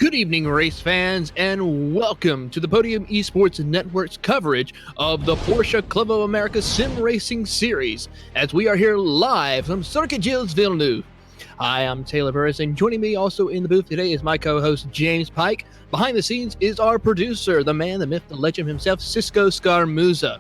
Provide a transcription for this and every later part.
Good evening, race fans, and welcome to the Podium Esports Network's coverage of the Porsche Club of America Sim Racing Series, as we are here live from Circuit Gilles Villeneuve. Hi, I'm Taylor Burris, and joining me also in the booth today is my co-host, James Pike. Behind the scenes is our producer, the man, the myth, the legend himself, Cisco Scarmuzza.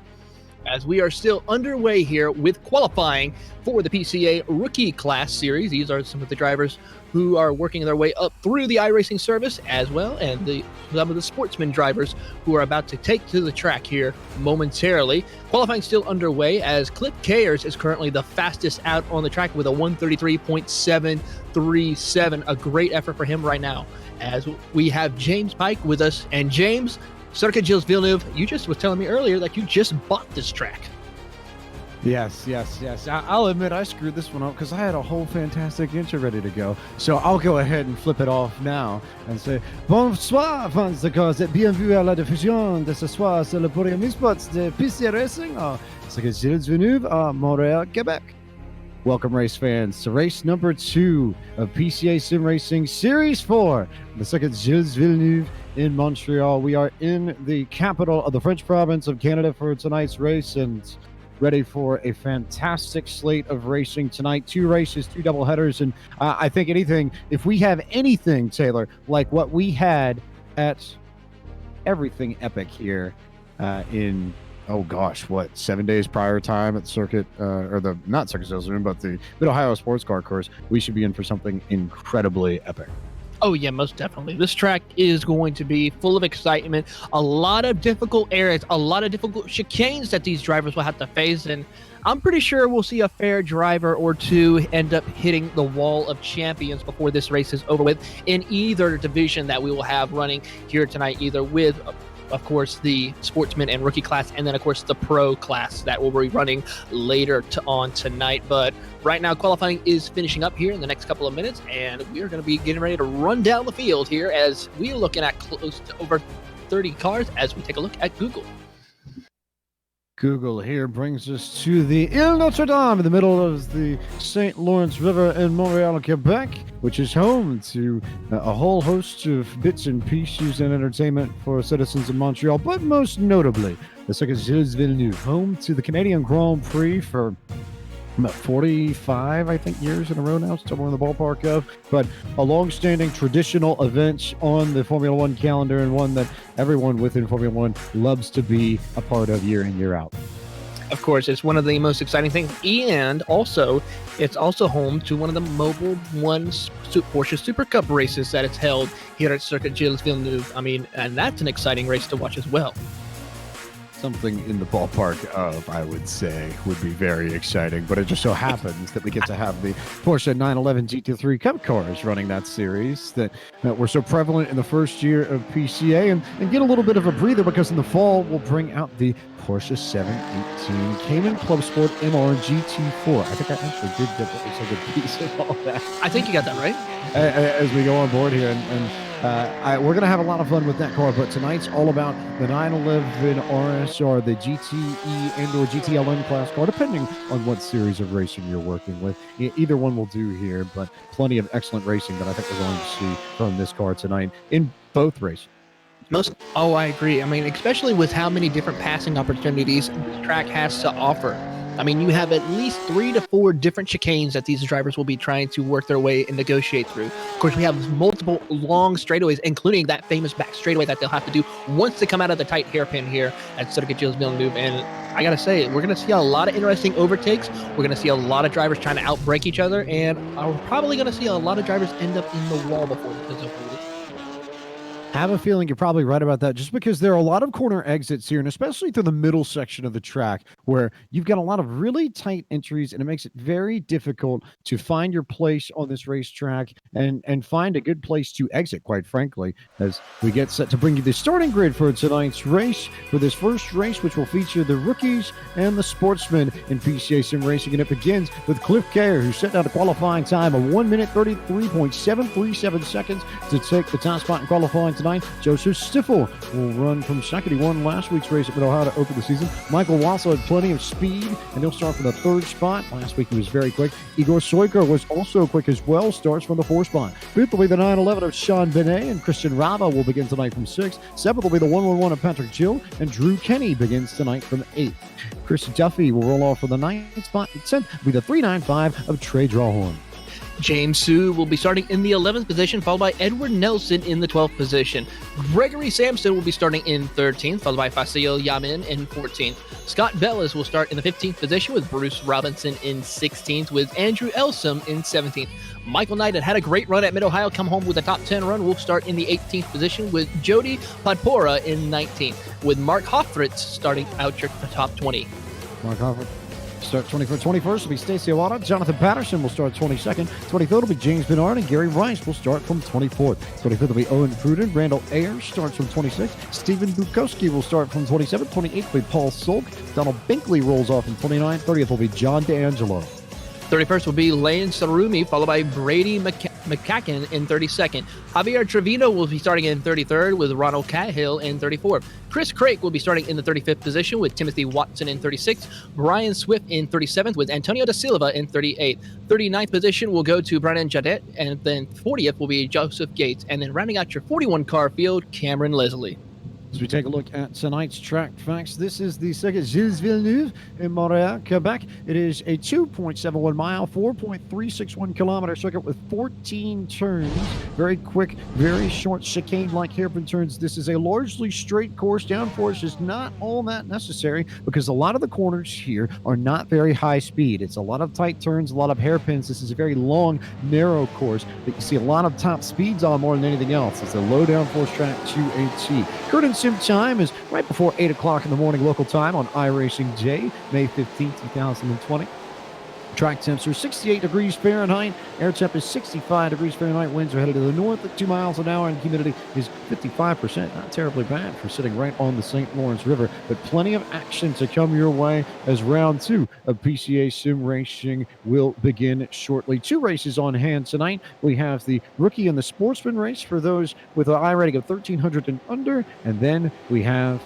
As we are still underway here with qualifying for the PCA Rookie Class Series. These are some of the drivers who are working their way up through the iRacing service as well, and some of the sportsman drivers who are about to take to the track here momentarily. Qualifying still underway as Clip Kayers is currently the fastest out on the track with a 1:33.737. A great effort for him right now. As we have James Pike with us, and James, Circuit Gilles Villeneuve, you just was telling me earlier that you just bought this track. Yes. I'll admit I screwed this one up because I had a whole fantastic intro ready to go. So I'll go ahead and flip it off now and say bonsoir fans de cause et bienvenue à la diffusion de ce soir sur le podium esports de PCA Racing à Circuit Gilles Villeneuve à Montréal, Québec. Welcome, race fans, to race number 2 of PCA Sim Racing Series 4, the second Gilles Villeneuve in Montreal. We are in the capital of the French province of Canada for tonight's race and ready for a fantastic slate of racing tonight. 2 races, 2 double headers, and I think if we have anything, Taylor, like what we had at Everything Epic here in 7 days prior time at the circuit, or the not circuit sales room, but the Mid-Ohio Sports Car Course, we should be in for something incredibly epic. Oh yeah, most definitely. This track is going to be full of excitement, a lot of difficult areas, a lot of difficult chicanes that these drivers will have to face, and I'm pretty sure we'll see a fair driver or two end up hitting the wall of champions before this race is over with in either division that we will have running here tonight, either with, of course, the sportsman and rookie class, and then, of course, the pro class that will be running later on tonight. But right now, qualifying is finishing up here in the next couple of minutes, and we are going to be getting ready to run down the field here as we are looking at close to over 30 cars as we take a look at Google. Google here brings us to the Ile Notre Dame in the middle of the St. Lawrence River in Montreal, Quebec, which is home to a whole host of bits and pieces and entertainment for citizens of Montreal, but most notably, the second Gilles Villeneuve, home to the Canadian Grand Prix for about 45, I think, years in a row now, somewhere in the ballpark of, but a long-standing traditional event on the Formula One calendar, and one that everyone within Formula One loves to be a part of year in, year out. Of course, it's one of the most exciting things, and also, it's also home to one of the Mobile One Porsche Super Cup races that is held here at Circuit Gilles Villeneuve. I mean, and that's an exciting race to watch as well. Something in the ballpark of, I would say, would be very exciting, but it just so happens that we get to have the Porsche 911 GT3 Cup cars running that series that were so prevalent in the first year of PCA, and get a little bit of a breather because in the fall we'll bring out the Porsche 718 Cayman Club Sport MR GT4. I think I actually did get a good piece of all that. I think you got that right. As we go on board here, we're going to have a lot of fun with that car, but tonight's all about the 911 RS or the GTE and or GTLM class car, depending on what series of racing you're working with. Either one will do here, but plenty of excellent racing that I think we're going to see from this car tonight in both races. I agree. I mean, especially with how many different passing opportunities this track has to offer. I mean, you have at least 3 to 4 different chicanes that these drivers will be trying to work their way and negotiate through. Of course, we have multiple long straightaways, including that famous back straightaway that they'll have to do once they come out of the tight hairpin here at Circuit Gilles Villeneuve. And I got to say, we're going to see a lot of interesting overtakes. We're going to see a lot of drivers trying to outbrake each other, and we're probably going to see a lot of drivers end up in the wall before this is over. I have a feeling you're probably right about that, just because there are a lot of corner exits here, and especially through the middle section of the track, where you've got a lot of really tight entries, and it makes it very difficult to find your place on this racetrack and find a good place to exit, quite frankly, as we get set to bring you the starting grid for tonight's race, for this first race, which will feature the rookies and the sportsmen in PCA Sim Racing. And it begins with Cliff Kerr, who set down a qualifying time of 1 minute 33.737 seconds to take the top spot in qualifying tonight. Joseph Stiffel will run from second. He won last week's race at Mid-Ohio to open the season. Michael Wassel had plenty of speed, and he'll start from the 3rd spot. Last week he was very quick. Igor Soiko was also quick as well, starts from the 4th spot. 5th will be the 911 of Sean Benet, and Christian Rava will begin tonight from 6th. 7th will be the 111 of Patrick Gill, and Drew Kenny begins tonight from 8th. Chris Duffy will roll off for the 9th spot. 10th will be the 395 of Trey Drawhorn. James Su will be starting in the 11th position, followed by Edward Nelson in the 12th position. Gregory Sampson will be starting in 13th, followed by Fasil Yamin in 14th. Scott Bellis will start in the 15th position, with Bruce Robinson in 16th, with Andrew Elsom in 17th. Michael Knight had a great run at Mid-Ohio, come home with a top 10 run. Will start in the 18th position, with Jody Podpora in 19th, with Mark Hoffritz starting out your top 20. Mark Hoffritz start 21st. 21st will be Stacey Awada. Jonathan Patterson will start 22nd. 23rd will be James Bernard, and Gary Rice will start from 24th. 25th will be Owen Pruden. Randall Ayers starts from 26th. Stephen Bukowski will start from 27th. 28th will be Paul Solk. Donald Binkley rolls off in 29th. 30th will be John D'Angelo. 31st will be Lane Sarumi, followed by Brady McCacken in 32nd. Javier Trevino will be starting in 33rd with Ronald Cahill in 34th. Chris Craik will be starting in the 35th position with Timothy Watson in 36th. Brian Swift in 37th with Antonio da Silva in 38th. 39th position will go to Brandon Jadet, and then 40th will be Joseph Gates. And then rounding out your 41 car field, Cameron Leslie. As we take a look at tonight's track facts, this is the circuit Gilles Villeneuve in Montreal, Quebec. It is a 2.71 mile, 4.361 kilometer circuit with 14 turns. Very quick, very short chicane-like hairpin turns. This is a largely straight course. Downforce is not all that necessary because a lot of the corners here are not very high speed. It's a lot of tight turns, a lot of hairpins. This is a very long, narrow course that you see a lot of top speeds on more than anything else. It's a low downforce track to a T. Current sim time is right before 8 o'clock in the morning local time on iRacing J, May 15, 2020. Track temps are 68 degrees Fahrenheit. Air temp is 65 degrees Fahrenheit. Winds are headed to the north at 2 miles an hour, and humidity is 55%. Not terribly bad for sitting right on the St. Lawrence River, but plenty of action to come your way as round 2 of PCA Sim Racing will begin shortly. 2 races on hand tonight. We have the rookie and the sportsman race for those with an I rating of 1,300 and under, and then we have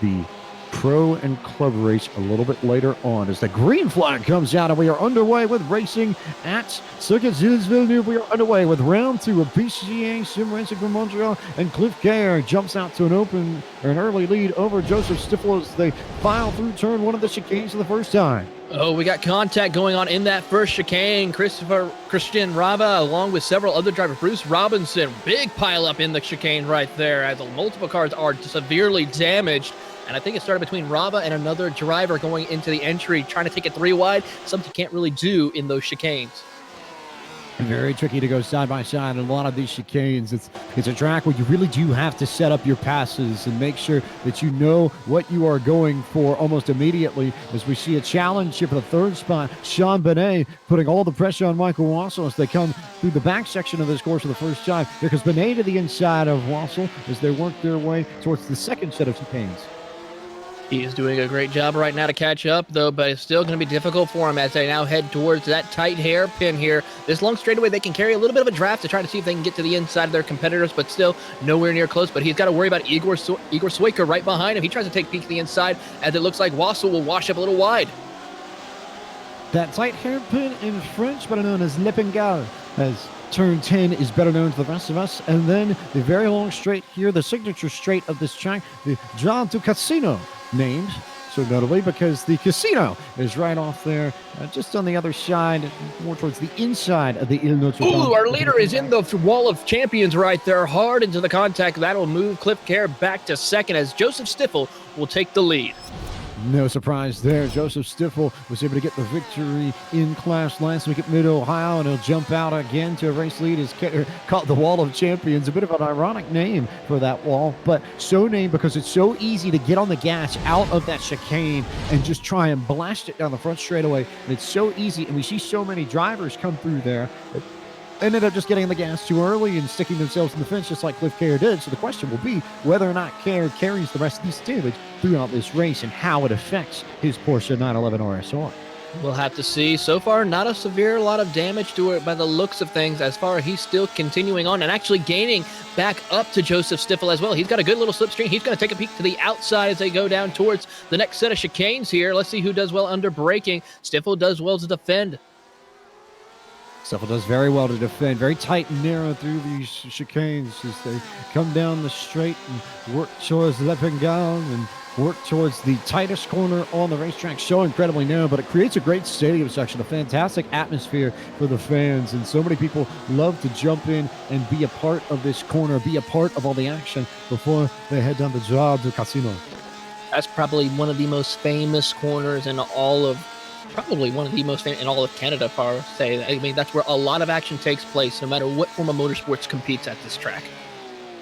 the pro and club race a little bit later on as the green flag comes out and we are underway with racing at Circuit Gilles Villeneuve. We are underway with round 2 of PCA Sim Racing from Montreal, and Cliff Kerr jumps out to an early lead over Joseph Stiffel as they file through turn 1 of the chicanes for the first time. Oh, we got contact going on in that first chicane. Christian Rava, along with several other drivers. Bruce Robinson, big pile up in the chicane right there as multiple cars are severely damaged. And I think it started between Rava and another driver going into the entry, trying to take it 3 wide, something you can't really do in those chicanes. Very tricky to go side by side in a lot of these chicanes. It's a track where you really do have to set up your passes and make sure that you know what you are going for almost immediately. As we see a challenge here for the 3rd spot, Sean Benet putting all the pressure on Michael Wassel as they come through the back section of this course for the first time. Here comes Benet to the inside of Wassel as they work their way towards the 2nd set of chicanes. He is doing a great job right now to catch up, though, but it's still going to be difficult for him as they now head towards that tight hairpin here. This long straightaway, they can carry a little bit of a draft to try to see if they can get to the inside of their competitors, but still nowhere near close. But he's got to worry about Igor Swiker right behind him. He tries to take peek to the inside as it looks like Wassel will wash up a little wide. That tight hairpin in French, better known as Lepingal, as turn 10 is better known to the rest of us. And then the very long straight here, the signature straight of this track, the Jean du Casino, named so notably because the casino is right off there, just on the other side, more towards the inside of the Ile Notre Dame. Ooh, our leader is in the wall of champions right there, hard into the contact. That'll move Cliff Kerr back to 2nd as Joseph Stiffel will take the lead. No surprise there. Joseph Stiffel was able to get the victory in Class last week at Mid-Ohio, and he'll jump out again to a race lead. Is called the Wall of Champions. A bit of an ironic name for that wall, but so named because it's so easy to get on the gas out of that chicane and just try and blast it down the front straightaway. And it's so easy, and we see so many drivers come through there that ended up just getting on the gas too early and sticking themselves in the fence just like Cliff Kerr did. So the question will be whether or not Kerr carries the rest of these damage throughout this race and how it affects his Porsche 911 RSR. We'll have to see. So far, not a lot of damage to it by the looks of things. As far as he's still continuing on and actually gaining back up to Joseph Stiffel as well. He's got a good little slipstream. He's going to take a peek to the outside as they go down towards the next set of chicanes here. Let's see who does well under braking. Stiffel does well to defend. Stiffel does very well to defend, very tight and narrow through these chicanes as they come down the straight and work towards Lepingal and work towards the tightest corner on the racetrack. So incredibly narrow, but it creates a great stadium section, a fantastic atmosphere for the fans, and so many people love to jump in and be a part of this corner, be a part of all the action before they head down the Jean du Casino. That's probably one of the most famous corners in all of in all of Canada, per se. I mean, that's where a lot of action takes place, no matter what form of motorsports competes at this track.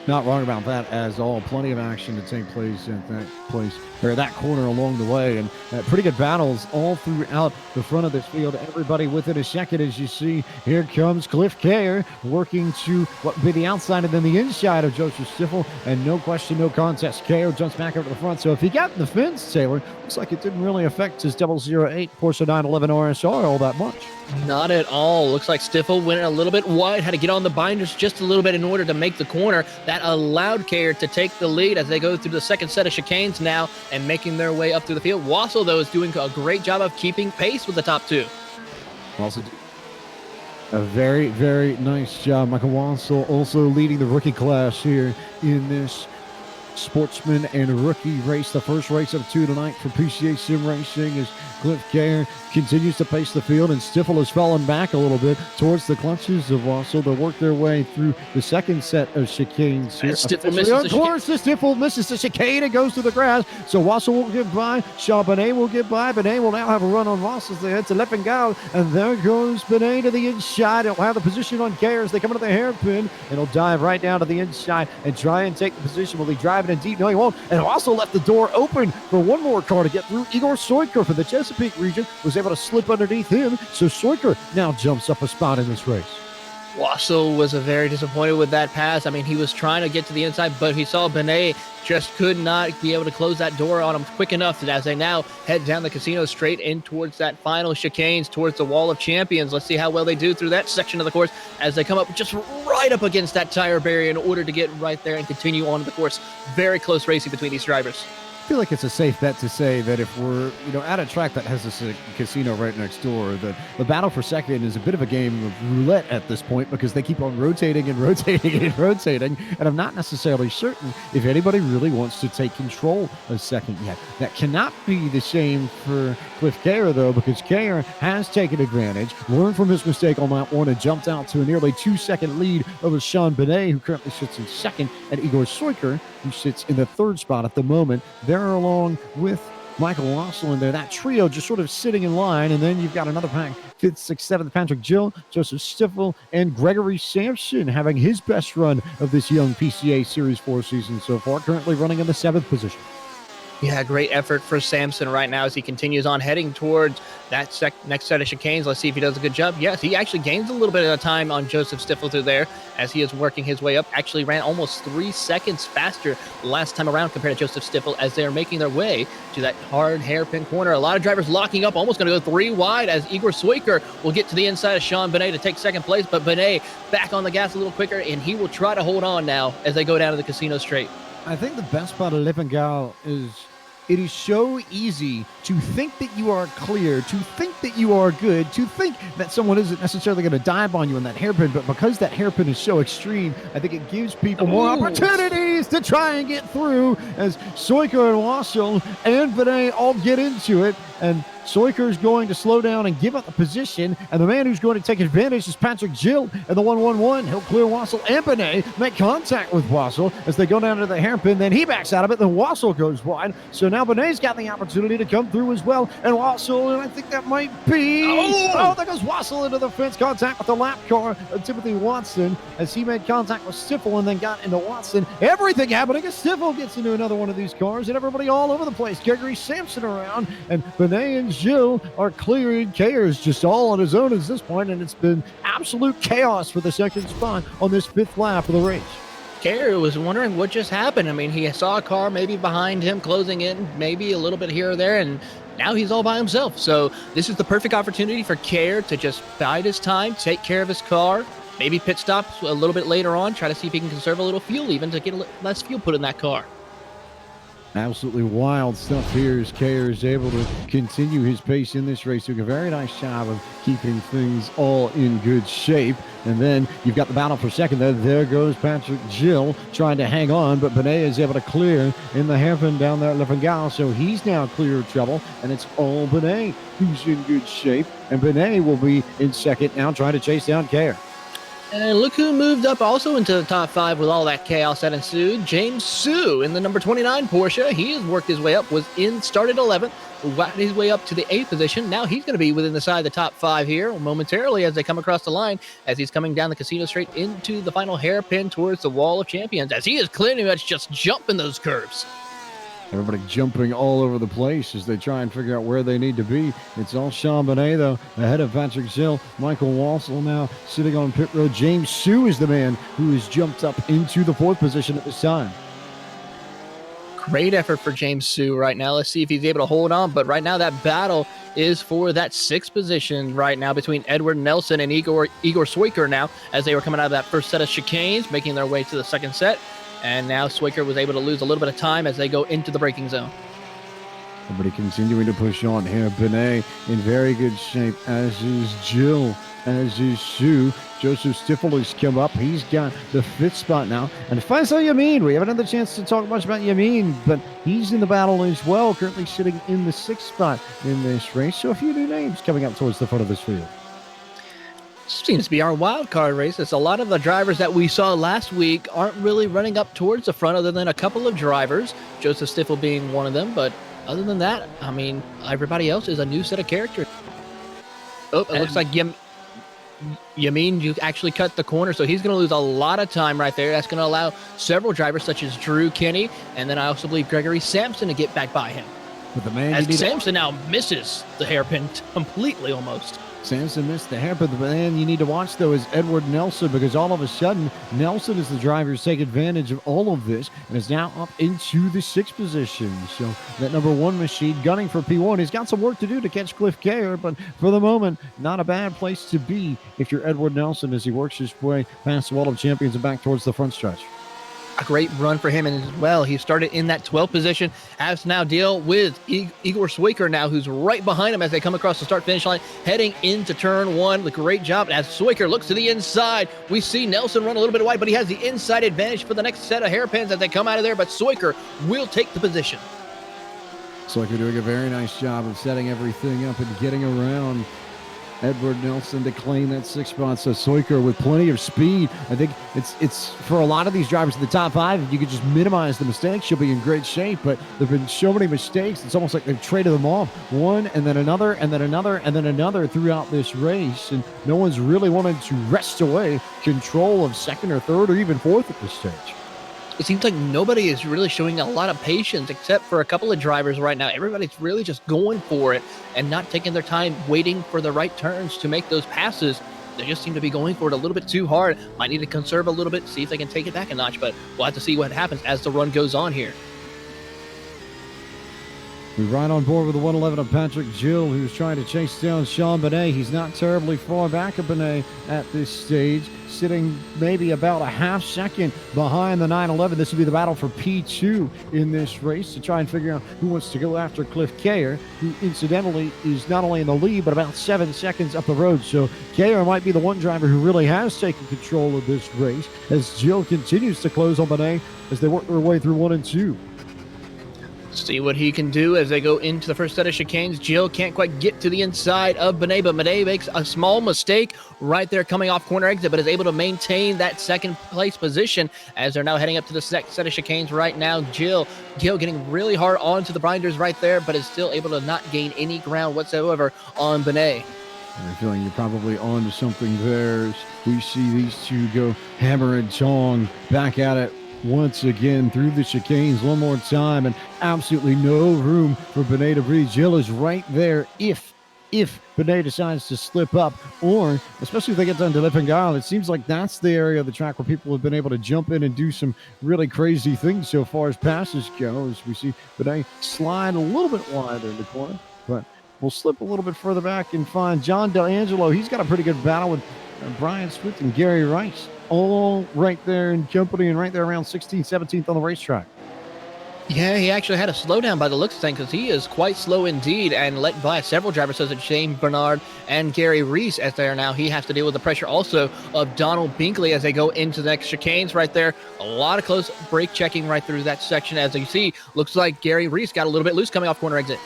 Not wrong about that as all. Plenty of action to take place at that place, or that corner along the way, and pretty good battles all throughout the front of this field. Everybody within a second, as you see. Here comes Cliff Kerr working to what would be the outside and then the inside of Joseph Stiffel, and no question, no contest. Kerr jumps back over the front. So if he got in the fence, Taylor, looks like it didn't really affect his 008 Porsche 911 RSR all that much. Not at all. Looks like Stiffel went a little bit wide, had to get on the binders just a little bit in order to make the corner. That allowed Care to take the lead as they go through the second set of chicanes now and making their way up through the field. Wassel, though, is doing a great job of keeping pace with the top two. Also, a very, very nice job. Michael Wassel also leading the rookie class here in this sportsman and rookie race, the first race of two tonight for PCA Sim Racing, as Cliff Care continues to pace the field, and Stiffel has fallen back a little bit towards the clutches of Wassel. They'll work their way through the second set of chicanes here. Stiffel misses the Stiffel misses the chicane and goes to the grass, so Wassel will get by. Sean Benet will get by. Benet will now have a run on Wassel as they head to left and go, and there goes Benet to the inside. He'll have the position on Care as they come into the hairpin, and he'll dive right down to the inside and try and take the position. Will he drive it in deep? No, he won't. And also left the door open for one more car to get through. Igor Soiker for the Chesapeake region was able to slip underneath him, so Soiker now jumps up a spot in this race. Wassel was very disappointed with that pass. I mean, he was trying to get to the inside, but he saw Benet just could not be able to close that door on him quick enough as they now head down the casino straight in towards that final chicanes, towards the Wall of Champions. Let's see how well they do through that section of the course as they come up just right up against that tire barrier in order to get right there and continue on the course. Very close racing between these drivers. I feel like it's a safe bet to say that if we're, at a track that has a casino right next door, that the battle for second is a bit of a game of roulette at this point, because they keep on rotating and rotating and rotating, and I'm not necessarily certain if anybody really wants to take control of second yet. That cannot be the same for Cliff Care, though, because Care has taken advantage, learned from his mistake on that one, and jumped out to a nearly 2-second lead over Sean Benet, who currently sits in second, and Igor Soiker, who sits in the third spot at the moment. They're along with Michael Wassel in there. That trio just sort of sitting in line, and then you've got another pack, 5th, 6th, 7th, Patrick Gill, Joseph Stiffel, and Gregory Sampson having his best run of this young PCA Series 4 season so far, currently running in the 7th position. Yeah, great effort for Sampson right now as he continues on heading towards that next set of chicanes. Let's see if he does a good job. Yes, he actually gains a little bit of time on Joseph Stiffel through there as he is working his way up. Actually ran almost 3 seconds faster last time around compared to Joseph Stiffel as they are making their way to that hard hairpin corner. A lot of drivers locking up, almost going to go 3 wide as Igor Soiker will get to the inside of Sean Benet to take second place, but Benet back on the gas a little quicker, and he will try to hold on now as they go down to the casino straight. I think the best part of Lippengal is it is so easy to think that you are clear, to think that you are good, to think that someone isn't necessarily going to dive on you in that hairpin, but because that hairpin is so extreme, I think it gives people more opportunities to try and get through, as Soiker and Wassel and Benet all get into it, and Soiker is going to slow down and give up the position, and the man who's going to take advantage is Patrick Gill in the 1-1-1. He'll clear Wassel, and Benet make contact with Wassel as they go down to the hairpin. Then he backs out of it, then Wassel goes wide. So now Benet's got the opportunity to come through as well, and Wassel, and I think that might be... Oh, there goes Wassel into the fence, contact with the lap car of Timothy Watson as he made contact with Stiffel and then got into Watson. Everything happening as Stiffel gets into another one of these cars, and everybody all over the place. Gregory Sampson around, and Benet and Gilles are clearing. Care is just all on his own at this point, and it's been absolute chaos for the second spot on this 5th lap of the race. Care was wondering what just happened. I mean, he saw a car maybe behind him closing in, maybe a little bit here or there, and now he's all by himself. So this is the perfect opportunity for Care to just bide his time, take care of his car, maybe pit stops a little bit later on, try to see if he can conserve a little fuel even to get less fuel put in that car. Absolutely wild stuff here as Care is able to continue his pace in this race, doing a very nice job of keeping things all in good shape. And then you've got the battle for second. There goes Patrick Gill trying to hang on, but Benet is able to clear in the hairpin down there at Lefengal, so he's now clear of trouble, and it's all Benet who's in good shape. And Benet will be in second now, trying to chase down Care. And look who moved up also into the top 5 with all that chaos that ensued. James Sue in the number 29 Porsche. He has worked his way up, started 11th, got his way up to the 8th position. Now he's going to be within the side of the top 5 here momentarily as they come across the line, as he's coming down the casino straight into the final hairpin towards the Wall of Champions, as he is clearly much just jumping those curves. Everybody jumping all over the place as they try and figure out where they need to be. It's all Sean Benet, though, ahead of Patrick Gill. Michael Wassel now sitting on pit road. James Sue is the man who has jumped up into the 4th position at this time. Great effort for James Sue right now. Let's see if he's able to hold on. But right now that battle is for that 6th position right now between Edward Nelson and Igor Swiker now, as they were coming out of that first set of chicanes, making their way to the second set. And now Swiker was able to lose a little bit of time as they go into the braking zone. Everybody continuing to push on here. Benet in very good shape, as is Jill, as is Sue. Joseph Stiffel has come up. He's got the 5th spot now. And if I say Yamin, we haven't had the chance to talk much about Yamin, but he's in the battle as well, currently sitting in the 6th spot in this race. So a few new names coming up towards the front of this field. Seems to be our wild card race. It's a lot of the drivers that we saw last week aren't really running up towards the front, other than a couple of drivers, Joseph Stiffel being one of them. But other than that, I mean, everybody else is a new set of characters. Oh, it looks like Yamin, you actually cut the corner, so he's going to lose a lot of time right there. That's going to allow several drivers, such as Drew Kenny, and then I also believe Gregory Sampson, to get back by him. But the man, as Sampson now misses the hairpin completely almost. Samson missed the hairpin. The man you need to watch, though, is Edward Nelson, because all of a sudden, Nelson is the driver who's taking advantage of all of this and is now up into the 6th position. So that number 1 machine gunning for P1. He's got some work to do to catch Cliff Kayer, but for the moment, not a bad place to be if you're Edward Nelson as he works his way past the wall of champions and back towards the front stretch. A great run for him, and as well, he started in that 12th position, has to now deal with Igor Swiker now, who's right behind him as they come across the start-finish line, heading into turn 1. The great job as Swiker looks to the inside. We see Nelson run a little bit wide, but he has the inside advantage for the next set of hairpins as they come out of there, but Swiker will take the position. Swiker doing a very nice job of setting everything up and getting around Edward Nelson to claim that 6th spot. So Swiker with plenty of speed. I think it's for a lot of these drivers in the top 5, if you could just minimize the mistakes, you'll be in great shape. But there have been so many mistakes, it's almost like they've traded them off. One and then another and then another and then another throughout this race. And no one's really wanted to wrest away control of 2nd or 3rd or even 4th at this stage. It seems like nobody is really showing a lot of patience except for a couple of drivers right now. Everybody's really just going for it and not taking their time waiting for the right turns to make those passes. They just seem to be going for it a little bit too hard. Might need to conserve a little bit, see if they can take it back a notch, but we'll have to see what happens as the run goes on here. We're right on board with the 111 of Patrick Gill, who's trying to chase down Sean Benet. He's not terribly far back of Benet at this stage, sitting maybe about a half second behind the 911. This will be the battle for P2 in this race to try and figure out who wants to go after Cliff Kayer, who incidentally is not only in the lead, but about 7 seconds up the road. So Kayer might be the one driver who really has taken control of this race as Gill continues to close on Benet as they work their way through 1 and 2. See what he can do as they go into the first set of chicanes. Jill can't quite get to the inside of Benet, but Benet makes a small mistake right there coming off corner exit, but is able to maintain that 2nd place position as they're now heading up to the second set of chicanes right now. Gil getting really hard onto the binders right there, but is still able to not gain any ground whatsoever on Benet. I'm feeling you're probably on to something there as we see these two go hammer and tong back at it once again through the chicanes one more time, and absolutely no room for Benet to breathe. Jill is right there if Benet decides to slip up, or especially if they get down to Lippengale. It seems like that's the area of the track where people have been able to jump in and do some really crazy things so far as passes go, as we see Benet slide a little bit wider in the corner, but we'll slip a little bit further back and find John D'Angelo. He's got a pretty good battle with Brian Swift and Gary Rice, all right there in company and right there around 16th, 17th on the racetrack. Yeah, he actually had a slowdown by the looks of things because he is quite slow indeed and let by several drivers such as Shane Bernard and Gary Reese as they are now. He has to deal with the pressure also of Donald Binkley as they go into the next chicanes right there. A lot of close brake checking right through that section. As you see, looks like Gary Reese got a little bit loose coming off corner exit.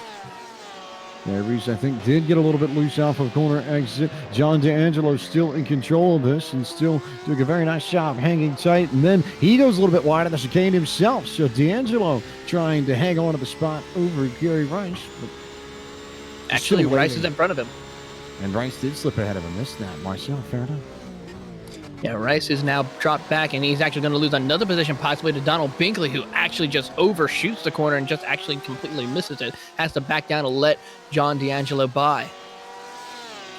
Yeah, Reese, I think, did get a little bit loose off of corner exit. John D'Angelo still in control of this and still doing a very nice job hanging tight. And then he goes a little bit wide of the chicane himself. So D'Angelo trying to hang on to the spot over Gary Rice. But actually, Rice is in front of him. And Rice did slip ahead of him. Missed that, Marcel. Fair enough. Yeah, Rice is now dropped back, and he's actually going to lose another position, possibly to Donald Binkley, who actually just overshoots the corner and just actually completely misses it. Has to back down to let John D'Angelo by.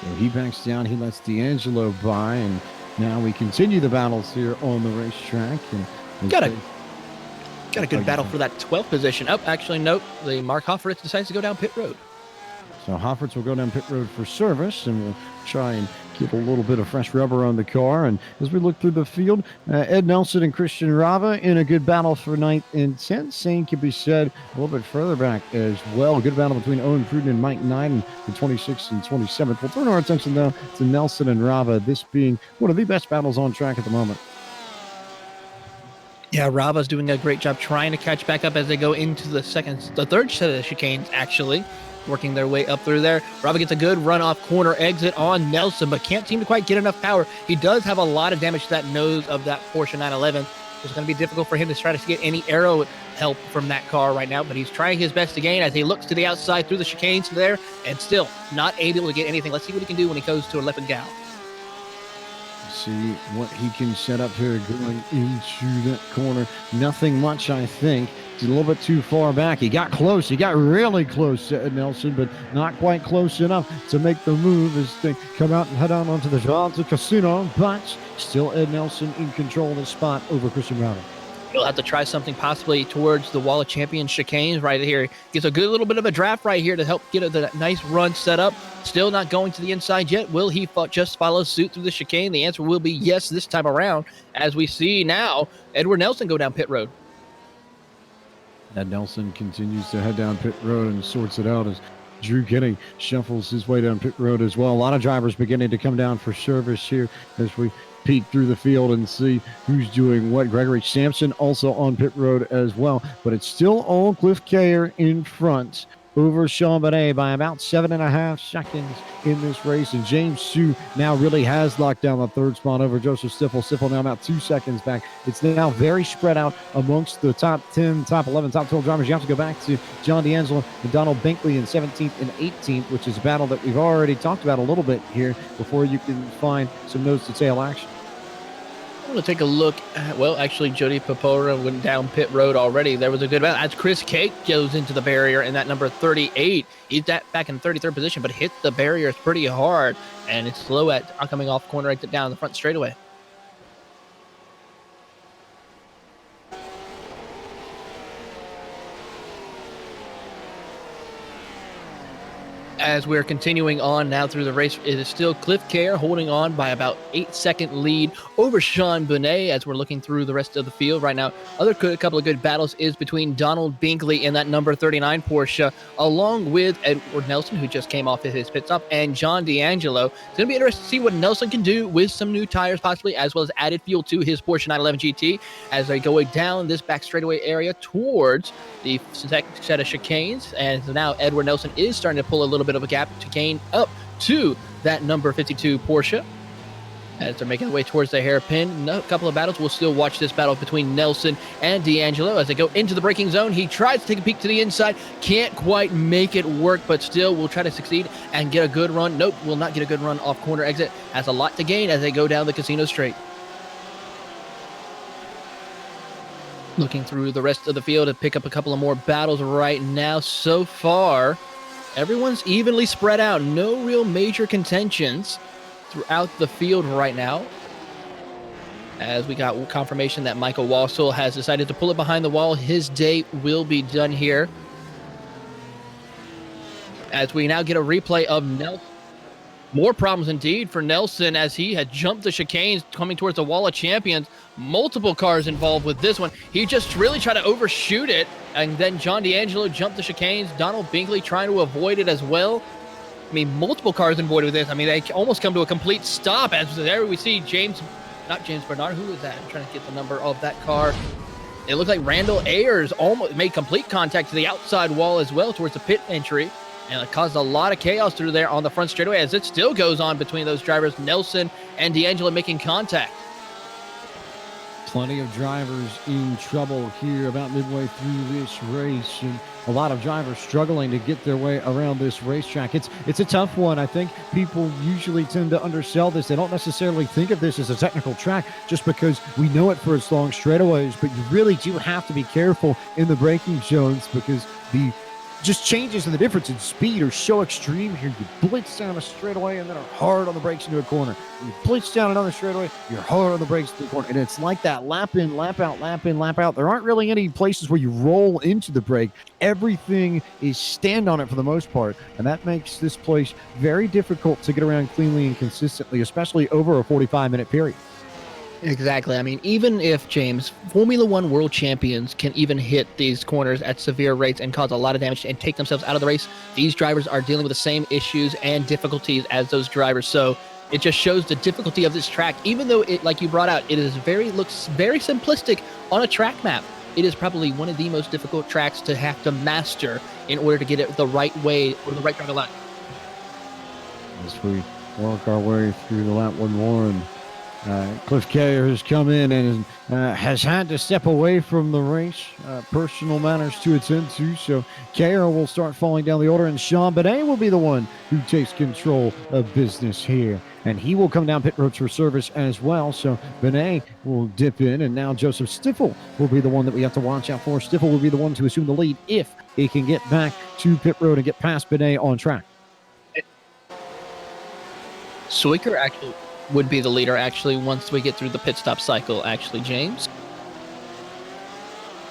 So he backs down. He lets D'Angelo by, and now we continue the battles here on the racetrack. And got a good battle for that 12th position. Oh, actually, nope. The Mark Hofferitz decides to go down pit road. So Hofferts will go down pit road for service, and we'll try and get a little bit of fresh rubber on the car. And as we look through the field, Ed Nelson and Christian Rava in a good battle for 9th and 10th. Same can be said a little bit further back as well. Good battle between Owen Pruden and Mike Knight in 26th and 27th. We'll turn our attention now to Nelson and Rava, this being one of the best battles on track at the moment. Yeah, Rava's doing a great job trying to catch back up as they go into the third set of chicanes, actually, working their way up through there. Rava gets a good run off corner exit on Nelson, but can't seem to quite get enough power. He does have a lot of damage to that nose of that Porsche 911. It's going to be difficult for him to try to get any aero help from that car right now, but he's trying his best to gain as he looks to the outside through the chicanes there and still not able to get anything. Let's see what he can do when he goes to a left and gal. See what he can set up here going into that corner. Nothing much, I think. He's a little bit too far back. He got close. He got really close to Ed Nelson, but not quite close enough to make the move as they come out and head on onto the Jolly Casino. But still Ed Nelson in control of the spot over Christian Rava. He'll have to try something possibly towards the Wall of Champions chicanes right here. Gets a good little bit of a draft right here to help get a nice run set up. Still not going to the inside yet. Will he just follow suit through the chicane? The answer will be yes this time around, as we see now Edward Nelson go down pit road. Ed Nelson continues to head down pit road and sorts it out as Drew Kenny shuffles his way down pit road as well. A lot of drivers beginning to come down for service here as we peek through the field and see who's doing what. Gregory Sampson also on pit road as well, but it's still all Cliff Kayer in front over Sean Bonet by about 7.5 seconds in this race. And James Hsu now really has locked down the third spot over Joseph Stiffel. Stiffel now about 2 seconds back. It's now very spread out amongst the top 10, top 11, top 12 drivers. You have to go back to John D'Angelo and Donald Binkley in 17th and 18th, which is a battle that we've already talked about a little bit here before you can find some nose to tail action. I'm going to take a look at, well, actually, Jody Popora went down pit road already. There was a good battle as Chris Cake goes into the barrier in that number 38. He's back in 33rd position, but hit the barriers pretty hard, and it's slow at coming off corner exit down the front straightaway. As we're continuing on now through the race, it is still Cliff Kayer holding on by about 8-second lead over Sean Bonet as we're looking through the rest of the field right now. A couple of good battles is between Donald Binkley in that number 39 Porsche, along with Edward Nelson, who just came off his pit stop, and John D'Angelo. It's going to be interesting to see what Nelson can do with some new tires possibly, as well as added fuel to his Porsche 911 GT as they go down this back straightaway area towards the second set of chicanes. And so now Edward Nelson is starting to pull a little bit of a gap to gain up to that number 52 Porsche as they're making their way towards the hairpin. A couple of battles. We'll still watch this battle between Nelson and D'Angelo as they go into the braking zone. He tries to take a peek to the inside, can't quite make it work, but still will try to succeed and get a good run. Nope, will not get a good run off corner exit. Has a lot to gain as they go down the casino straight. Looking through the rest of the field to pick up a couple of more battles right now. So far, everyone's evenly spread out. No real major contentions throughout the field right now. As we got confirmation that Michael Wassel has decided to pull it behind the wall. His day will be done here. As we now get a replay of Nelson. More problems indeed for Nelson as he had jumped the chicanes coming towards the Wall of Champions. Multiple cars involved with this one. He just really tried to overshoot it. And then John D'Angelo jumped the chicanes. Donald Binkley trying to avoid it as well. I mean, multiple cars involved with this. I mean, they almost come to a complete stop as there we see not James Bernard. Who was that? I'm trying to get the number of that car. It looked like Randall Ayers almost made complete contact to the outside wall as well towards the pit entry. And it caused a lot of chaos through there on the front straightaway as it still goes on between those drivers, Nelson and D'Angelo making contact. Plenty of drivers in trouble here about midway through this race, and a lot of drivers struggling to get their way around this racetrack. It's a tough one. I think people usually tend to undersell this. They don't necessarily think of this as a technical track just because we know it for its long straightaways, but you really do have to be careful in the braking zones because the just changes in the difference in speed are so extreme here. You blitz down a straightaway and then are hard on the brakes into a corner. You blitz down another straightaway, you're hard on the brakes into the corner. And it's like that lap in, lap out, lap in, lap out. There aren't really any places where you roll into the brake. Everything is stand on it for the most part. And that makes this place very difficult to get around cleanly and consistently, especially over a 45-minute period. Exactly. I mean, even if, James, Formula One world champions can even hit these corners at severe rates and cause a lot of damage and take themselves out of the race, these drivers are dealing with the same issues and difficulties as those drivers. So it just shows the difficulty of this track. Even though it, like you brought out, looks very simplistic on a track map, it is probably one of the most difficult tracks to have to master in order to get it the right way or the right driving line. As we work our way through the lap 1-1. Cliff Carrier has come in and has had to step away from the race. Personal matters to attend to. So Carrier will start falling down the order, and Sean Benet will be the one who takes control of business here. And he will come down pit roads for service as well. So Benet will dip in, and now Joseph Stiffel will be the one that we have to watch out for. Stiffel will be the one to assume the lead if he can get back to pit road and get past Benet on track. Sawyer actually would be the leader, actually, once we get through the pit stop cycle, actually, James.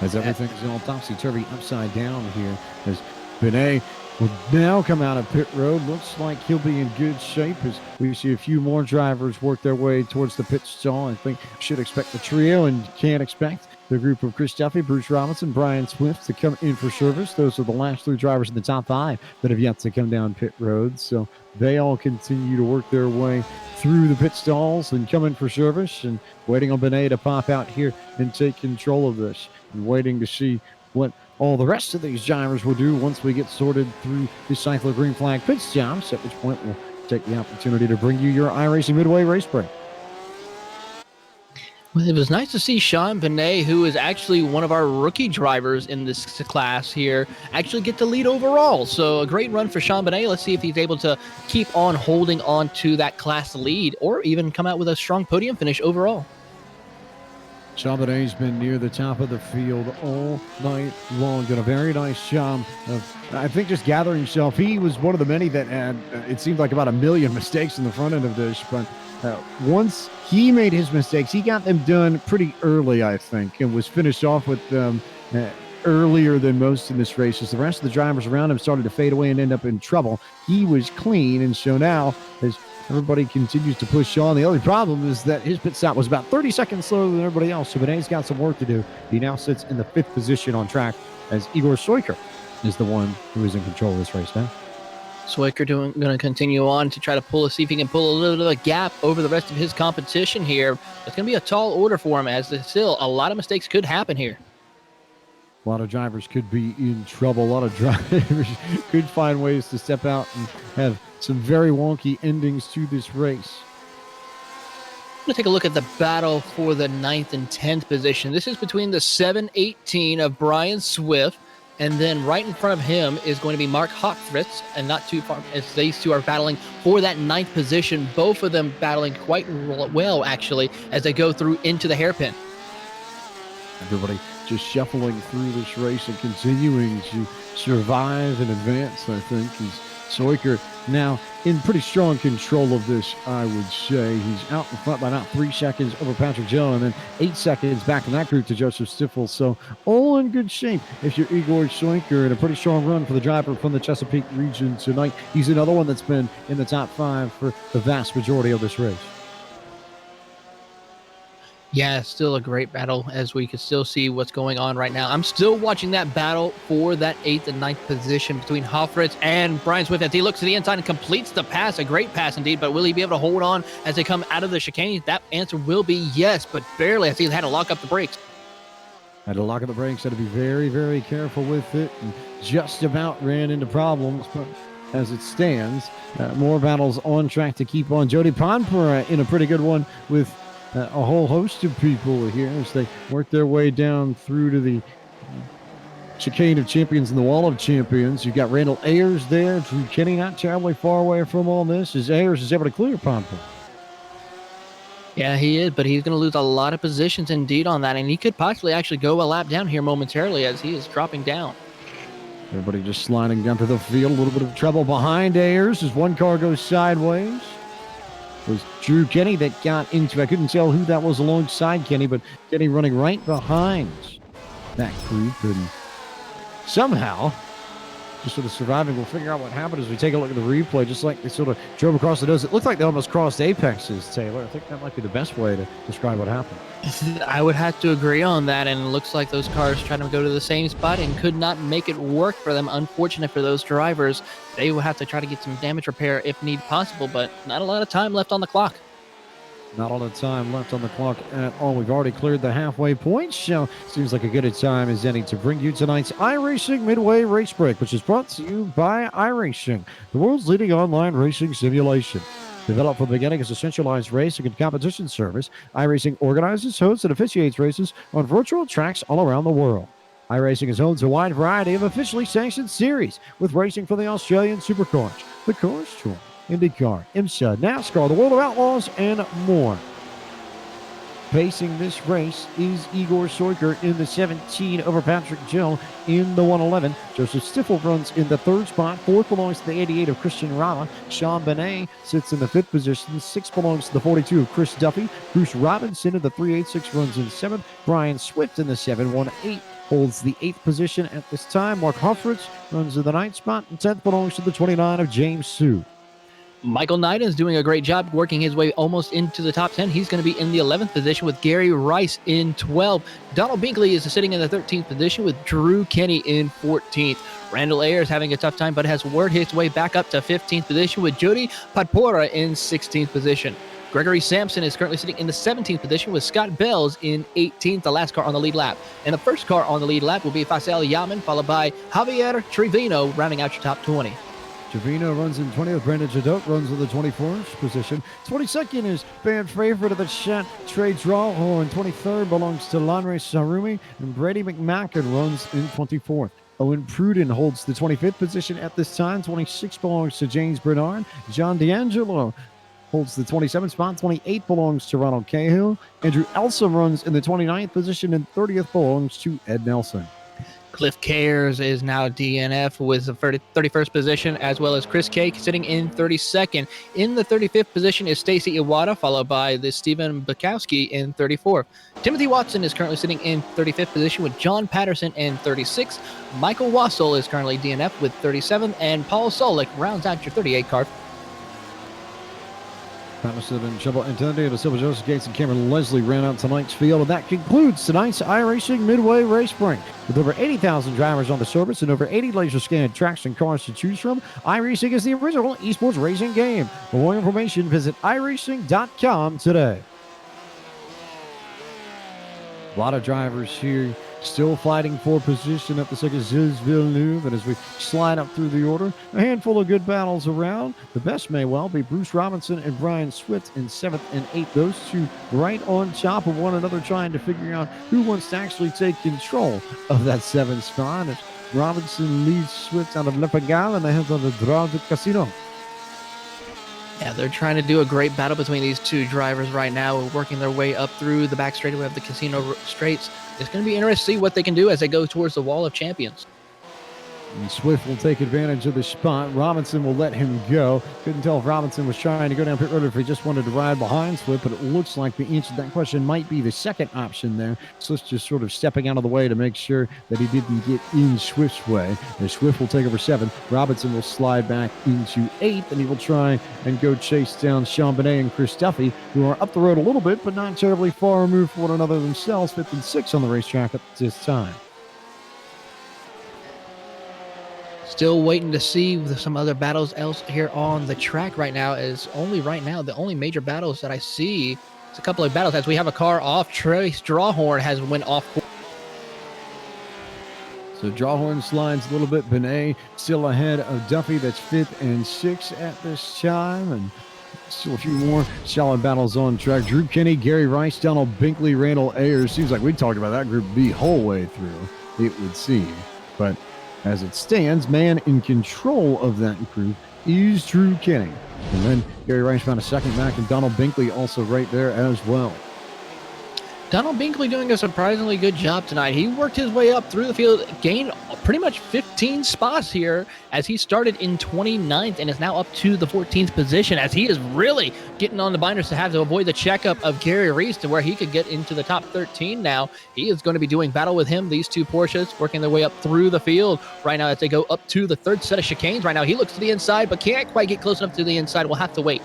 As everything's all topsy-turvy upside down here, as Benet will now come out of pit road. Looks like he'll be in good shape as we see a few more drivers work their way towards the pit stall. I think should expect the trio and can't expect the group of Chris Duffy, Bruce Robinson, Brian Swift to come in for service. Those are the last three drivers in the top five that have yet to come down pit road. So they all continue to work their way through the pit stalls and come in for service, and waiting on Benet to pop out here and take control of this, and waiting to see what all the rest of these drivers will do once we get sorted through the Cycler Green Flag pit stops, at which point we'll take the opportunity to bring you your iRacing Midway race break. Well, it was nice to see Sean Benet, who is actually one of our rookie drivers in this class here, actually get the lead overall. So a great run for Sean Benet. Let's see if he's able to keep on holding on to that class lead or even come out with a strong podium finish overall. Sean Benet's been near the top of the field all night long. Done a very nice job of, I think, just gathering himself. He was one of the many that had, it seemed like, about a million mistakes in the front end of this, but once he made his mistakes, he got them done pretty early, I think, and was finished off with them earlier than most in this race. As the rest of the drivers around him started to fade away and end up in trouble, he was clean. And so now, as everybody continues to push on, the only problem is that his pit stop was about 30 seconds slower than everybody else. So Benet's got some work to do. He now sits in the 5th position on track, as Igor Sawyer is the one who is in control of this race now. Sawyer going to continue on to try to see if he can pull a little bit of a gap over the rest of his competition here. It's going to be a tall order for him, as still a lot of mistakes could happen here. A lot of drivers could be in trouble. A lot of drivers could find ways to step out and have some very wonky endings to this race. I'm going to take a look at the battle for the 9th and 10th position. This is between the 7-18 of Brian Swift, and then right in front of him is going to be Mark Hochfritz, and not too far, as these two are battling for that 9th position. Both of them battling quite well, actually, as they go through into the hairpin. Everybody just shuffling through this race and continuing to survive and advance, I think. Sawyer now in pretty strong control of this, I would say. He's out in front by about 3 seconds over Patrick Joe, and then 8 seconds back in that group to Joseph Stiffel. So all in good shape if you're Igor Sawyer, and a pretty strong run for the driver from the Chesapeake region tonight. He's another one that's been in the top 5 for the vast majority of this race. Yeah, still a great battle, as we can still see what's going on right now. I'm still watching that battle for that 8th and 9th position between Hoffritz and Brian Swift as he looks to the inside and completes the pass. A great pass indeed, but will he be able to hold on as they come out of the chicane? That answer will be yes, but barely, as he had to lock up the brakes. Had to lock up the brakes, had to be very, very careful with it, and just about ran into problems, but as it stands, more battles on track to keep on. Jody Ponpura in a pretty good one with a whole host of people here as they work their way down through to the chicane of champions and the wall of champions. You've got Randall Ayers there. Drew Kenny not terribly far away from all this, as Ayers is able to clear Pompa. Yeah, he is, but he's going to lose a lot of positions indeed on that, and he could possibly actually go a lap down here momentarily as he is dropping down. Everybody just sliding down to the field. A little bit of trouble behind Ayers as one car goes sideways. It was Drew Kenny that got into it. I couldn't tell who that was alongside Kenny, but Kenny running right behind that group. And somehow, just sort of surviving. We'll figure out what happened as we take a look at the replay. Just like they sort of drove across the nose. It looked like they almost crossed apexes, Taylor. I think that might be the best way to describe what happened. I would have to agree on that, and it looks like those cars trying to go to the same spot and could not make it work for them. Unfortunate for those drivers. They will have to try to get some damage repair if need possible, but not a lot of time left on the clock. Not a lot of time left on the clock at all. We've already cleared the halfway point, so seems like a good a time as any to bring you tonight's iRacing Midway Race Break, which is brought to you by iRacing, the world's leading online racing simulation. Developed from the beginning as a centralized racing and competition service, iRacing organizes, hosts, and officiates races on virtual tracks all around the world. iRacing is home to a wide variety of officially sanctioned series, with racing for the Australian Supercars, the Cars Tour, IndyCar, IMSA, NASCAR, the World of Outlaws, and more. Pacing this race is Igor Soiker in the 17 over Patrick Gill in the 111. Joseph Stiffel runs in the third spot. Fourth belongs to the 88 of Christian Rama. Sean Benet sits in the fifth position. Sixth belongs to the 42 of Chris Duffy. Bruce Robinson in the 386 runs in seventh. Brian Swift in the 718 holds the eighth position at this time. Mark Hoffritz runs in the ninth spot. And 10th belongs to the 29 of James Sue. Michael Knighton is doing a great job working his way almost into the top 10. He's going to be in the 11th position with Gary Rice in 12. Donald Binkley is sitting in the 13th position with Drew Kenny in 14th. Randall Ayers having a tough time, but has worked his way back up to 15th position with Jody Padpora in 16th position. Gregory Sampson is currently sitting in the 17th position with Scott Bells in 18th, the last car on the lead lap. And the first car on the lead lap will be Faisal Yaman, followed by Javier Trevino, rounding out your top 20. Trevino runs in 20th. Brandon Jadot runs in the 24th position. 22nd is fan favorite of the chat, Trey Drawhorn. 23rd belongs to Lanre Sarumi. And Brady McMacken runs in 24th. Owen Pruden holds the 25th position at this time. 26th belongs to James Bernard. John D'Angelo holds the 27th spot. 28th belongs to Ronald Cahill. Andrew Elsa runs in the 29th position. And 30th belongs to Ed Nelson. Cliff Cares is now DNF with the 31st position, as well as Chris Cake sitting in 32nd. In the 35th position is Stacy Iwata, followed by the Stephen Bukowski in 34th. Timothy Watson is currently sitting in 35th position with John Patterson in 36th. Michael Wassel is currently DNF with 37th, and Paul Solik rounds out your 38 car. Patterson and Trouble Antonio, Silva Joseph Gates, and Cameron Leslie ran out tonight's field, and that concludes tonight's iRacing Midway Race Break. With over 80,000 drivers on the service and over 80 laser scanned tracks and cars to choose from, iRacing is the original esports racing game. For more information, visit iRacing.com today. A lot of drivers here still fighting for position at the second Gilles Villeneuve. And as we slide up through the order, a handful of good battles around. The best may well be Bruce Robinson and Brian Swift in 7th and 8th. Those two right on top of one another, trying to figure out who wants to actually take control of that 7th spot. As Robinson leads Swift out of Le Pagal and they head on the Draw du Casino. Yeah, they're trying to do a great battle between these two drivers right now, working their way up through the back straightaway of the Casino Straights. It's going to be interesting to see what they can do as they go towards the Wall of Champions. And Swift will take advantage of the spot. Robinson will let him go. Couldn't tell if Robinson was trying to go down pit road or if he just wanted to ride behind Swift, but it looks like the answer to that question might be the second option there. Swift just sort of stepping out of the way to make sure that he didn't get in Swift's way. And Swift will take over 7th. Robinson will slide back into 8th, and he will try and go chase down Sean Benet and Chris Duffy, who are up the road a little bit, but not terribly far removed from one another themselves, 5th and 6th on the racetrack at this time. Still waiting to see some other battles else here on the track right now. The only major battles that I see is a couple of battles as we have a car off. Trace Drawhorn has went off. So Drawhorn slides a little bit. Benet still ahead of Duffy. That's 5th and 6th at this time. And still a few more solid battles on track. Drew Kenny, Gary Rice, Donald Binkley, Randall Ayers. Seems like we talked about that group the whole way through, it would seem. But as it stands, man in control of that group is Drew Kenny. And then Gary Rice found a second back, and Donald Binkley also right there as well. Donald Binkley doing a surprisingly good job tonight. He worked his way up through the field, gained pretty much 15 spots here as he started in 29th and is now up to the 14th position as he is really getting on the binders to have to avoid the checkup of Gary Reese to where he could get into the top 13 now. He is going to be doing battle with him, these two Porsches, working their way up through the field right now as they go up to the third set of chicanes right now. He looks to the inside, but can't quite get close enough to the inside. We'll have to wait.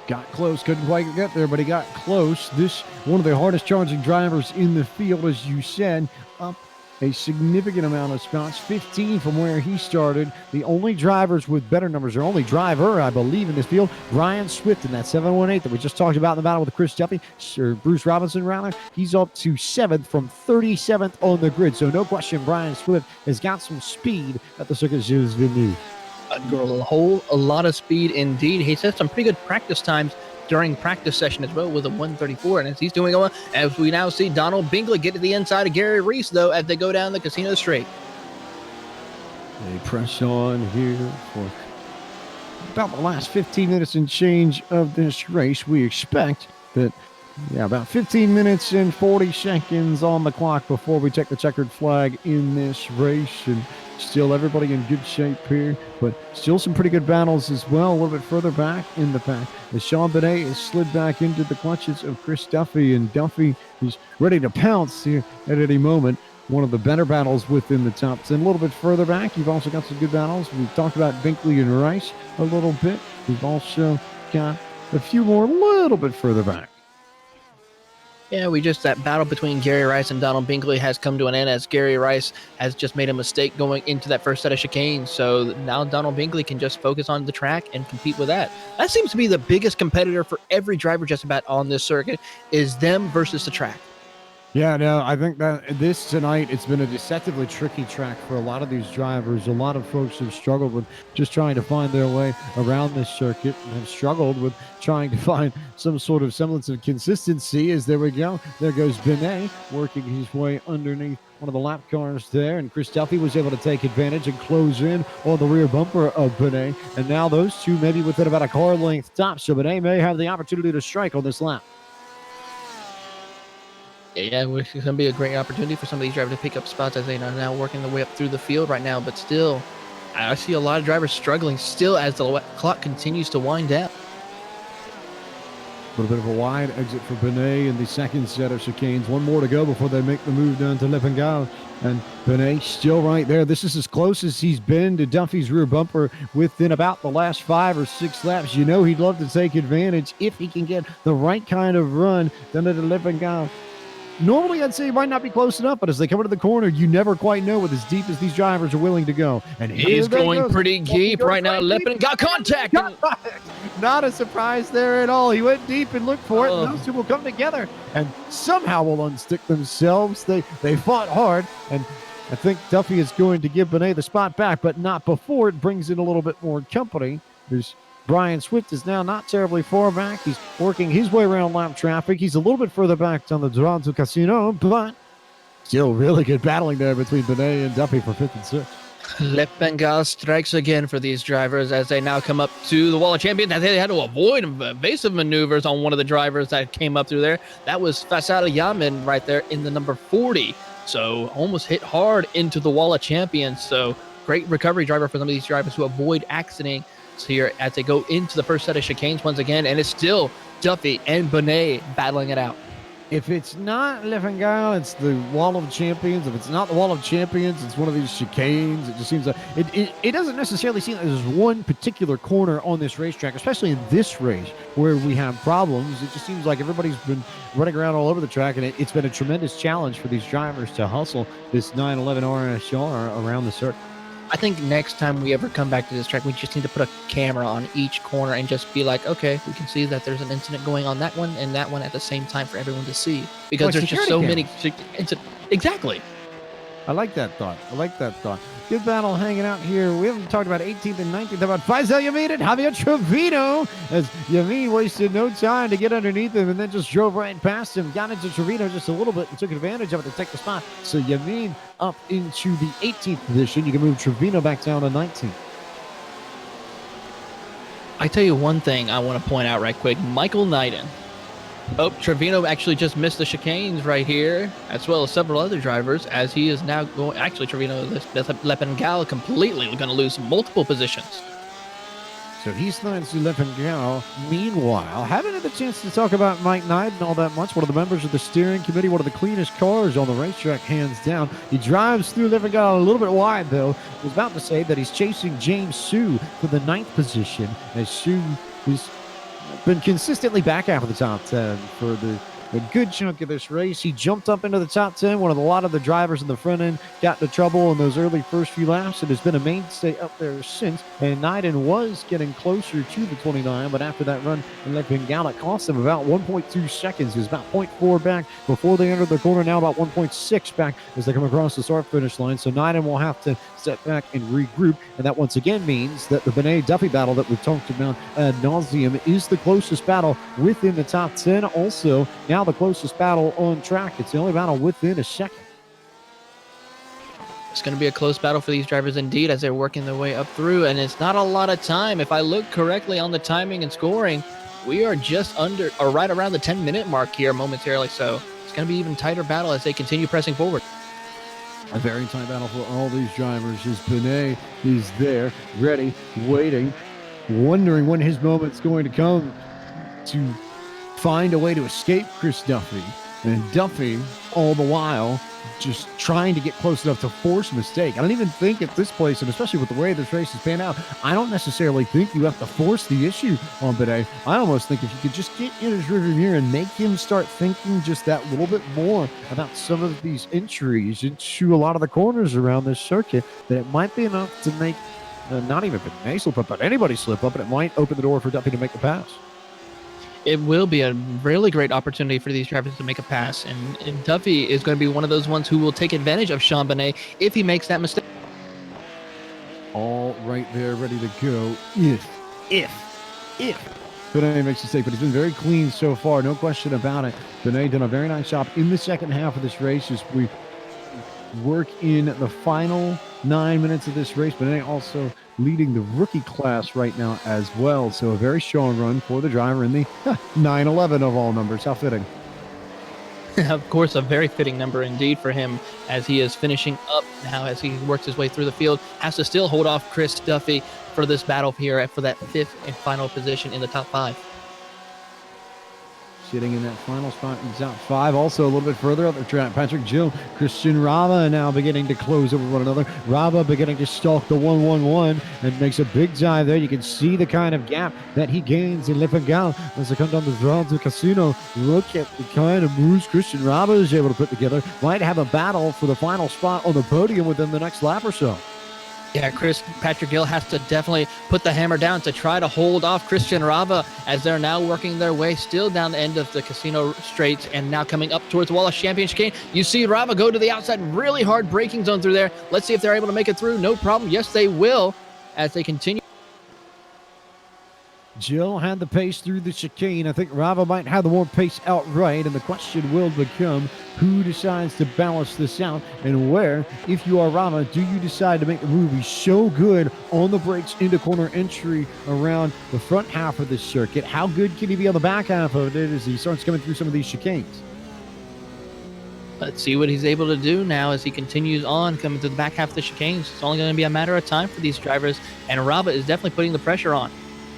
Got close, couldn't quite get there, but he got close. This one of the hardest charging drivers in the field, as you said, up a significant amount of spots, 15 from where he started. The only drivers with better numbers, or only driver, I believe, in this field, Brian Swift in that 718 that we just talked about in the battle with Chris Duffy, or Bruce Robinson, rather. He's up to 7th from 37th on the grid. So no question, Brian Swift has got some speed at the Circuit Series Villeneuve. A lot of speed indeed. He's had some pretty good practice times during practice session as well with a 134, and as he's doing well, as we now see Donald Binkley get to the inside of Gary Reese, though, as they go down the Casino Straight. They press on here for about the last 15 minutes and change of this race. We expect that, about 15 minutes and 40 seconds on the clock before we take the checkered flag in this race, and still everybody in good shape here, but still some pretty good battles as well. A little bit further back in the pack as Sean Benet is slid back into the clutches of Chris Duffy, and Duffy is ready to pounce here at any moment. One of the better battles within the top 10. A little bit further back, you've also got some good battles. We've talked about Binkley and Rice a little bit. We've also got a few more a little bit further back. Yeah, that battle between Gary Rice and Donald Binkley has come to an end as Gary Rice has just made a mistake going into that first set of chicanes. So now Donald Binkley can just focus on the track and compete with that. That seems to be the biggest competitor for every driver just about on this circuit, is them versus the track. Yeah, no, I think that this tonight, it's been a deceptively tricky track for a lot of these drivers. A lot of folks have struggled with just trying to find their way around this circuit and have struggled with trying to find some sort of semblance of consistency. As there we go. There goes Benet working his way underneath one of the lap cars there, and Chris Duffy was able to take advantage and close in on the rear bumper of Benet. And now those two maybe within about a car length top, so Benet may have the opportunity to strike on this lap. Yeah, it's going to be a great opportunity for some of these drivers to pick up spots as they are now working their way up through the field right now. But still, I see a lot of drivers struggling still as the clock continues to wind down. A little bit of a wide exit for Benet in the second set of chicanes. One more to go before they make the move down to Leppengal. And Benet still right there. This is as close as he's been to Duffy's rear bumper within about the last 5 or 6 laps. You know he'd love to take advantage if he can get the right kind of run down to the Leppengal. Normally, I'd say he might not be close enough, but as they come into the corner, you never quite know with as deep as these drivers are willing to go. And he's going pretty deep right now. Leppin got contact. Not a surprise there at all. He went deep and looked for it. And those two will come together and somehow will unstick themselves. They fought hard, and I think Duffy is going to give Benet the spot back, but not before it brings in a little bit more company. There's Brian Swift is now not terribly far back. He's working his way around lap traffic. He's a little bit further back on the Droit du Casino, but still really good battling there between Benet and Duffy for 5th and 6th. Leppengal strikes again for these drivers as they now come up to the wall of champions. They had to avoid evasive maneuvers on one of the drivers that came up through there. That was Fasal Yamin right there in the number 40. So almost hit hard into the wall of champions. So great recovery driver for some of these drivers who avoid accident here as they go into the first set of chicanes once again, and it's still Duffy and Benet battling it out. If it's not Leppengal, it's the Wall of Champions. If it's not the Wall of Champions, it's one of these chicanes. It just seems like it doesn't necessarily seem like there's one particular corner on this racetrack, especially in this race where we have problems. It just seems like everybody's been running around all over the track, and it's been a tremendous challenge for these drivers to hustle this 911 RSR around the circuit. I think next time we ever come back to this track, we just need to put a camera on each corner and just be like, okay, we can see that there's an incident going on that one and that one at the same time for everyone to see. Because there's just so many incidents. Exactly. I like that thought. Good battle hanging out here. We haven't talked about 18th and 19th. About Faisal Yamin and Javier Trevino, as Yamin wasted no time to get underneath him and then just drove right past him. Got into Trevino just a little bit and took advantage of it to take the spot. So Yamin up into the 18th position. You can move Trevino back down to 19th. I tell you one thing I want to point out right quick. Michael Knighton Oh, Trevino actually just missed the chicanes right here, as well as several other drivers, as he is now going. Actually, Trevino Lepengal completely going to lose multiple positions. So he's slides to Lepengal. Meanwhile, haven't had the chance to talk about Mike Knighton all that much. One of the members of the steering committee, one of the cleanest cars on the racetrack, hands down. He drives through Lepengal a little bit wide, though. I was about to say that he's chasing James Sue for the 9th position, as Sue has been consistently back half of the top 10 for a good chunk of this race. He jumped up into the top 10. A lot of the drivers in the front end got into trouble in those early first few laps. It has been a mainstay up there since. And Knighton was getting closer to the 29, but after that run in Lepengal, it cost him about 1.2 seconds. He was about 0.4 back before they entered the corner, now about 1.6 back as they come across the start-finish line. So Knighton will have to step back and regroup. And that once again means that the Benet-Duffy battle that we've talked about ad nauseum is the closest battle within the top 10. Also, now the closest battle on track. It's the only battle within a second. It's going to be a close battle for these drivers indeed as they're working their way up through, and it's not a lot of time. If I look correctly on the timing and scoring, we are just under or right around the 10-minute mark here momentarily, so it's going to be even tighter battle as they continue pressing forward. A very tight battle for all these drivers as Benet is there, ready, waiting, wondering when his moment's going to come to find a way to escape Chris Duffy. And Duffy, all the while, just trying to get close enough to force a mistake. I don't even think at this place, and especially with the way this race is panned out, I don't necessarily think you have to force the issue on Benet. I almost think if you could just get in his rearview mirror and make him start thinking just that little bit more about some of these entries into a lot of the corners around this circuit, that it might be enough to make not even Benet slip up, but anybody slip up, and it might open the door for Duffy to make the pass. It will be a really great opportunity for these drivers to make a pass, and Duffy is going to be one of those ones who will take advantage of Sean Benet if he makes that mistake. All right there, ready to go. If Benet makes a mistake, but he's been very clean so far, no question about it. Benet done a very nice job in the second half of this race as we work in the final 9 minutes of this race. Benet also leading the rookie class right now as well. So a very strong run for the driver in the 911 of all numbers. How fitting. Of course, a very fitting number indeed for him as he is finishing up now as he works his way through the field. Has to still hold off Chris Duffy for this battle here for that 5th and final position in the top 5. Sitting in that final spot in top 5. Also a little bit further up the track, Patrick Gill, Christian Rava now beginning to close over one another. Rava beginning to stalk the 111 and makes a big dive there. You can see the kind of gap that he gains in Lepengal as they come down the road to Casino. Look at the kind of moves Christian Rava is able to put together. Might have a battle for the final spot on the podium within the next lap or so. Yeah, Patrick Gill has to definitely put the hammer down to try to hold off Christian Rava as they're now working their way still down the end of the Casino Straights and now coming up towards the Wallace Champion chicane. You see Rava go to the outside, really hard braking zone through there. Let's see if they're able to make it through. No problem. Yes, they will as they continue. Jill had the pace through the chicane. I think Rava might have the more pace outright, and the question will become who decides to balance this out and where, if you are Rava, do you decide to make the move? He's so good on the brakes into corner entry around the front half of this circuit. How good can he be on the back half of it as he starts coming through some of these chicanes? Let's see what he's able to do now as he continues on coming to the back half of the chicanes. It's only going to be a matter of time for these drivers, and Rava is definitely putting the pressure on.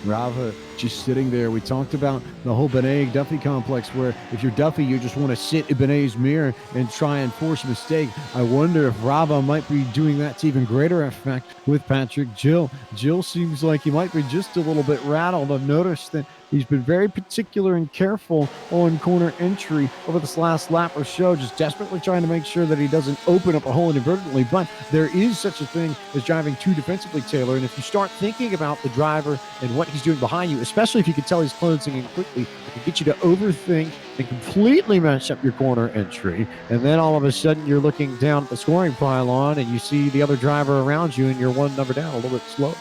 Rava just sitting there. We talked about the whole Benet-Duffy complex where if you're Duffy, you just want to sit in Benet's mirror and try and force a mistake. I wonder if Rava might be doing that to even greater effect with Patrick Gill. Gill seems like he might be just a little bit rattled. I've noticed that he's been very particular and careful on corner entry over this last lap or so, just desperately trying to make sure that he doesn't open up a hole inadvertently. But there is such a thing as driving too defensively, Taylor. And if you start thinking about the driver and what he's doing behind you, especially if you can tell he's closing in quickly, it can get you to overthink and completely mess up your corner entry. And then all of a sudden you're looking down at the scoring pylon and you see the other driver around you and you're one number down a little bit slow.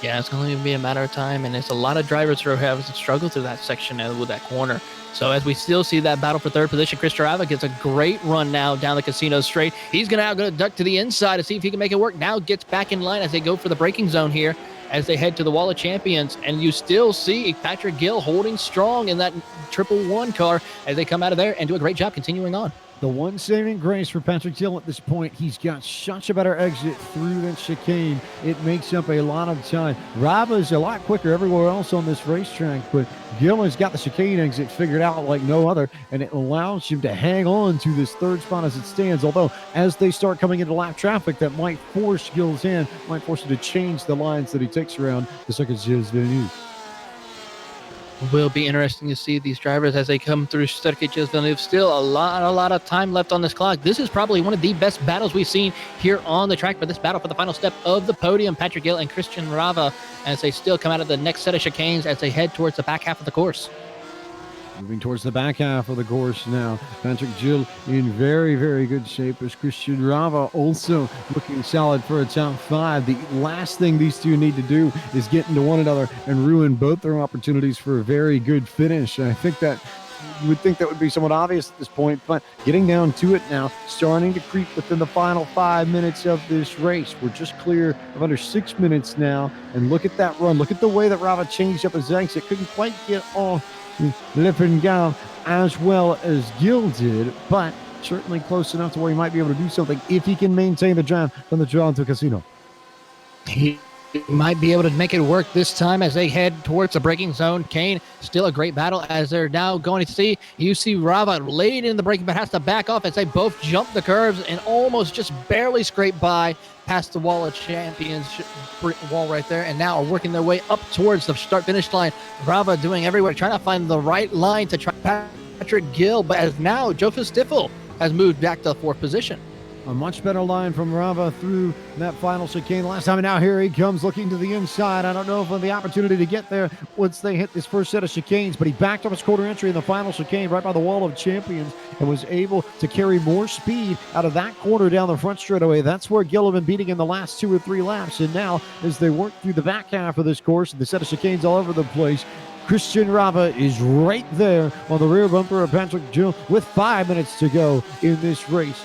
Yeah, it's going to be a matter of time, and it's a lot of drivers who have struggled through that section with that corner. So as we still see that battle for third position, Chris Rava gets a great run now down the Casino Straight. He's going to now go duck to the inside to see if he can make it work. Now gets back in line as they go for the braking zone here as they head to the Wall of Champions. And you still see Patrick Gill holding strong in that 111 car as they come out of there and do a great job continuing on. The one saving grace for Patrick Gill at this point, he's got such a better exit through that chicane. It makes up a lot of time. Rava's a lot quicker everywhere else on this racetrack, but Gill has got the chicane exit figured out like no other, and it allows him to hang on to this third spot as it stands. Although, as they start coming into lap traffic, that might force Gill's hand, might force him to change the lines that he takes around the Circuit Series Villeneuve. Will be interesting to see these drivers as they come through Circuit Gilles Villeneuve. Still a lot of time left on this clock. This is probably one of the best battles we've seen here on the track for this battle for the final step of the podium. Patrick Gill and Christian Rava as they still come out of the next set of chicanes as they head towards the back half of the course. Moving towards the back half of the course now. Patrick Gill in very, very good shape as Christian Rava also looking solid for a top 5. The last thing these two need to do is get into one another and ruin both their opportunities for a very good finish. And I think that you would think that would be somewhat obvious at this point, but getting down to it now, starting to creep within the final 5 minutes of this race. We're just clear of under 6 minutes now, and look at that run. Look at the way that Rava changed up his exit. Couldn't quite get off Lippengau as well as Gill did, but certainly close enough to where he might be able to do something if he can maintain the drive from the Toronto Casino. He might be able to make it work this time as they head towards the braking zone. Kane, still a great battle as they're now going to see. You see Rava late in the braking, but has to back off as they both jump the curves and almost just barely scrape by past the Wall of Champions wall right there, and now are working their way up towards the start-finish line. Rava doing everywhere, trying to find the right line to try Patrick Gill, but as now Joseph Stiffel has moved back to the 4th position. A much better line from Rava through that final chicane last time. And now here he comes looking to the inside. I don't know if he'll have the opportunity to get there once they hit this first set of chicanes, but he backed up his quarter entry in the final chicane right by the Wall of Champions and was able to carry more speed out of that corner down the front straightaway. That's where Gill had been beating in the last 2 or 3 laps. And now as they work through the back half of this course and the set of chicanes all over the place, Christian Rava is right there on the rear bumper of Patrick Gill with 5 minutes to go in this race.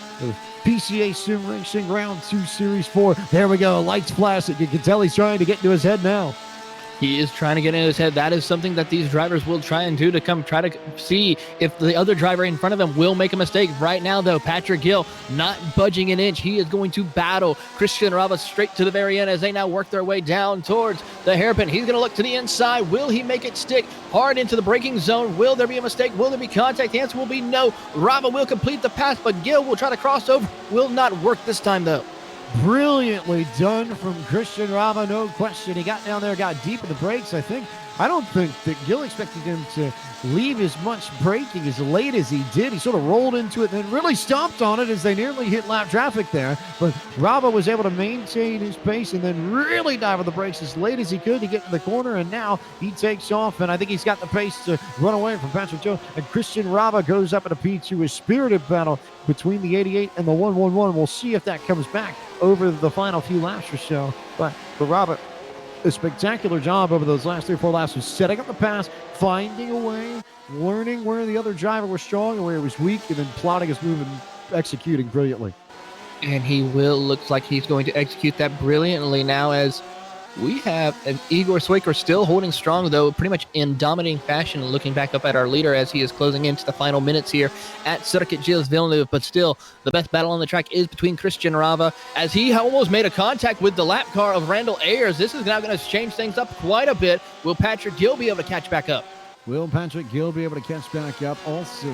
PCA Sim Racing Round 2 Series 4. There we go. Lights flash. You can tell he's trying to get into his head now. He is trying to get in his head. That is something that these drivers will try and do to come try to see if the other driver in front of him will make a mistake. Right now, though, Patrick Gill not budging an inch. He is going to battle Christian Rava straight to the very end as they now work their way down towards the hairpin. He's going to look to the inside. Will he make it stick hard into the braking zone? Will there be a mistake? Will there be contact? The answer will be no. Rava will complete the pass, but Gill will try to cross over. Will not work this time, though. Brilliantly done from Christian Rava, no question. He got down there, got deep in the brakes, I think. I don't think that Gill expected him to leave as much braking as late as he did. He sort of rolled into it and then really stomped on it as they nearly hit lap traffic there. But Rava was able to maintain his pace and then really dive on the brakes as late as he could to get to the corner. And now he takes off, and I think he's got the pace to run away from Patrick Gill. And Christian Rava goes up in a P2, a spirited battle between the 88 and the 111. We'll see if that comes back over the final few laps or so. But for Rava, a spectacular job over those last 3 or 4 laps of setting up the pass, finding a way, learning where the other driver was strong and where he was weak, and then plotting his move and executing brilliantly. And he looks like he's going to execute that brilliantly now as we have Igor Swaker still holding strong, though, pretty much in dominating fashion, looking back up at our leader as he is closing into the final minutes here at Circuit Gilles Villeneuve. But still, the best battle on the track is between Christian Rava as he almost made a contact with the lap car of Randall Ayers. This is now going to change things up quite a bit. Will Patrick Gill be able to catch back up? Will Patrick Gill be able to catch back up? Also,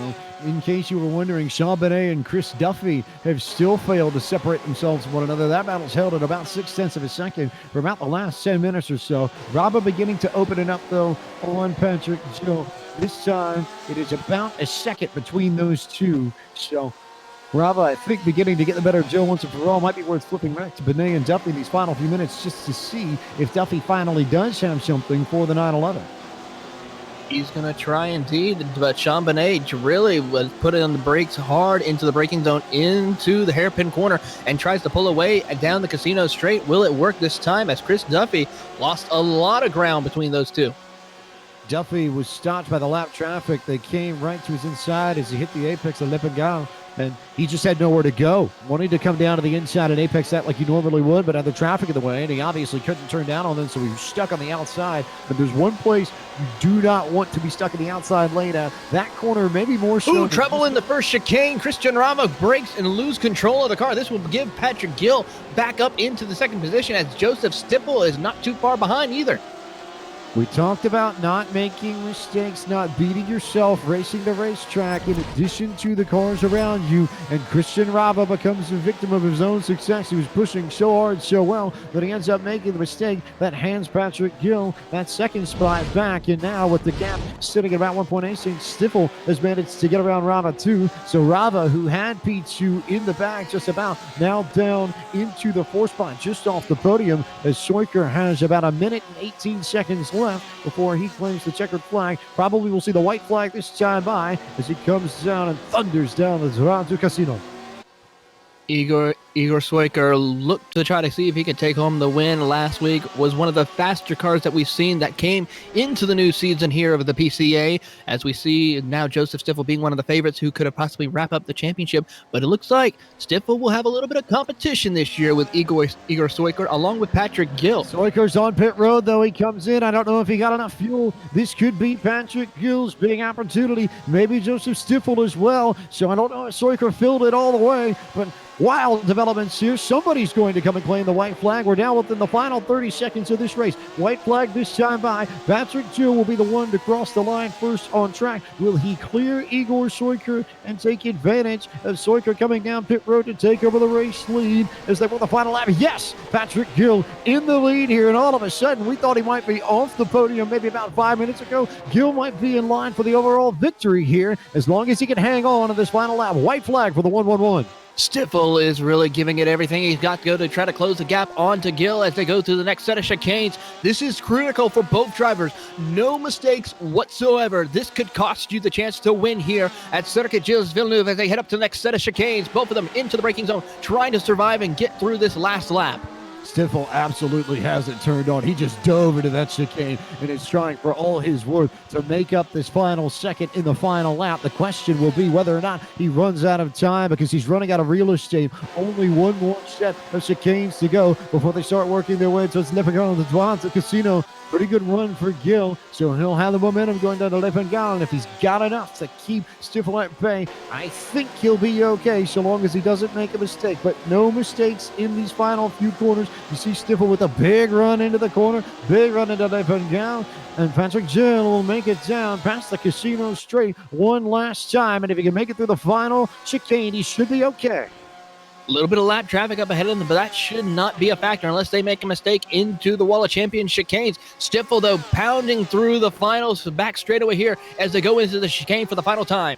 in case you were wondering, Sean Benet and Chris Duffy have still failed to separate themselves from one another. That battle's held at about 0.6 of a second for about the last 10 minutes or so. Rava beginning to open it up, though, on Patrick Gill. This time, it is about a second between those two. So, Rava, I think, beginning to get the better of Joe once and for all. Might be worth flipping back to Benet and Duffy in these final few minutes just to see if Duffy finally does have something for the 911. He's going to try indeed, but Sean Benet really was putting on the brakes hard into the braking zone, into the hairpin corner, and tries to pull away down the casino straight. Will it work this time as Chris Duffy lost a lot of ground between those two? Duffy was stopped by the lap traffic. They came right to his inside as he hit the apex of Lippengau. and he just had nowhere to go. Wanted to come down to the inside and apex that like he normally would, but had the traffic in the way, and he obviously couldn't turn down on them, so he was stuck on the outside. But there's one place you do not want to be stuck in the outside lane at. That corner, maybe more so. Ooh, trouble in the first chicane. Christian Rava breaks and lose control of the car. This will give Patrick Gill back up into the second position, as Joseph Stippel is not too far behind either. We talked about not making mistakes, not beating yourself, racing the racetrack in addition to the cars around you. And Christian Rava becomes a victim of his own success. He was pushing so hard, so well, that he ends up making the mistake that hands Patrick Gill that second spot back. And now with the gap sitting at about 1.8, Stiffel has managed to get around Rava too. So Rava, who had P2 in the back just about, now down into the fourth spot, just off the podium, as Soiker has about 1 minute and 18 seconds left before he claims the checkered flag. Probably will see the white flag this time by as he comes down and thunders down the Toronto Casino. Igor Soiker looked to try to see if he could take home the win last week. Was one of the faster cars that we've seen that came into the new season here of the PCA, as we see now Joseph Stiffel being one of the favorites who could have possibly wrap up the championship. But it looks like Stiffel will have a little bit of competition this year with Igor Soiker along with Patrick Gill. Soiker's on pit road, though. He comes in. I don't know if he got enough fuel. This could be Patrick Gill's big opportunity. Maybe Joseph Stiffel as well. So I don't know if Soiker filled it all the way, but wild developments here. Somebody's going to come and claim the white flag. We're now within the final 30 seconds of this race. White flag this time by. Patrick Gill will be the one to cross the line first on track. Will he clear Igor Soiker and take advantage of Soiker coming down pit road to take over the race lead as they won the final lap? Yes, Patrick Gill in the lead here, and all of a sudden we thought he might be off the podium maybe about 5 minutes ago. Gill might be in line for the overall victory here as long as he can hang on to this final lap. White flag for the 111. Stiffel is really giving it everything he's got to go to try to close the gap onto Gill as they go through the next set of chicanes. This is critical for both drivers. No mistakes whatsoever. This could cost you the chance to win here at Circuit Gilles Villeneuve as they head up to the next set of chicanes. Both of them into the braking zone, trying to survive and get through this last lap. Stiffel absolutely has it turned on. He just dove into that chicane and is trying for all his worth to make up this final second in the final lap. The question will be whether or not he runs out of time because he's running out of real estate. Only one more set of chicanes to go before they start working their way towards Le Pengal de Toronto Casino. Pretty good run for Gill, so he'll have the momentum going down to Le Pengal, and if he's got enough to keep Stiffel at bay, I think he'll be okay so long as he doesn't make a mistake. But no mistakes in these final few corners. You see Stiffel with a big run into the corner, big run into Le Pengal, and Patrick Gill will make it down past the casino straight one last time, and if he can make it through the final chicane, he should be okay. A little bit of lap traffic up ahead of them, but that should not be a factor unless they make a mistake into the wall of champion chicanes. Stiffel, though, pounding through the finals back straightaway here as they go into the chicane for the final time.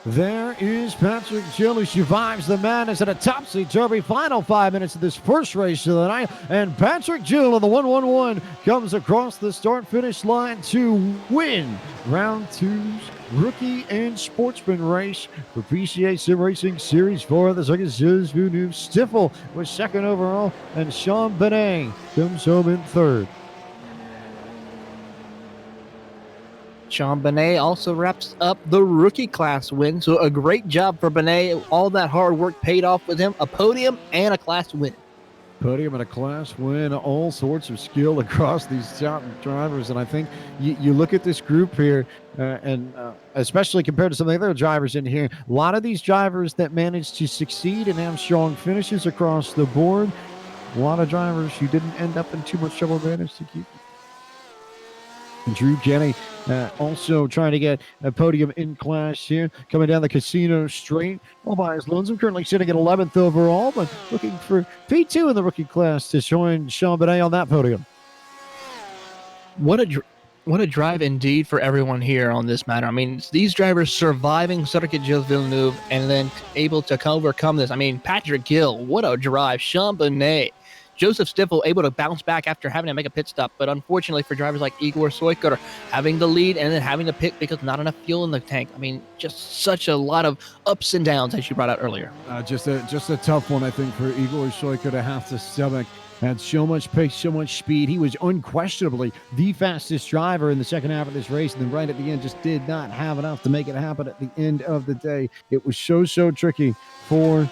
There is Patrick Gill, who survives the madness at a topsy-turvy final 5 minutes of this first race of the night. And Patrick Gill of the 111 comes across the start-finish line to win round two's rookie and sportsman race for PCA Sim Racing Series 4 of the Circuit Gilles Villeneuve. Stiffel was second overall, and Sean Benet comes home in third. Sean Benet also wraps up the rookie class win, so a great job for Benet. All that hard work paid off with him, a podium and a class win. Podium and a class win, all sorts of skill across these top drivers. And I think you look at this group here, and especially compared to some of the other drivers in here, a lot of these drivers that managed to succeed and have strong finishes across the board, a lot of drivers who didn't end up in too much trouble managed to keep. Drew Kenny also trying to get a podium in class here, coming down the casino straight all by his lonesome, currently sitting at 11th overall, but looking for P2 in the rookie class to join Sean Benet on that podium. What a drive indeed for everyone here on this matter. I mean, these drivers surviving Circuit Gilles Villeneuve and then able to overcome this. I mean, Patrick Gill, what a drive. Sean Benet. Joseph Stiffel able to bounce back after having to make a pit stop, but unfortunately for drivers like Igor Soiker, having the lead and then having to pit because not enough fuel in the tank. I mean, just such a lot of ups and downs as you brought out earlier. Just a tough one, I think, for Igor Soiker to have to stomach. Had so much pace, so much speed. He was unquestionably the fastest driver in the second half of this race. And then right at the end, just did not have enough to make it happen at the end of the day. It was so tricky for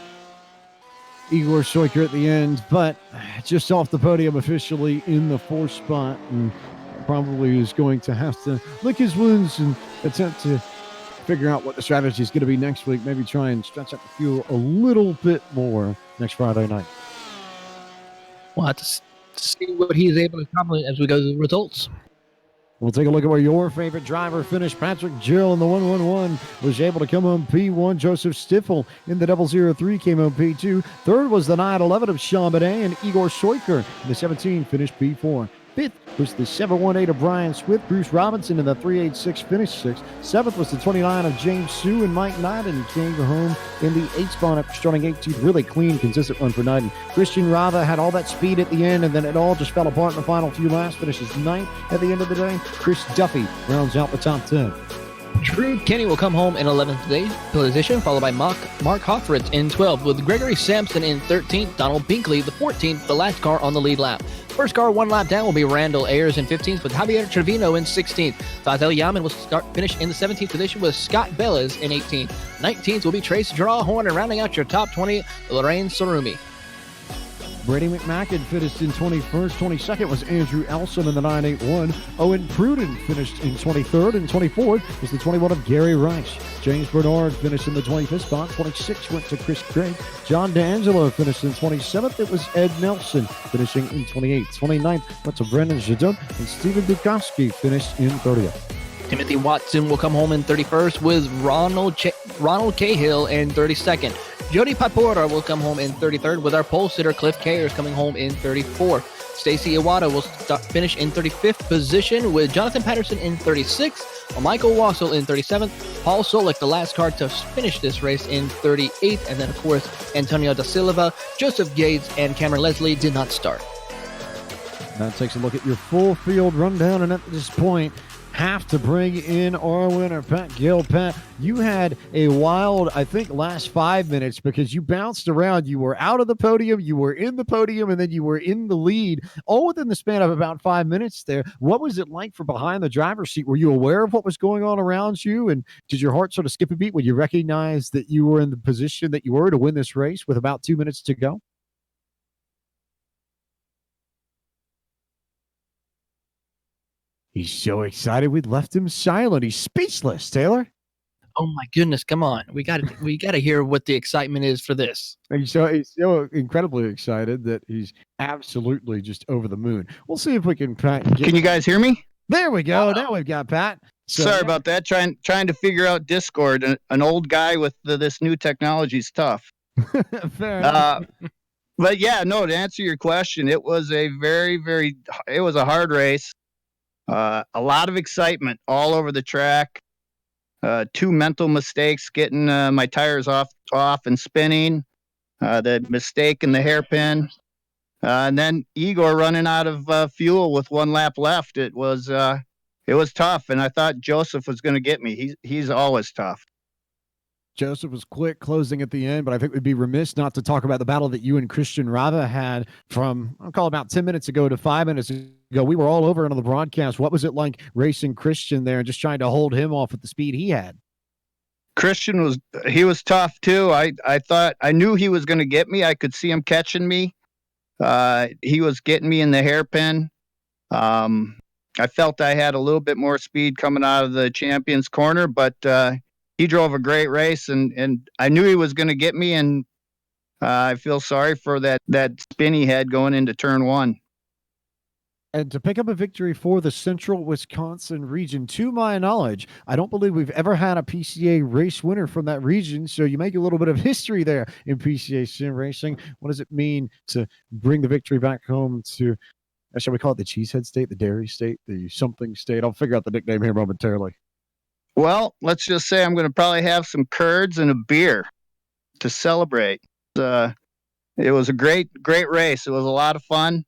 Igor Soiker at the end, but just off the podium officially in the 4th spot, and probably is going to have to lick his wounds and attempt to figure out what the strategy is going to be next week. Maybe try and stretch out the fuel a little bit more next Friday night. We'll have to see what he's able to accomplish as we go to the results. We'll take a look at where your favorite driver finished. Patrick Gill in the 111 was able to come home P1. Joseph Stiffel in the 003 came home P2. Third was the 911 of Sean Binet, and Igor Soiker in the 17 finished P4. Fifth was the 718 of Brian Swift. Bruce Robinson in the 386 finished 6th. Seventh was the 29 of James Sue, and Mike Knighton came home in the 8th spot after starting 18th. Really clean, consistent run for Knighton. Christian Rava had all that speed at the end, and then it all just fell apart in the final few laps. Finishes 9th at the end of the day. Chris Duffy rounds out the top 10. Drew Kenny will come home in 11th position, followed by Mark Hoffritz in 12th, with Gregory Sampson in 13th, Donald Binkley the 14th, the last car on the lead lap. First car one lap down will be Randall Ayers in 15th, with Javier Trevino in 16th. Fazel Yaman will finish in the 17th position with Scott Bellas in 18th. 19th will be Trace Drawhorn, and rounding out your top 20, Lorraine Sarumi. Brady McMacken finished in 21st. 22nd was Andrew Elson in the 981. Owen Pruden finished in 23rd. And 24th was the 21 of Gary Rice. James Bernard finished in the 25th spot. 26th went to Chris Craig. John D'Angelo finished in 27th. It was Ed Nelson finishing in 28th. 29th went to Brendan Jadot. And Stephen Dukowski finished in 30th. Timothy Watson will come home in 31st, with Ronald Cahill in 32nd. Jody Papora will come home in 33rd, with our pole sitter Cliff Kayers coming home in 34th. Stacey Iwata will finish in 35th position, with Jonathan Patterson in 36th, while Michael Wassel in 37th. Paul Solik, the last car to finish this race, in 38th. And then, of course, Antonio da Silva, Joseph Gates, and Cameron Leslie did not start. That takes a look at your full field rundown, and at this point, have to bring in our winner, Pat Gill. Pat, you had a wild, I think, last 5 minutes because you bounced around. You were out of the podium, you were in the podium, and then you were in the lead, all within the span of about 5 minutes there. What was it like for behind the driver's seat? Were you aware of what was going on around you? And did your heart sort of skip a beat when you recognized that you were in the position that you were to win this race with about 2 minutes to go? He's so excited we left him silent. He's speechless, Taylor. Oh my goodness, come on. We got to hear what the excitement is for this. He's so incredibly excited that he's absolutely just over the moon. We'll see if we can Pat. Can you guys hear me? There we go. Now we've got Pat. So, sorry about that. Trying to figure out Discord. An old guy with this new technology is tough. Fair enough. But yeah, no, to answer your question, it was a it was a hard race. A lot of excitement all over the track. 2 mental mistakes, getting my tires off and spinning. The mistake in the hairpin. And then Igor running out of fuel with 1 lap left. It was tough, and I thought Joseph was going to get me. He's always tough. Joseph was quick closing at the end, but I think we'd be remiss not to talk about the battle that you and Christian Rava had from, I'll call about 10 minutes ago to 5 minutes ago. We were all over it on the broadcast. What was it like racing Christian there and just trying to hold him off at the speed he had? Christian was tough too. I knew he was going to get me. I could see him catching me. He was getting me in the hairpin. I felt I had a little bit more speed coming out of the champion's corner, but he drove a great race, and I knew he was going to get me, and I feel sorry for that spin he had going into turn 1. And to pick up a victory for the Central Wisconsin region, to my knowledge, I don't believe we've ever had a PCA race winner from that region, so you make a little bit of history there in PCA Sim Racing. What does it mean to bring the victory back home to, shall we call it the Cheesehead State, the Dairy State, the something state? I'll figure out the nickname here momentarily. Well, let's just say I'm going to probably have some curds and a beer to celebrate. It was a great race. It was a lot of fun.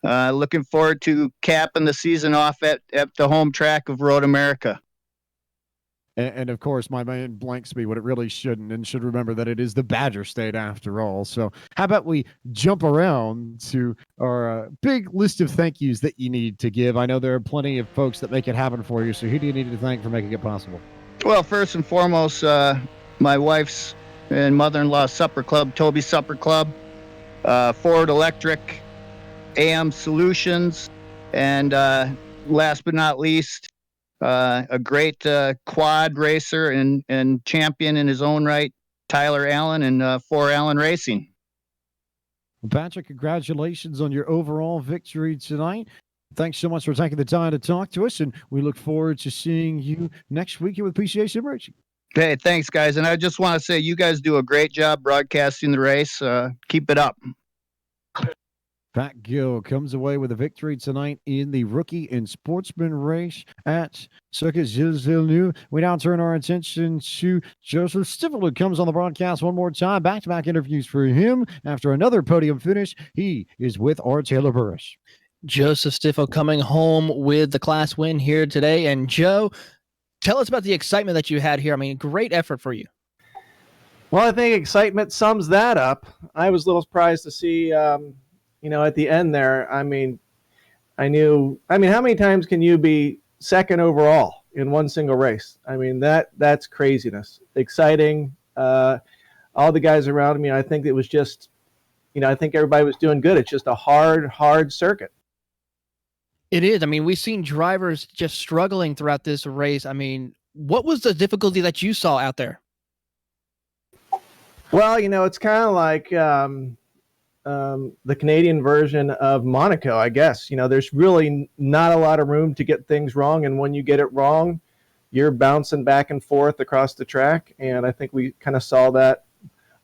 Looking forward to capping the season off at the home track of Road America. And of course, my mind blanks me when it really shouldn't, and should remember that it is the Badger State after all. So, how about we jump around to our big list of thank yous that you need to give? I know there are plenty of folks that make it happen for you. So, who do you need to thank for making it possible? Well, first and foremost, my wife's and mother-in-law's supper club, Toby's Supper Club, Ford Electric, AM Solutions, and last but not least, a great quad racer and champion in his own right, Tyler Allen and 4 Allen Racing. Well, Patrick, congratulations on your overall victory tonight. Thanks so much for taking the time to talk to us, and we look forward to seeing you next week here with PCA Sim Racing. Hey, thanks, guys. And I just want to say you guys do a great job broadcasting the race. Keep it up. Pat Gill comes away with a victory tonight in the rookie and sportsman race at Circuit Gilles Villeneuve. We now turn our attention to Joseph Stifel, who comes on the broadcast one more time. Back-to-back interviews for him after another podium finish. He is with our Taylor Burris. Joseph Stifel coming home with the class win here today. And Joe, tell us about the excitement that you had here. I mean, great effort for you. Well, I think excitement sums that up. I was a little surprised to see, at the end there. I mean, how many times can you be second overall in one single race? I mean, that's craziness. Exciting. All the guys around me, I think it was just, I think everybody was doing good. It's just a hard circuit. It is. I mean, we've seen drivers just struggling throughout this race. I mean, what was the difficulty that you saw out there? Well, it's kind of like the Canadian version of Monaco, I guess. There's really not a lot of room to get things wrong. And when you get it wrong, you're bouncing back and forth across the track. And I think we kind of saw that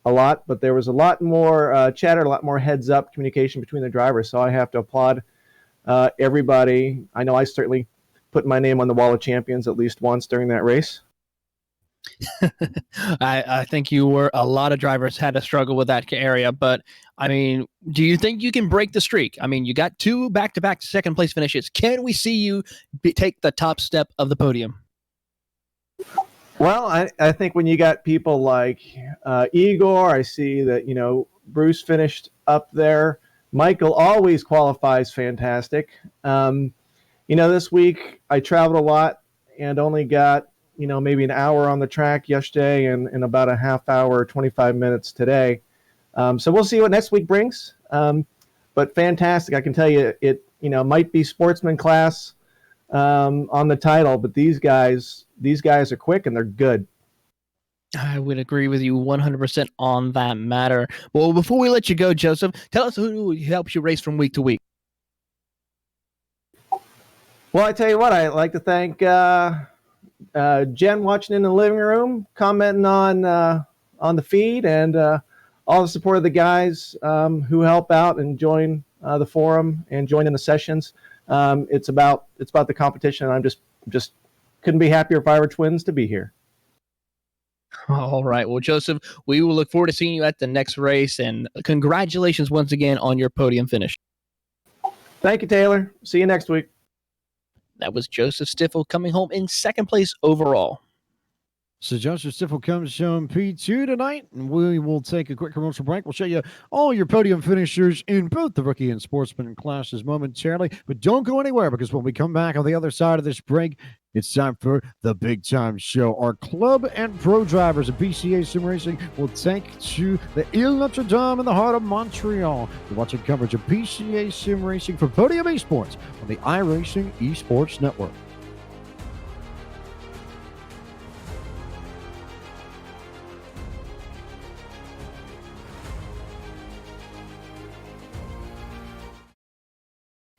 a lot. But there was a lot more chatter, a lot more heads-up communication between the drivers. So I have to applaud everybody. I know I certainly put my name on the wall of champions at least once during that race. I think a lot of drivers had to struggle with that area, but I mean, do you think you can break the streak? I mean, you got 2 back-to-back second place finishes. Can we see you take the top step of the podium? Well, I think when you got people like Igor, I see that, Bruce finished up there. Michael always qualifies fantastic. This week I traveled a lot and only got, maybe an hour on the track yesterday and about a half hour, 25 minutes today. So we'll see what next week brings. But fantastic. I can tell you it, might be sportsman class on the title, but these guys are quick and they're good. I would agree with you 100% on that matter. Well, before we let you go, Joseph, tell us who helps you race from week to week. Well, I tell you what, I'd like to thank Jen watching in the living room, commenting on the feed, and all the support of the guys who help out and join the forum and join in the sessions. It's about the competition. I'm just couldn't be happier if I were twins to be here. All right. Well, Joseph, we will look forward to seeing you at the next race, and congratulations once again on your podium finish. Thank you, Taylor. See you next week. That was Joseph Stifel coming home in second place overall. So Joseph Stifel comes home P2 tonight, and we will take a quick commercial break. We'll show you all your podium finishers in both the rookie and sportsman classes momentarily. But don't go anywhere, because when we come back on the other side of this break, it's time for the big time show. Our club and pro drivers at PCA Sim Racing will take to the Ile Notre Dame in the heart of Montreal. You're watching coverage of PCA Sim Racing for Podium Esports on the iRacing Esports Network.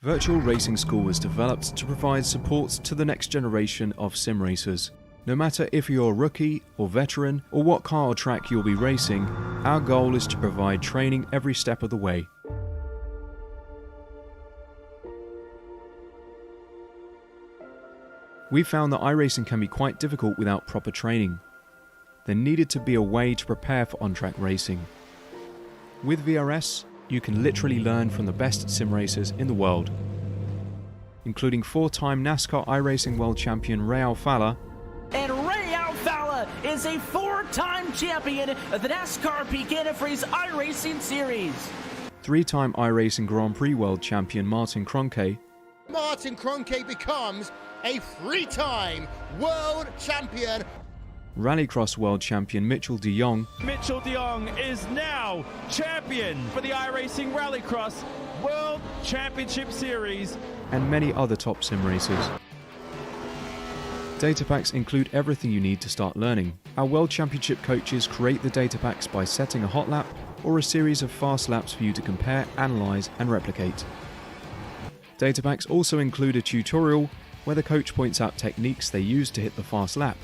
Virtual Racing School was developed to provide support to the next generation of sim racers. No matter if you're a rookie or veteran or what car or track you'll be racing, our goal is to provide training every step of the way. We found that iRacing can be quite difficult without proper training. There needed to be a way to prepare for on-track racing. With VRS, you can literally learn from the best sim racers in the world, including 4-time NASCAR iRacing World Champion Ray Alfala and Ray Alfala is a 4-time champion of the NASCAR PCASRS iRacing Series. 3-time iRacing Grand Prix World Champion Martin Kroenke, Martin Kroenke becomes a 3-time world champion. Rallycross World Champion Mitchell de Jong, Mitchell de Jong is now champion for the iRacing Rallycross World Championship Series, and many other top sim racers. Data packs include everything you need to start learning. Our World Championship coaches create the data packs by setting a hot lap or a series of fast laps for you to compare, analyze, and replicate. Data packs also include a tutorial where the coach points out techniques they use to hit the fast lap.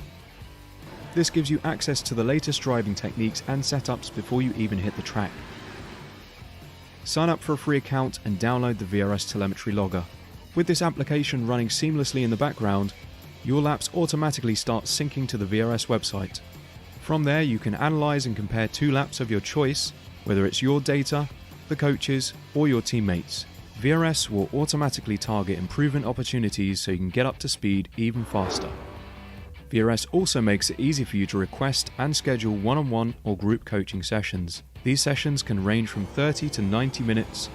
This gives you access to the latest driving techniques and setups before you even hit the track. Sign up for a free account and download the VRS telemetry logger. With this application running seamlessly in the background, your laps automatically start syncing to the VRS website. From there, you can analyze and compare 2 laps of your choice, whether it's your data, the coaches, or your teammates. VRS will automatically target improvement opportunities so you can get up to speed even faster. VRS also makes it easy for you to request and schedule one-on-one or group coaching sessions. These sessions can range from 30 to 90 minutes,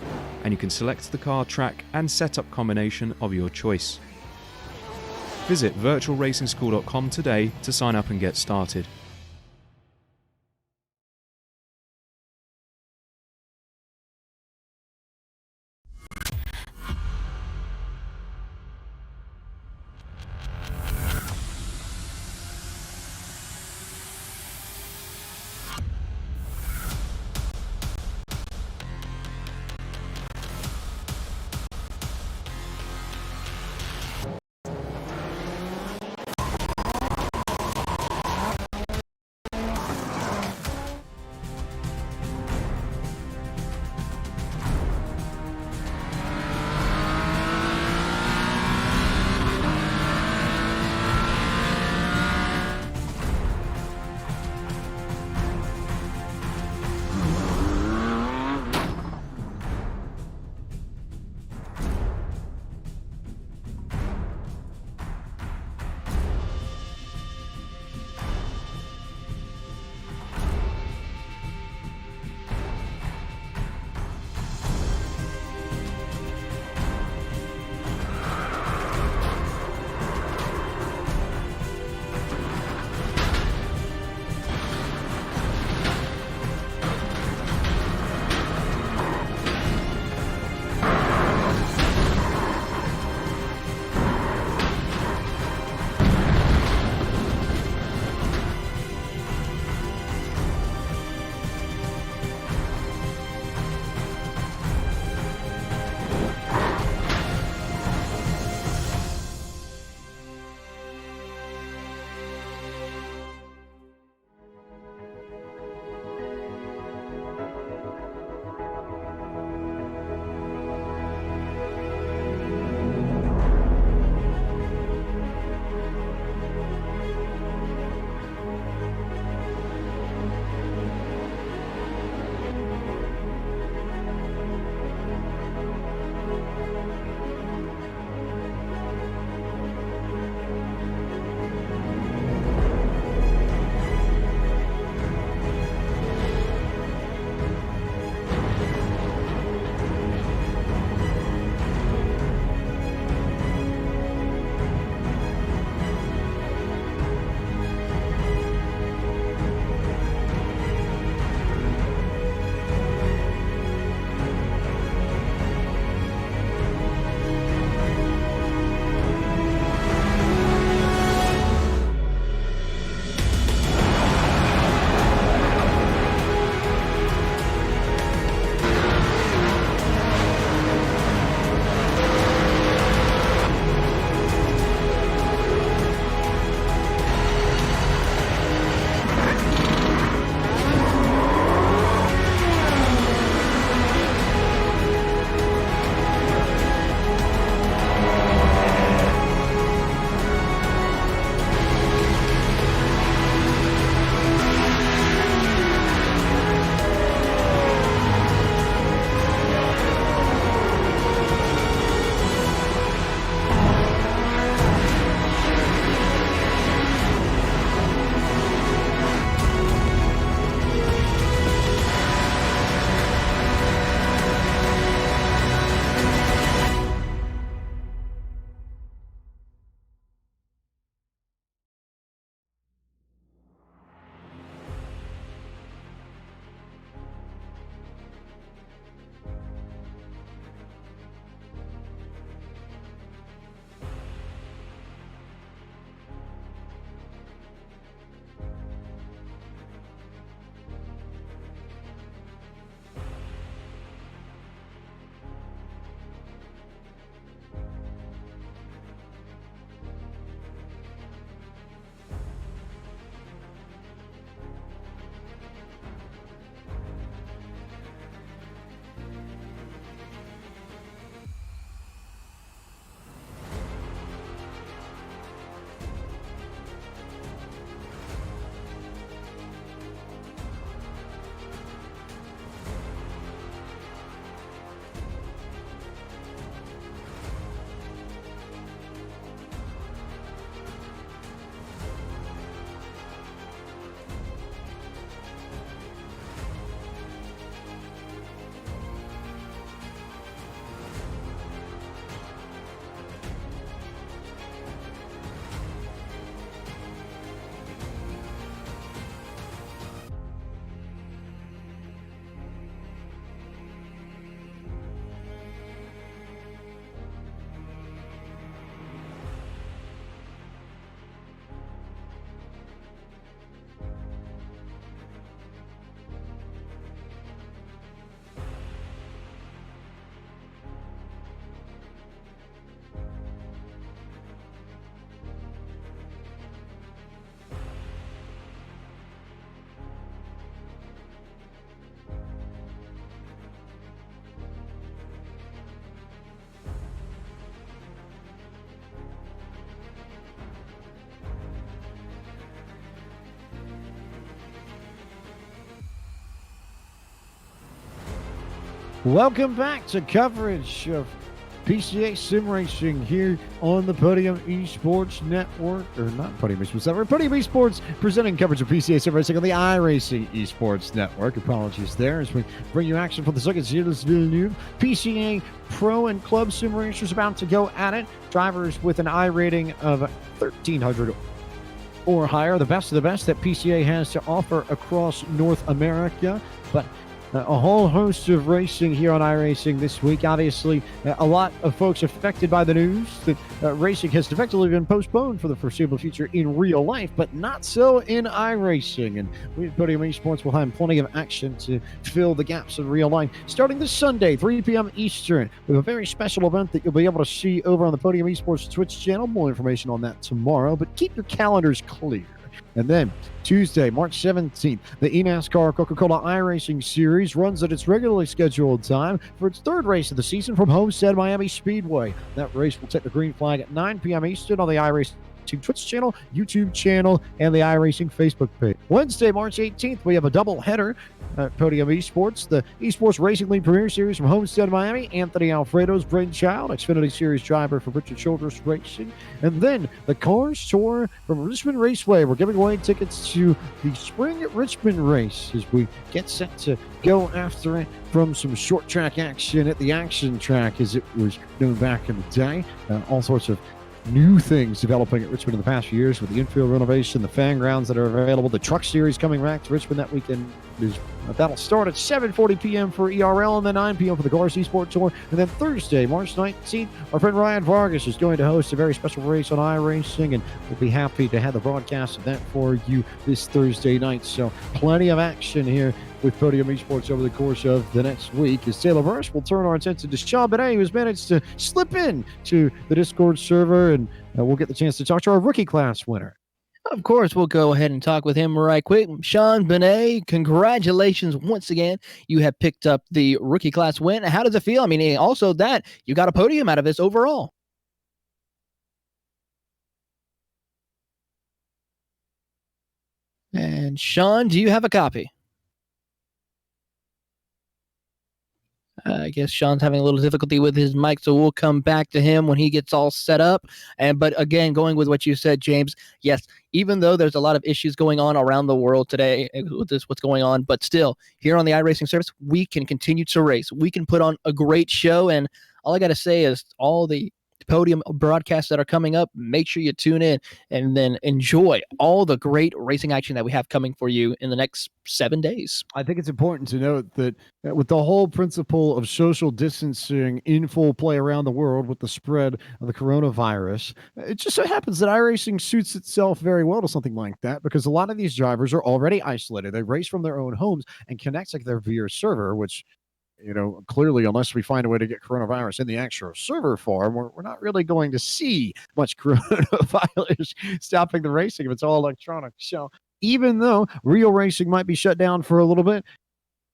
and you can select the car, track, and setup combination of your choice. Visit virtualracingschool.com today to sign up and get started. Welcome back to coverage of PCA Sim Racing here on the Podium Esports Network, or not Podium Esports Network, Podium Esports presenting coverage of PCA Sim Racing on the iRacing Esports Network. Apologies there as we bring you action for the Circuit Series Villeneuve. PCA Pro and Club Sim Racers about to go at it. Drivers with an I rating of 1,300 or higher, the best of the best that PCA has to offer across North America. But a whole host of racing here on iRacing this week. Obviously, a lot of folks affected by the news that racing has effectively been postponed for the foreseeable future in real life, but not so in iRacing. And we at Podium Esports will have plenty of action to fill the gaps in real life. Starting this Sunday, 3 p.m. Eastern, we have a very special event that you'll be able to see over on the Podium Esports Twitch channel. More information on that tomorrow, but keep your calendars clear. And then Tuesday, March 17th, the eNASCAR Coca-Cola iRacing Series runs at its regularly scheduled time for its third race of the season from Homestead Miami Speedway. That race will take the green flag at 9 p.m. Eastern on the iRacing Twitch channel, YouTube channel, and the iRacing Facebook page. Wednesday, March 18th, we have a double header at Podium Esports. The Esports Racing League Premier Series from Homestead, Miami. Anthony Alfredo's brainchild, Xfinity Series driver for Richard Childress Racing. And then the Cars Tour from Richmond Raceway. We're giving away tickets to the Spring at Richmond race as we get set to go after it from some short track action at the Action Track, as it was known back in the day. All sorts of new things developing at Richmond in the past few years with the infield renovation, the fan grounds that are available, the truck series coming back to Richmond that weekend. That'll start at 7:40 p.m. for ERL and then 9 p.m. for the Garcia Sport Tour. And then Thursday, March 19th, our friend Ryan Vargas is going to host a very special race on iRacing, and we'll be happy to have the broadcast of that for you this Thursday night. So plenty of action here with Podium Esports over the course of the next week. As Taylor Burris will turn our attention to Sean Benet, who has managed to slip in to the Discord server, and we'll get the chance to talk to our rookie class winner. Of course, we'll go ahead and talk with him right quick. Sean Benet, congratulations once again. You have picked up the rookie class win. How does it feel? I mean, also that you got a podium out of this overall. And Sean, do you have a copy? I guess Sean's having a little difficulty with his mic, so we'll come back to him when he gets all set up. But again, going with what you said, James, yes, even though there's a lot of issues going on around the world today with this, what's going on, but still, here on the iRacing service, we can continue to race. We can put on a great show, and all I got to say is all the podium broadcasts that are coming up, make sure you tune in and then enjoy all the great racing action that we have coming for you in the next 7 days. I think it's important to note that with the whole principle of social distancing in full play around the world with the spread of the coronavirus, it just so happens that iRacing suits itself very well to something like that, because a lot of these drivers are already isolated. They race from their own homes and connect to their VR server, which, clearly, unless we find a way to get coronavirus in the actual server form, we're not really going to see much coronavirus stopping the racing if it's all electronic. So even though real racing might be shut down for a little bit,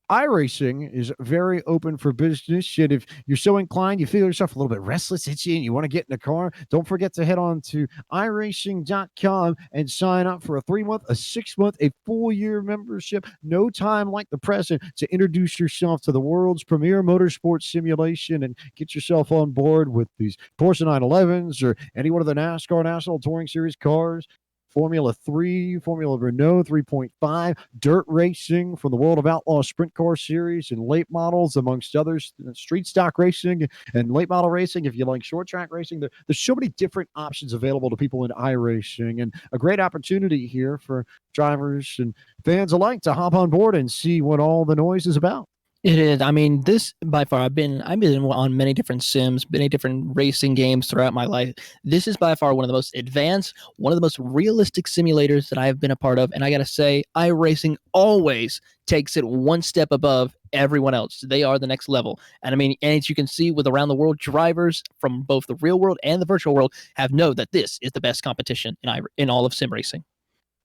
iRacing is very open for business. And if you're so inclined, you feel yourself a little bit restless, itchy, and you want to get in the car, don't forget to head on to iRacing.com and sign up for a 3-month, a 6-month, a full-year membership. No time like the present to introduce yourself to the world's premier motorsports simulation and get yourself on board with these Porsche 911s or any one of the NASCAR National Touring Series cars. Formula 3, Formula Renault 3.5, dirt racing from the World of Outlaw Sprint Car Series and late models, amongst others, street stock racing and late model racing. If you like short track racing, there's so many different options available to people in iRacing, and a great opportunity here for drivers and fans alike to hop on board and see what all the noise is about. It is. I mean, this by far, I've been on many different sims, many different racing games throughout my life. This is by far one of the most advanced, one of the most realistic simulators that I have been a part of. And I got to say, iRacing always takes it one step above everyone else. They are the next level. And I mean, and as you can see with around the world, drivers from both the real world and the virtual world have known that this is the best competition in all of sim racing.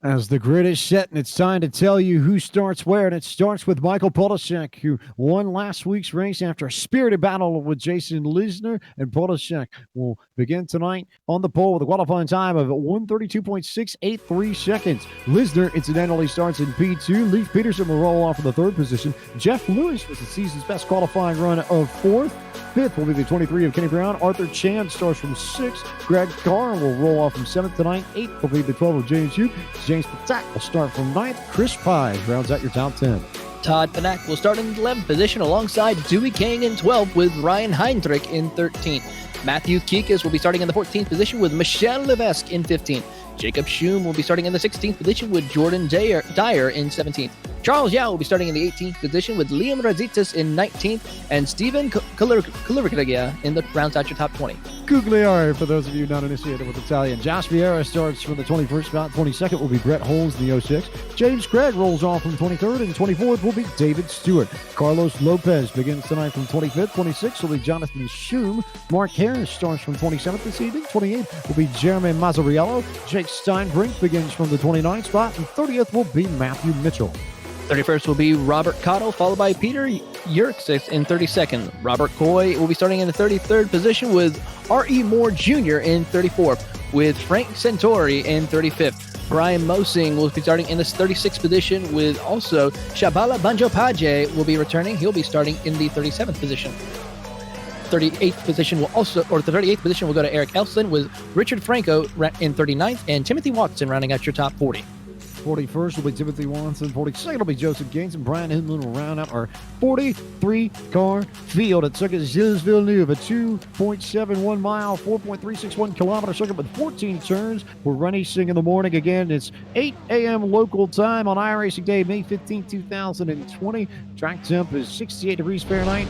As the grid is set, and it's time to tell you who starts where, and it starts with Michael Polasek, who won last week's race after a spirited battle with Jason Lisner, and Polasek will begin tonight on the pole with a qualifying time of 1:32.683 seconds. Lisner incidentally starts in P2. Leif Peterson will roll off in the third position. Jeff Lewis was the season's best qualifying run of fourth. Fifth will be the 23 of Kenny Brown. Arthur Chan starts from 6th. Greg Carr will roll off from 7th tonight. 8th will be the 12 of James Hugh. James Patak will start from 9th. Chris Pye rounds out your top 10. Todd Panak will start in 11th position alongside Dewey King in 12th with Ryan Heinrich in 13th. Matthew Kikas will be starting in the 14th position with Michelle Levesque in 15th. Jacob Schum will be starting in the 16th position with Jordan Dyer in 17th. Charles Yao will be starting in the 18th position with Liam Razitas in 19th, and Steven Kulurkagia in the rounds out your top 20. Gugliari, for those of you not initiated with Italian. Josh Vieira starts from the 21st spot. 22nd will be Brett Holmes in the 06. James Craig rolls off from 23rd, and 24th will be David Stewart. Carlos Lopez begins tonight from 25th. 26th will be Jonathan Schum. Mark Harris starts from 27th this evening. 28th will be Jeremy Mazzariello. Jake Steinbrink begins from the 29th spot, and 30th will be Matthew Mitchell. 31st will be Robert Cottle, followed by Peter Yerksis in 32nd. Robert Coy will be starting in the 33rd position with R.E. Moore Jr. in 34th, with Frank Centauri in 35th. Brian Mosing will be starting in the 36th position, with also Shabala Banjopaje will be returning. He'll be starting in the 37th position. 38th position will the 38th position will go to Eric Elson, with Richard Franco in 39th and Timothy Watson rounding out your top 40. 41st will be Timothy Watson. 42nd will be Joseph Gaines, and Brian Hinman will round out our 43-car field at Circuit Gilles Villeneuve, a 2.71 mile, 4.361 kilometer circuit with 14 turns. We're racing in the morning again. It's 8 a.m. local time on iRacing Day, May 15, 2020. Track temp is 68 degrees Fahrenheit.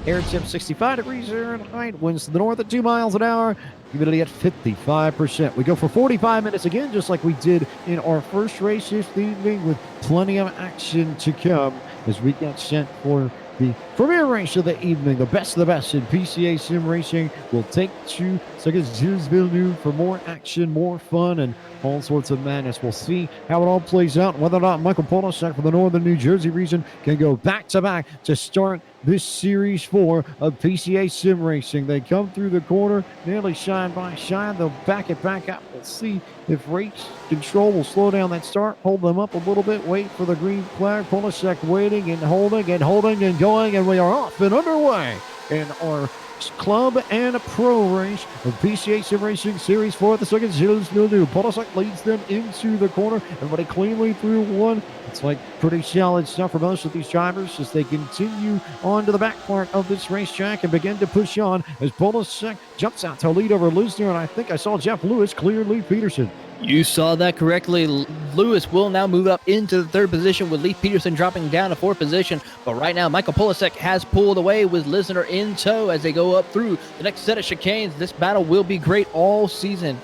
Air temp 65 degrees Fahrenheit. Winds to the north at 2 miles an hour. Humidity at 55%. We go for 45 minutes again, just like we did in our first race this evening, with plenty of action to come as we get set for the premier race of the evening. The best of the best in PCA Sim Racing will take to Gilles Villeneuve for more action, more fun, and all sorts of madness. We'll see how it all plays out, whether or not Michael Polasek from the northern New Jersey region can go back-to-back to start this Series 4 of PCA Sim Racing. They come through the corner, nearly shine by shine. They'll back it back up. We'll see if race control will slow down that start, hold them up a little bit, wait for the green flag. Polasek waiting and holding and holding and going, and we are off and underway in our club and pro race of PCA Sim Racing Series 4 at the Circuit Gilles Villeneuve. Polasek leads them into the corner. Everybody cleanly through one. It's like pretty solid stuff for most of these drivers as they continue on to the back part of this racetrack and begin to push on as Polasek jumps out to lead over Lisner, and I think I saw Jeff Lewis clear Leif Peterson. You saw that correctly. Lewis will now move up into the third position, with Leif Peterson dropping down to fourth position. But right now, Michael Polasek has pulled away with Lisner in tow as they go up through the next set of chicanes. This battle will be great all season.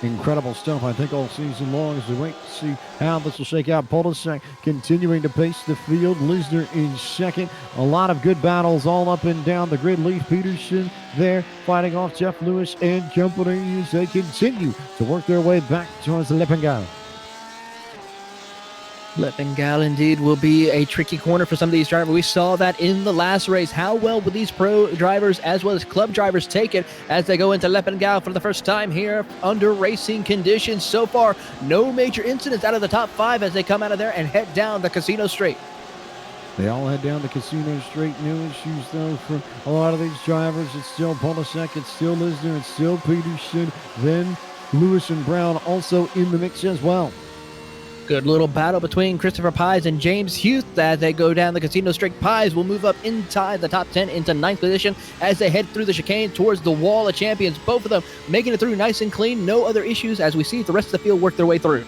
Incredible stuff, I think, all season long as we wait to see how this will shake out. Polasek continuing to pace the field. Lisner in second. A lot of good battles all up and down the grid. Leif Peterson there fighting off Jeff Lewis and company as they continue to work their way back towards Leppengal. Leppengal indeed will be a tricky corner for some of these drivers. We saw that in the last race. How well will these pro drivers as well as club drivers take it as they go into Leppengal for the first time here under racing conditions? So far, no major incidents out of the top 5 as they come out of there and head down the Casino Straight. They all head down the Casino Straight. No issues, though, for a lot of these drivers. It's still Polasek, it's still Lisner, it's still Peterson. Then Lewis and Brown also in the mix as well. Good little battle between Christopher Pies and James Hughes as they go down the Casino Straight. Pies will move up inside the top 10 into 9th position as they head through the chicane towards the Wall of Champions. Both of them making it through nice and clean. No other issues as we see the rest of the field work their way through.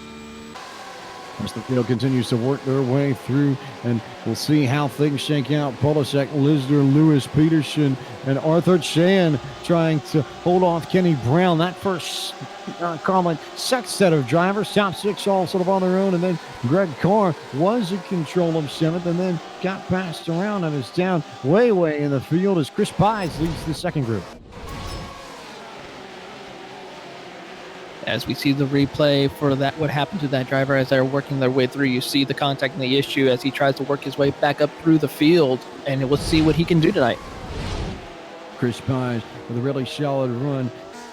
As the field continues to work their way through, and we'll see how things shake out. Polasek, Lisner, Lewis, Peterson, and Arthur Chan trying to hold off Kenny Brown. That first common second set of drivers, top 6 all sort of on their own, and then Greg Carr was in control of 7th and then got passed around and is down way in the field as Chris Pies leads the second group. As we see the replay for that, what happened to that driver as they're working their way through, you see the contact and the issue as he tries to work his way back up through the field, and we'll see what he can do tonight. Chris Pines with a really solid run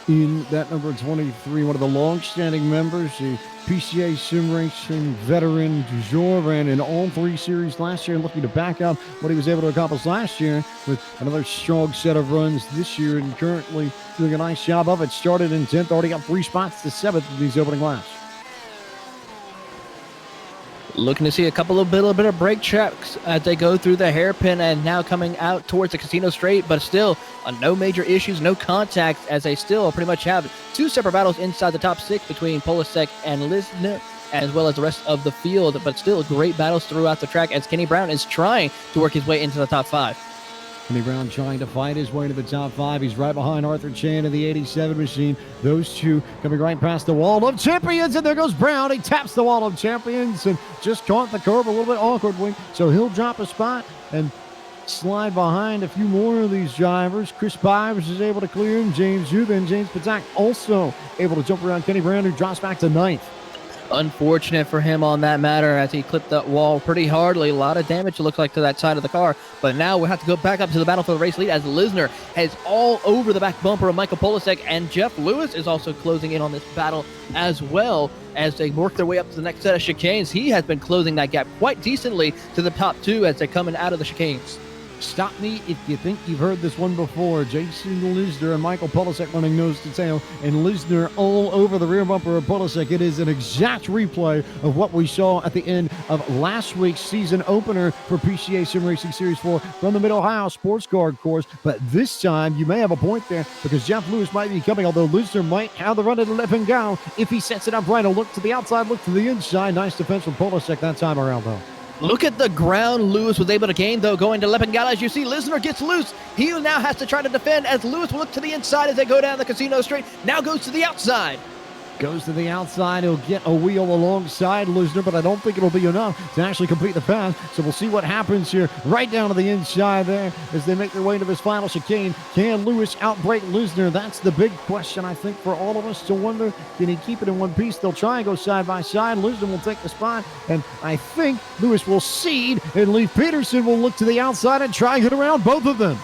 in that number 23, one of the long-standing members, the PCA Sim Racing veteran du jour, ran in all 3 series last year, and looking to back up what he was able to accomplish last year with another strong set of runs this year, and currently doing a nice job of it. Started in 10th, already got 3 spots to 7th in these opening laps. Looking to see a couple of little bit of brake checks as they go through the hairpin and now coming out towards the casino straight, but still no major issues, no contact, as they still pretty much have 2 separate battles inside the top 6 between Polasek and Lisner, as well as the rest of the field, but still great battles throughout the track as Kenny Brown is trying to work his way into the top 5. Kenny Brown trying to fight his way to the top 5. He's right behind Arthur Chan in the 87 machine. Those two coming right past the wall of champions, and there goes Brown. He taps the wall of champions and just caught the curve a little bit awkwardly, so he'll drop a spot and slide behind a few more of these drivers. Chris Pines is able to clear him. James Yu, then James Patak also able to jump around Kenny Brown, who drops back to 9th. Unfortunate for him on that matter as he clipped that wall pretty hardly. A lot of damage, it looks like, to that side of the car. But now we'll have to go back up to the battle for the race lead as Lisner is all over the back bumper of Michael Polasek, and Jeff Lewis is also closing in on this battle as well as they work their way up to the next set of chicanes. He has been closing that gap quite decently to the top 2 as they're coming out of the chicanes. Stop me if you think you've heard this one before. Jason Lisner and Michael Polasek running nose to tail, and Lisner all over the rear bumper of Polasek. It is an exact replay of what we saw at the end of last week's season opener for PCA Sim Racing Series 4 from the Mid-Ohio Sports Car course. But this time, you may have a point there because Jeff Lewis might be coming, although Lisner might have the run at Le Pingal if he sets it up right. A look to the outside, look to the inside. Nice defense from Polasek that time around, though. Look at the ground Lewis was able to gain, though, going to Lepengala. As you see, Lisner gets loose. He now has to try to defend as Lewis will look to the inside as they go down the casino straight. Now goes to the outside. Goes to the outside. He'll get a wheel alongside Lisner, but I don't think it'll be enough to actually complete the pass. So we'll see what happens here right down to the inside there as they make their way to this final chicane. Can Lewis outbrake Lisner? That's the big question, I think, for all of us to wonder. Can he keep it in one piece? They'll try and go side by side. Lisner will take the spot, and I think Lewis will cede, and Leif Peterson will look to the outside and try and get around both of them.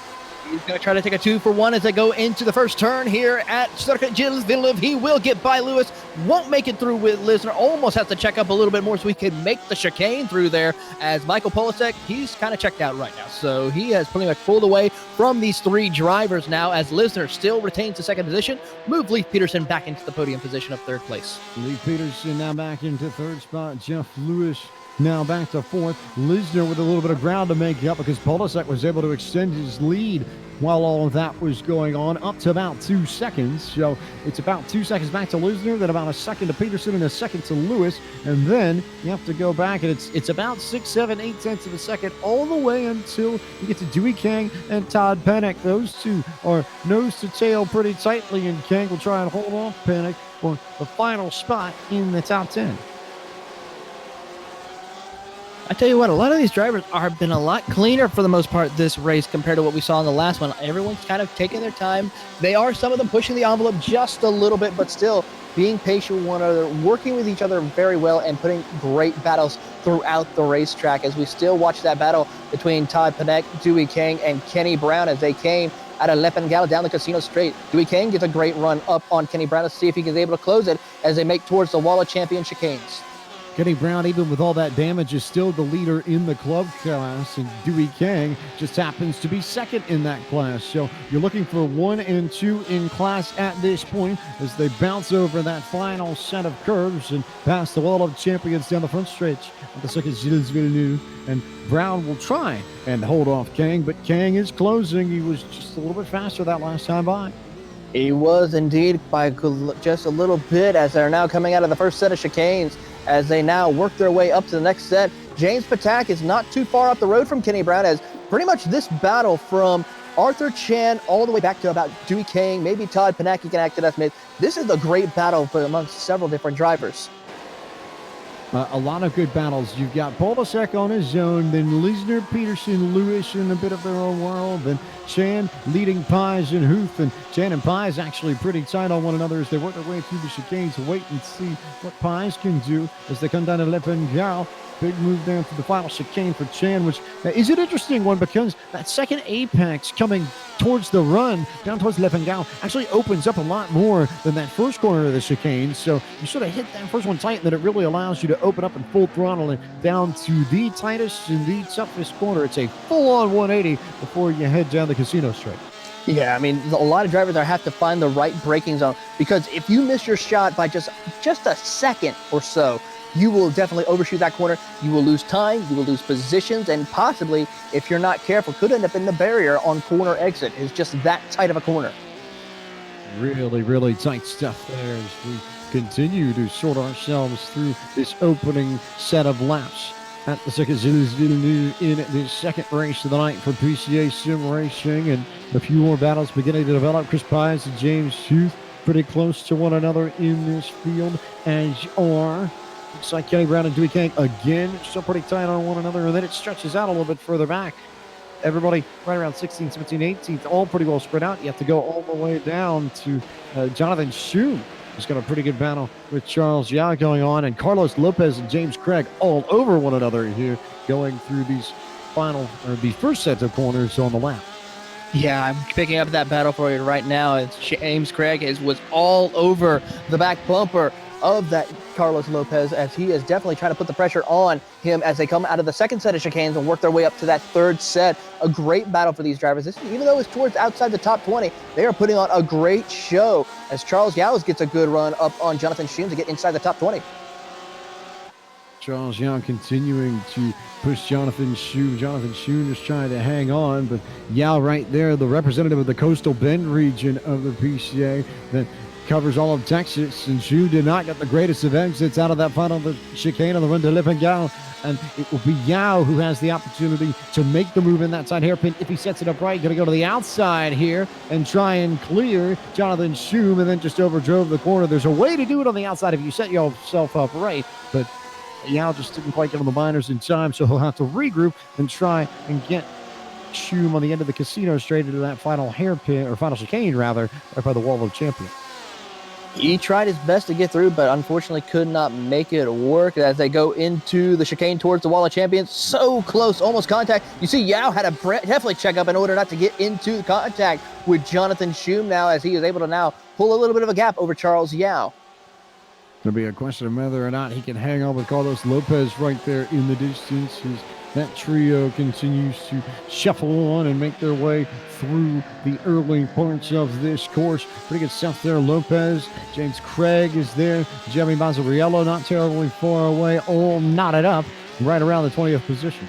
He's going to try to take a 2-for-1 as they go into the first turn here at Circuit Gilles Villeneuve. He will get by Lewis. Won't make it through with Lisner. Almost has to check up a little bit more so he can make the chicane through there as Michael Polasek, he's kind of checked out right now. So he has pretty much pulled away from these 3 drivers now as Lisner still retains the 2nd position. Move Leif Peterson back into the podium position of 3rd place. Leif Peterson now back into 3rd spot. Jeff Lewis now back to 4th. Lisner with a little bit of ground to make up because Polasek was able to extend his lead while all of that was going on, up to about 2 seconds. So it's about 2 seconds back to Lisner, then about a second to Peterson and a second to Lewis. And then you have to go back, and it's about 6, 7, 8 tenths of a second all the way until you get to Dewey Kang and Todd Pennick. Those two are nose to tail pretty tightly, and Kang will try and hold off Pennick for the final spot in the top 10. I tell you what, a lot of these drivers have been a lot cleaner for the most part this race compared to what we saw in the last one. Everyone's kind of taking their time. They are, some of them, pushing the envelope just a little bit, but still being patient with one another, working with each other very well, and putting great battles throughout the racetrack as we still watch that battle between Todd Pennick, Dewey Kang, and Kenny Brown as they came out of Lepengala down the casino straight. Dewey Kang gets a great run up on Kenny Brown to see if he is able to close it as they make towards the wall of champion chicanes. Kenny Brown, even with all that damage, is still the leader in the club class, and Dewey Kang just happens to be 2nd in that class. So you're looking for 1 and 2 in class at this point as they bounce over that final set of curves and pass the wall of champions down the front stretch of the Circuit Gilles Villeneuve. And Brown will try and hold off Kang, but Kang is closing. He was just a little bit faster that last time by. He was indeed by just a little bit as they're now coming out of the first set of chicanes as they now work their way up to the next set. James Patak is not too far up the road from Kenny Brown as pretty much this battle from Arthur Chan all the way back to about Dewey Kang, maybe Todd Pennick, he can act it as mid. This is a great battle amongst several different drivers. A lot of good battles. You've got Polasek on his own, then Lisner, Peterson, Lewis in a bit of their own world, then Chan leading Pies and Huth. And Chan and Pies actually pretty tight on one another as they work their way through the chicane to wait and see what Pies can do as they come down to Le Pengal. Big move down to the final chicane for Chan, which is an interesting one because that second apex coming towards the run, down towards Le Pengal, actually opens up a lot more than that first corner of the chicane. So you sort of hit that first one tight, and then it really allows you to open up in full throttle and down to the tightest and the toughest corner. It's a full-on 180 before you head down the casino straight. Yeah, I mean, a lot of drivers have to find the right braking zone because if you miss your shot by just a second or so, you will definitely overshoot that corner. You will lose time, you will lose positions, and possibly, if you're not careful, could end up in the barrier on corner exit. It's just that tight of a corner. Really, really tight stuff there as we continue to sort ourselves through this opening set of laps at the Villeneuve in the second race of the night for PCA Sim Racing, and a few more battles beginning to develop. Chris Pies and James Huth pretty close to one another in this field, as are looks like Kenny Brown and Dewey Kang again, still pretty tight on one another, and then it stretches out a little bit further back. Everybody right around 16th, 17th, 18th, all pretty well spread out. You have to go all the way down to Jonathan Shue, who's got a pretty good battle with Charles Yao going on, and Carlos Lopez and James Craig all over one another here, going through these the first set of corners on the lap. Yeah, I'm picking up that battle for you right now. It's James Craig was all over the back bumper of that Carlos Lopez, as he is definitely trying to put the pressure on him as they come out of the second set of chicanes and work their way up to that third set. A great battle for these drivers. This, even though it's towards outside the top 20, they are putting on a great show as Charles Yao gets a good run up on Jonathan Sheen to get inside the top 20. Charles Yao continuing to push Jonathan Shue. Jonathan Shue just trying to hang on, but Yao right there, the representative of the Coastal Bend region of the PCA that covers all of Texas, and Shue did not get the greatest of exits out of that final chicane on the run to Le Pengal, and it will be Yao who has the opportunity to make the move in that side hairpin. If he sets it up right, going to go to the outside here and try and clear Jonathan Shue, and then just overdrove the corner. There's a way to do it on the outside if you set yourself up right, but Yao just didn't quite get on the minors in time, so he'll have to regroup and try and get Shue on the end of the casino straight into that final hairpin, or final chicane rather, right by the Wall of Champions. He tried his best to get through, but unfortunately could not make it work as they go into the chicane towards the Wall of Champions. So close, almost contact. You see Yao had to definitely check up in order not to get into contact with Jonathan Shue now, as he is able to now pull a little bit of a gap over Charles Yao. It'll be a question of whether or not he can hang on with Carlos Lopez right there in the distance as that trio continues to shuffle on and make their way through the early parts of this course. Pretty good stuff there. Lopez, James Craig is there. Jeremy Mazzariello not terribly far away, all knotted up right around the 20th position.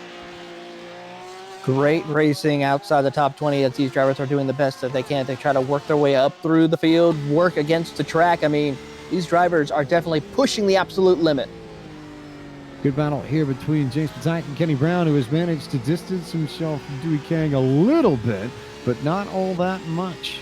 Great racing outside the top 20 as these drivers are doing the best that they can. They try to work their way up through the field, work against the track. I mean, these drivers are definitely pushing the absolute limit. Good battle here between James Patak and Kenny Brown, who has managed to distance himself from Dewey Kang a little bit, but not all that much.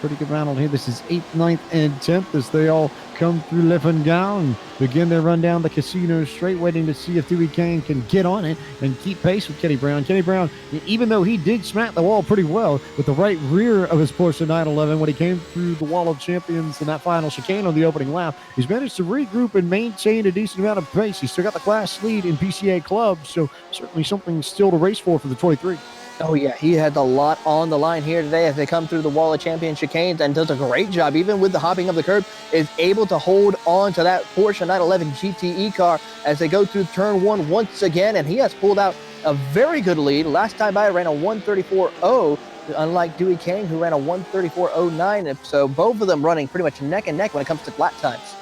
Pretty good battle here. This is 8th, 9th, and 10th as they all come through Le Pengal and begin their run down the casino straight, waiting to see if Dewey Kang can get on it and keep pace with Kenny Brown. Kenny Brown, even though he did smack the wall pretty well with the right rear of his Porsche 911 when he came through the Wall of Champions in that final chicane on the opening lap, he's managed to regroup and maintain a decent amount of pace. He's still got the class lead in PCA Club, so certainly something still to race for the 23. Oh, yeah, he had a lot on the line here today as they come through the Wall of Champions chicanes and does a great job, even with the hopping of the curb, is able to hold on to that Porsche 911 GTE car as they go through turn one once again, and he has pulled out a very good lead. Last time by ran a 134.0, unlike Dewey Kang, who ran a 134.09, so both of them running pretty much neck and neck when it comes to lap times.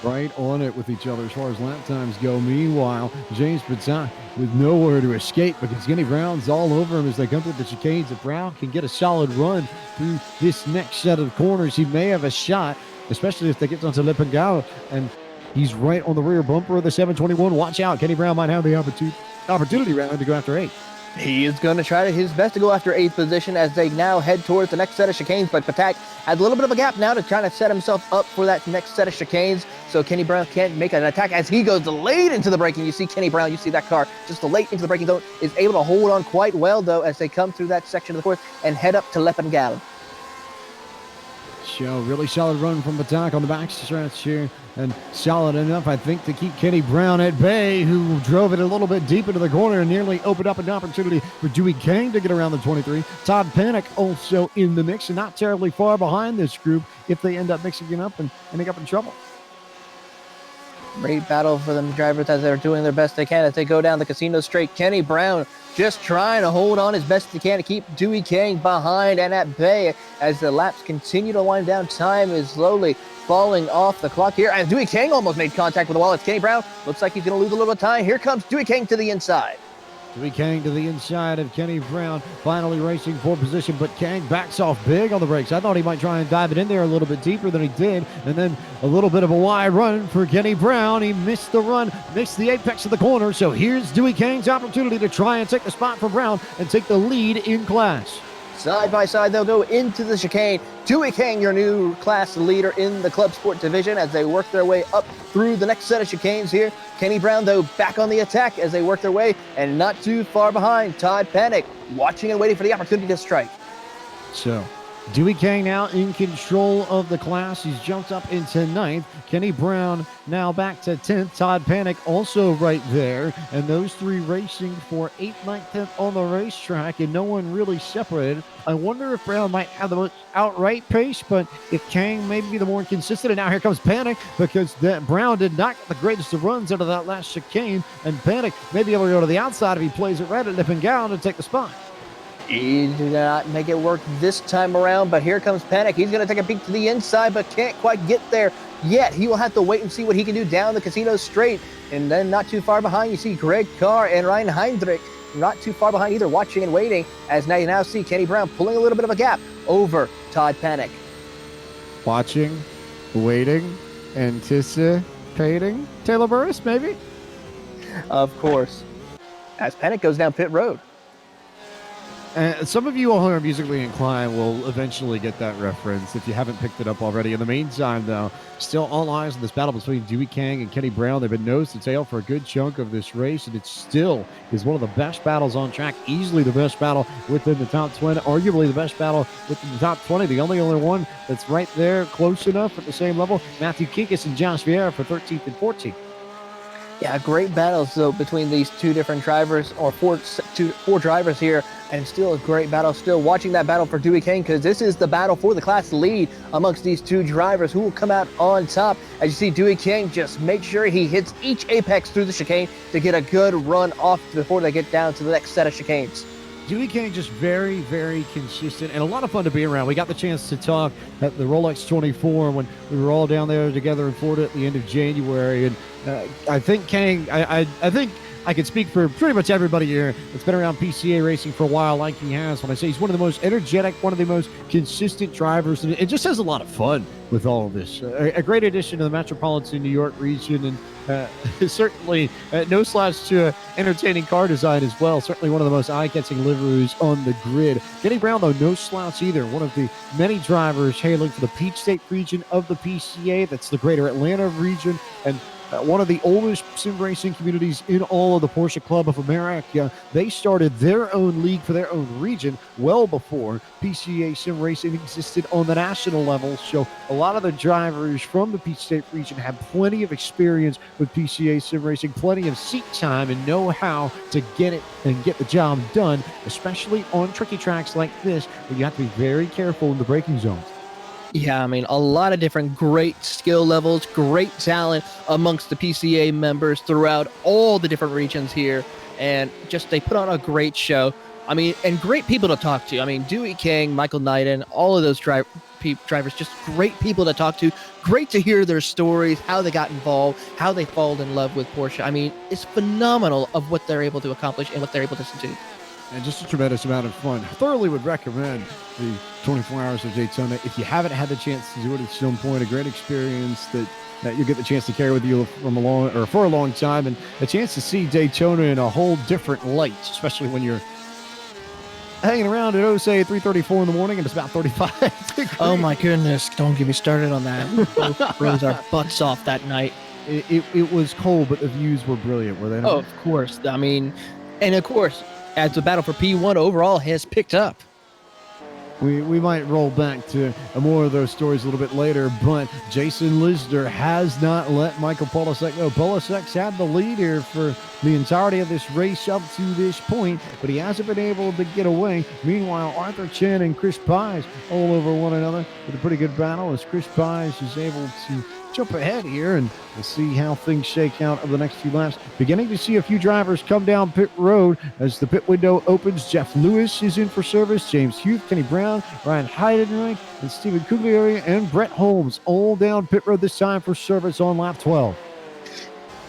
Right on it with each other as far as lap times go. Meanwhile, James Patak with nowhere to escape because Kenny Brown's all over him as they come through the chicanes. If Brown can get a solid run through this next set of corners, he may have a shot, especially if they get onto Le Pengal, and he's right on the rear bumper of the 721. Watch out. Kenny Brown might have the opportunity rather to go after 8. He is going to try his best to go after 8th position as they now head towards the next set of chicanes, but Patak has a little bit of a gap now to try to set himself up for that next set of chicanes, so Kenny Brown can't make an attack as he goes late into the braking. You see Kenny Brown, you see that car just late into the braking zone, is able to hold on quite well, though, as they come through that section of the course and head up to Leppengal. So really solid run from Patak on the back stretch here, and solid enough, I think, to keep Kenny Brown at bay, who drove it a little bit deep into the corner and nearly opened up an opportunity for Dewey Kang to get around the 23. Todd Panic also in the mix and not terribly far behind this group if they end up mixing it up and ending up in trouble. Great battle for the drivers as they're doing their best they can as they go down the casino straight. Kenny Brown just trying to hold on as best he can to keep Dewey Kang behind and at bay as the laps continue to wind down. Time is slowly falling off the clock here as Dewey Kang almost made contact with the wall. It's Kenny Brown. Looks like he's going to lose a little bit of time. Here comes Dewey Kang to the inside. Dewey Kang to the inside of Kenny Brown, finally racing for position, but Kang backs off big on the brakes. I thought he might try and dive it in there a little bit deeper than he did, and then a little bit of a wide run for Kenny Brown. He missed the run, missed the apex of the corner, so here's Dewey Kang's opportunity to try and take the spot for Brown and take the lead in class. Side by side, they'll go into the chicane. Dewey Kang, your new class leader in the club sport division, as they work their way up through the next set of chicanes here. Kenny Brown, though, back on the attack as they work their way, and not too far behind. Todd Panic, watching and waiting for the opportunity to strike. So, Dewey Kang now in control of the class. He's jumped up into 9th. Kenny Brown now back to 10th. Todd Panic also right there. And those three racing for 8th, 9th, 10th on the racetrack, and no one really separated. I wonder if Brown might have the most outright pace, but if Kang may be the more consistent. And now here comes Panic, because Brown did not get the greatest of runs out of that last chicane. And Panic may be able to go to the outside if he plays it right at Leppengal to take the spot. He did not make it work this time around, but here comes Panic. He's going to take a peek to the inside, but can't quite get there yet. He will have to wait and see what he can do down the casino straight. And then not too far behind, you see Greg Carr and Ryan Heinrich not too far behind either, watching and waiting, as now you now see Kenny Brown pulling a little bit of a gap over Todd Panic. Watching, waiting, anticipating. Taylor Burris, maybe? Of course. As Panic goes down pit road. Some of you all who are musically inclined will eventually get that reference if you haven't picked it up already. In the meantime, though, still all eyes on this battle between Dewey Kang and Kenny Brown. They've been nose to tail for a good chunk of this race, and it still is one of the best battles on track, easily the best battle within the top 20, arguably the best battle within the top 20. The only other one that's right there, close enough at the same level, Matthew Kinkis and Josh Vieira for 13th and 14th. Yeah, great battles, though, between these two different drivers, or four drivers here, and still a great battle. Still watching that battle for Dewey Kang, because this is the battle for the class lead amongst these two drivers who will come out on top. As you see, Dewey Kang just make sure he hits each apex through the chicane to get a good run off before they get down to the next set of chicanes. Dewey Kang just very, very consistent and a lot of fun to be around. We got the chance to talk at the Rolex 24 when we were all down there together in Florida at the end of January. And I think Kang, I think I can speak for pretty much everybody here that's been around PCA racing for a while like he has when I say he's one of the most energetic, one of the most consistent drivers, and it just has a lot of fun with all of this. A great addition to the metropolitan New York region, and certainly no slouch to entertaining car design as well. Certainly one of the most eye-catching liveries on the grid. Kenny Brown, though, no slouch either. One of the many drivers hailing from the Peach State region of the PCA. That's the greater Atlanta region, and one of the oldest sim racing communities in all of the Porsche Club of America. They started their own league for their own region well before PCA Sim Racing existed on the national level. So a lot of the drivers from the Peach State region have plenty of experience with PCA Sim Racing, plenty of seat time, and know how to get it and get the job done, especially on tricky tracks like this, where you have to be very careful in the braking zones. Yeah, I mean, a lot of different great skill levels, great talent amongst the PCA members throughout all the different regions here. And just they put on a great show. I mean, and great people to talk to. I mean, Dewey Kang, Michael Knighton, all of those drivers, just great people to talk to. Great to hear their stories, how they got involved, how they fall in love with Porsche. I mean, it's phenomenal of what they're able to accomplish and what they're able to do. And just a tremendous amount of fun. Thoroughly would recommend the 24 Hours of Daytona. If you haven't had the chance to do it at some point, a great experience that you'll get the chance to carry with you for a long time, and a chance to see Daytona in a whole different light, especially when you're hanging around at Osage at 3:34 in the morning, and it's about 35 degrees. Oh my goodness! Don't get me started on that. We both froze our butts off that night. It was cold, but the views were brilliant, were they not? Oh, of course. I mean, and of course, as the battle for P1 overall has picked up. We might roll back to more of those stories a little bit later, but Jason Lisner has not let Michael Polasek go. Polasek's had the lead here for the entirety of this race up to this point, but he hasn't been able to get away. Meanwhile, Arthur Chen and Chris Pies all over one another with a pretty good battle as Chris Pies is able to jump ahead here, and we'll see how things shake out over the next few laps. Beginning to see a few drivers come down pit road as the pit window opens. Jeff Lewis is in for service, James Hughes, Kenny Brown, Ryan Heidenreich, and Stephen Cugliari, and Brett Holmes all down pit road this time for service on lap 12.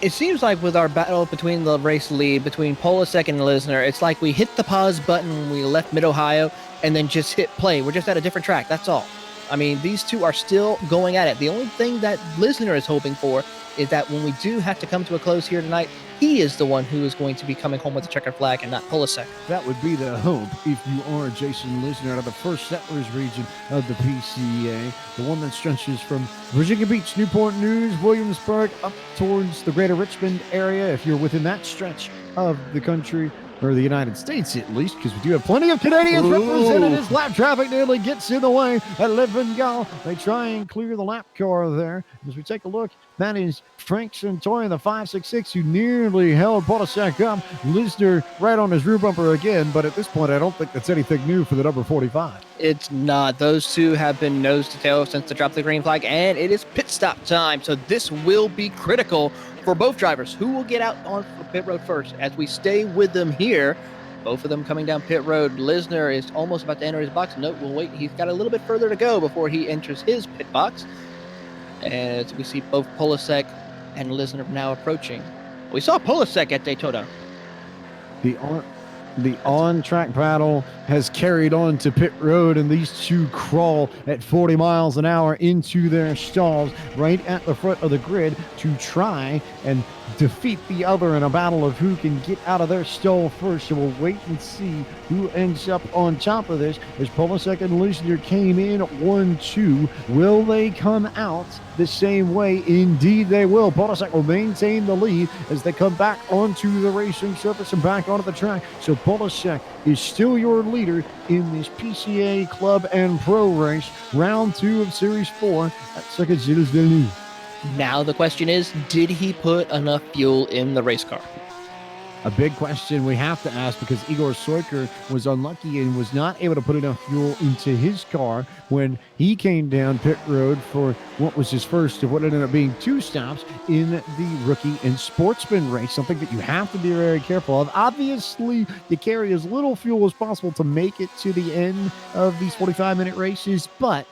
It seems like with our battle between the race lead, between Polasek and Lisner, it's like we hit the pause button when we left Mid-Ohio and then just hit play. We're just at a different track, that's all. I mean, these two are still going at it. The only thing that Lisner is hoping for is that when we do have to come to a close here tonight, he is the one who is going to be coming home with the checkered flag and not Polasek. That would be the hope if you are Jason Lisner out of the First Settlers region of the PCA, the one that stretches from Virginia Beach, Newport News, Williamsburg, up towards the greater Richmond area. If you're within that stretch of the country, or the United States at least, because we do have plenty of Canadians represented as lap traffic nearly gets in the way at Le Bengal. They try and clear the lap car there. As we take a look, that is Frank Santori, the 566, who nearly held Polasek up. Lisner right on his rear bumper again, but at this point, I don't think that's anything new for the number 45. It's not. Those two have been nose to tail since the drop of the green flag, and it is pit stop time. So this will be critical for both drivers. Who will get out on pit road first? As we stay with them here, both of them coming down pit road. Lisner is almost about to enter his box. Nope, we'll wait. He's got a little bit further to go before he enters his pit box. As we see both Polasek and Lisner now approaching. We saw Polasek at Daytona. The on-track battle has carried on to pit road, and these two crawl at 40 miles an hour into their stalls right at the front of the grid to try and defeat the other in a battle of who can get out of their stall first. So we'll wait and see who ends up on top of this. As Polasek and Lisner came in 1-2, will they come out the same way? Indeed they will. Polasek will maintain the lead as they come back onto the racing surface and back onto the track. So Polasek is still your leader in this PCA Club and Pro race, round 2 of Series 4 at Circuit Gilles Villeneuve. Now the question is, did he put enough fuel in the race car? A big question we have to ask, because Igor Soiker was unlucky and was not able to put enough fuel into his car when he came down pit road for what was his first of what ended up being 2 stops in the Rookie and Sportsman race, something that you have to be very careful of. Obviously, you carry as little fuel as possible to make it to the end of these 45-minute races, but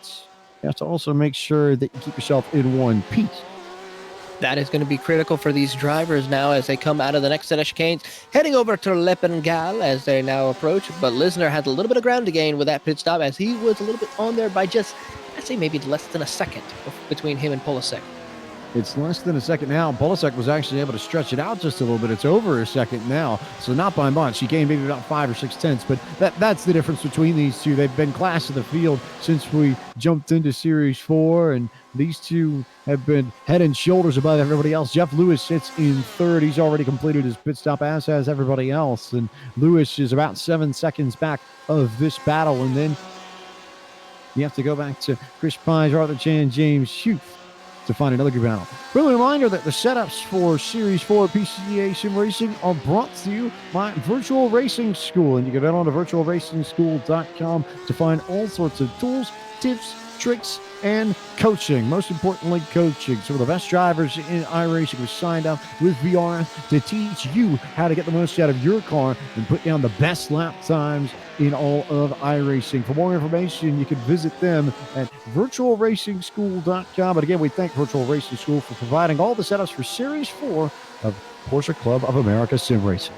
you have to also make sure that you keep yourself in one piece. That is going to be critical for these drivers now as they come out of the next set of chicanes, heading over to Le Bengal as they now approach. But Lisner has a little bit of ground to gain with that pit stop, as he was a little bit on there by just, I'd say maybe less than a second between him and Polasek. It's less than a second now. Polasek was actually able to stretch it out just a little bit. It's over a second now, so not by much. He gained maybe about 5 or 6 tenths, but that's the difference between these two. They've been class of the field since we jumped into Series 4, and these two have been head and shoulders above everybody else. Jeff Lewis sits in third. He's already completed his pit stop, as has everybody else, and Lewis is about 7 seconds back of this battle, and then you have to go back to Chris Pies, Arthur Chan, James Hughes to find another good battle. Friendly reminder that the setups for Series 4 PCA Sim Racing are brought to you by Virtual Racing School, and you can head on to virtualracingschool.com to find all sorts of tools, tips, tricks, and coaching. Most importantly, coaching. Some of the best drivers in iRacing have signed up with VRF to teach you how to get the most out of your car and put down the best lap times in all of iRacing. For more information, you can visit them at virtualracingschool.com. But again, we thank Virtual Racing School for providing all the setups for Series 4 of Porsche Club of America Sim Racing.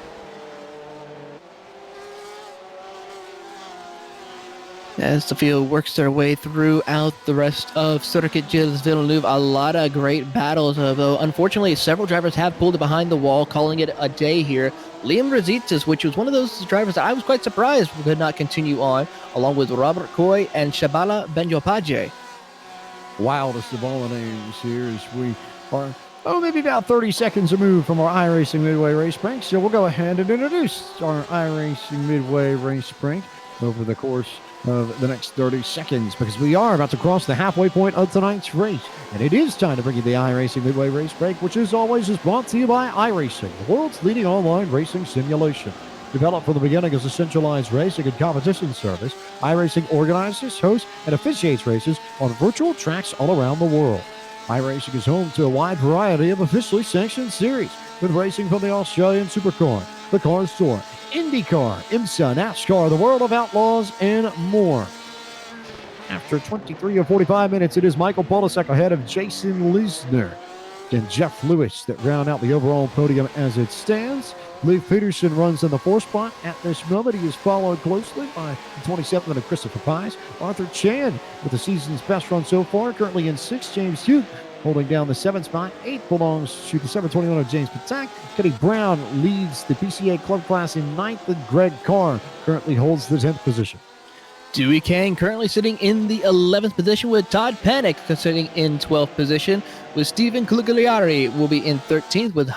As the field works their way throughout the rest of Circuit Gilles Villeneuve, a lot of great battles, although unfortunately several drivers have pulled it behind the wall, calling it a day here. Liam Rositas, which was one of those drivers that I was quite surprised could not continue on, along with Robert Coy and Shabala Benjopaje. Wildest of all the names here as we are, maybe about 30 seconds removed from our iRacing Midway Race Break. So we'll go ahead and introduce our iRacing Midway Race Break over the course of the next 30 seconds, because we are about to cross the halfway point of tonight's race, and it is time to bring you the iRacing Midway Race Break, which as always is brought to you by iRacing, the world's leading online racing simulation. Developed from the beginning as a centralized racing and competition service, iRacing organizes, hosts, and officiates races on virtual tracks all around the world. iRacing is home to a wide variety of officially sanctioned series, with racing from the Australian Supercar, the Cars Tour, IndyCar, IMSA, NASCAR, the World of Outlaws, and more. After 23 or 45 minutes, it is Michael Polisek ahead of Jason Lisner and Jeff Lewis that round out the overall podium as it stands. Leif Peterson runs in the 4th spot at this moment. He is followed closely by the 27th of Christopher Pies. Arthur Chan with the season's best run so far, currently in 6th. James Hugh holding down the 7th spot. 8th belongs to the 721 of James Patak. Kenny Brown leads the PCA Club class in 9th, and Greg Carr currently holds the 10th position. Dewey Kang currently sitting in the 11th position, with Todd Panic sitting in 12th position, with Stephen Cagliari will be in 13th, with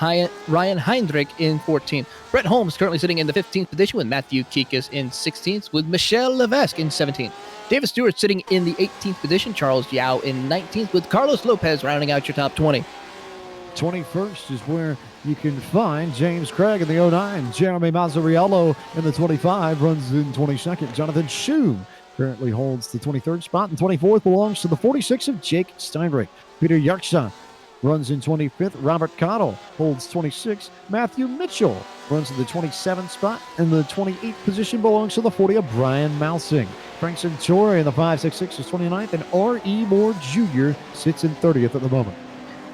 Ryan Heinrich in 14th. Brett Holmes currently sitting in the 15th position, with Matthew Kikas in 16th, with Michelle Levesque in 17th. David Stewart sitting in the 18th position, Charles Yao in 19th, with Carlos Lopez rounding out your top 20. 21st is where you can find James Craig in the 09. Jeremy Mazzariello in the 25 runs in 22nd. Jonathan Shum currently holds the 23rd spot, and 24th belongs to the 46 of Jake Steinbrink. Peter Yaksha runs in 25th. Robert Cottle holds 26th. Matthew Mitchell runs in the 27th spot, and the 28th position belongs to the 40 of Brian Mousing. Frank Centuri in the 566 is 29th, and R.E. Moore Jr. sits in 30th at the moment.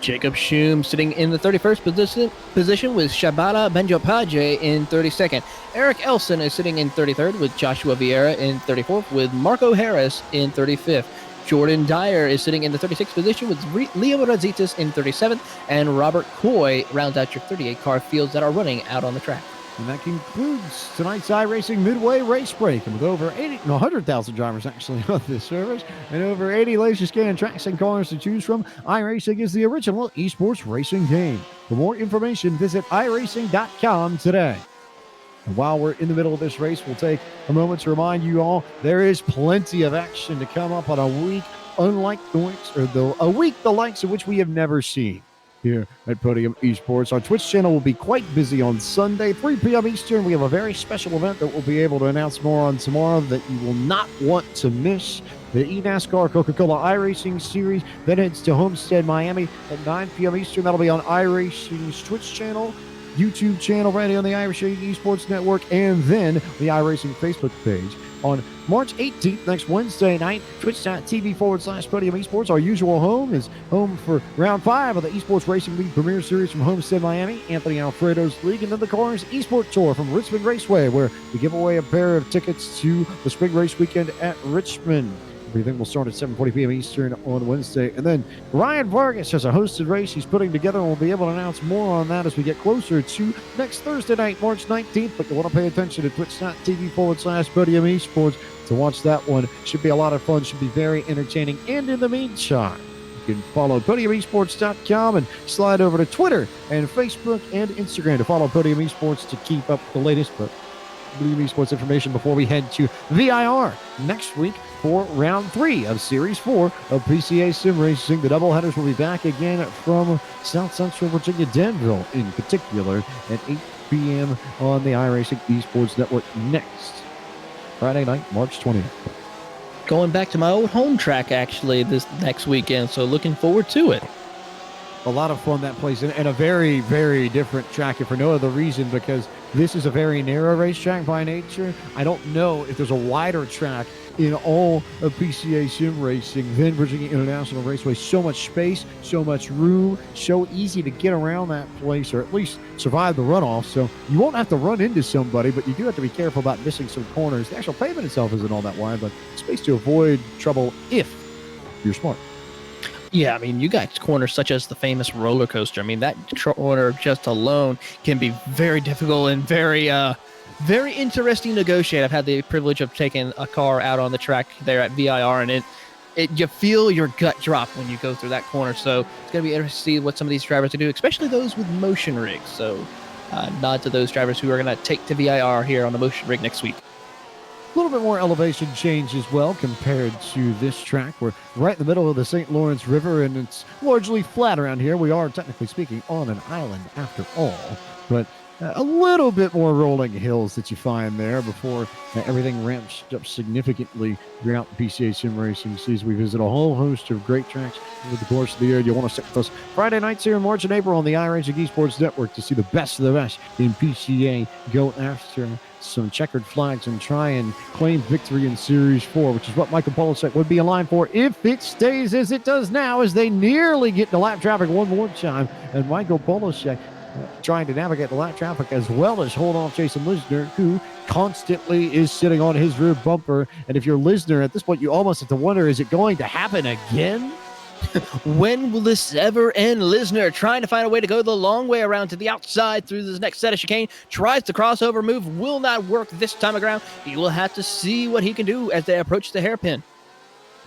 Jacob Schum sitting in the 31st position with Shabala Benjopaje in 32nd. Eric Elson is sitting in 33rd, with Joshua Vieira in 34th, with Marco Harris in 35th. Jordan Dyer is sitting in the 36th position, with Liam Rositas in 37th, and Robert Coy rounds out your 38 car fields that are running out on the track. And that concludes tonight's iRacing Midway Race Break. And with over 100,000 drivers actually on this service, and over 80 laser scan tracks and cars to choose from, iRacing is the original esports racing game. For more information, visit iRacing.com today. And while we're in the middle of this race, we'll take a moment to remind you all there is plenty of action to come up on a week unlike a week the likes of which we have never seen here at Podium Esports. Our Twitch channel will be quite busy on Sunday, 3 p.m. Eastern. We have a very special event that we'll be able to announce more on tomorrow that you will not want to miss. The eNASCAR Coca-Cola iRacing Series then heads to Homestead, Miami at 9 p.m. Eastern. That'll be on iRacing's Twitch channel, YouTube channel right on the iRacing Esports Network, and then the iRacing Facebook page. On March 18th, next Wednesday night, twitch.tv/Podium Esports. Our usual home is home for round 5 of the Esports Racing League Premier Series from Homestead, Miami, Anthony Alfredo's League, and then the Cars Esport Tour from Richmond Raceway, where we give away a pair of tickets to the Spring Race Weekend at Richmond. Everything will start at 7:40 p.m. Eastern on Wednesday. And then Ryan Vargas has a hosted race he's putting together, and we'll be able to announce more on that as we get closer to next Thursday night, March 19th. But you want to pay attention to twitch.tv/Podium Esports to watch that one. Should be a lot of fun, should be very entertaining. And in the meantime, you can follow PodiumEsports.com and slide over to Twitter and Facebook and Instagram to follow Podium Esports to keep up the latest Podium Esports information before we head to VIR next week for round 3 of Series 4 of PCA Sim Racing. The doubleheaders will be back again from South Central Virginia, Danville in particular, at 8 p.m. on the iRacing Esports Network next Friday night, March 20th. Going back to my old home track, actually, this next weekend, so looking forward to it. A lot of fun, that place, and a very, very different track, if for no other reason, because this is a very narrow racetrack by nature. I don't know if there's a wider track in all of PCA Sim Racing, then Virginia International Raceway. So much space, so much room, so easy to get around that place, or at least survive the runoff. So you won't have to run into somebody, but you do have to be careful about missing some corners. The actual pavement itself isn't all that wide, but space to avoid trouble if you're smart. Yeah, I mean, you got corners such as the famous roller coaster. I mean, that corner just alone can be very difficult and very interesting to negotiate. I've had the privilege of taking a car out on the track there at VIR, and you feel your gut drop when you go through that corner. So it's going to be interesting to see what some of these drivers do, especially those with motion rigs. So nod to those drivers who are going to take to VIR here on the motion rig next week. A little bit more elevation change as well compared to this track. We're right in the middle of the St. Lawrence River, and it's largely flat around here. We are, technically speaking, on an island after all, but a little bit more rolling hills that you find there before everything ramps up significantly throughout the PCA Sim Racing season. We visit a whole host of great tracks over the course of the year. You'll want to stick with us Friday nights here in March and April on the iRacing Esports Network to see the best of the best in PCA go after some checkered flags and try and claim victory in Series 4, which is what Michael Polisek would be in line for if it stays as it does now, as they nearly get to lap traffic one more time. And Michael Polisek trying to navigate the lap traffic as well as hold off Jason Lisner, who constantly is sitting on his rear bumper. And if you're Lisner at this point, you almost have to wonder, is it going to happen again? When will this ever end? Lisner trying to find a way to go the long way around to the outside through this next set of chicane. Tries the crossover move. Will not work this time around. He will have to see what he can do as they approach the hairpin.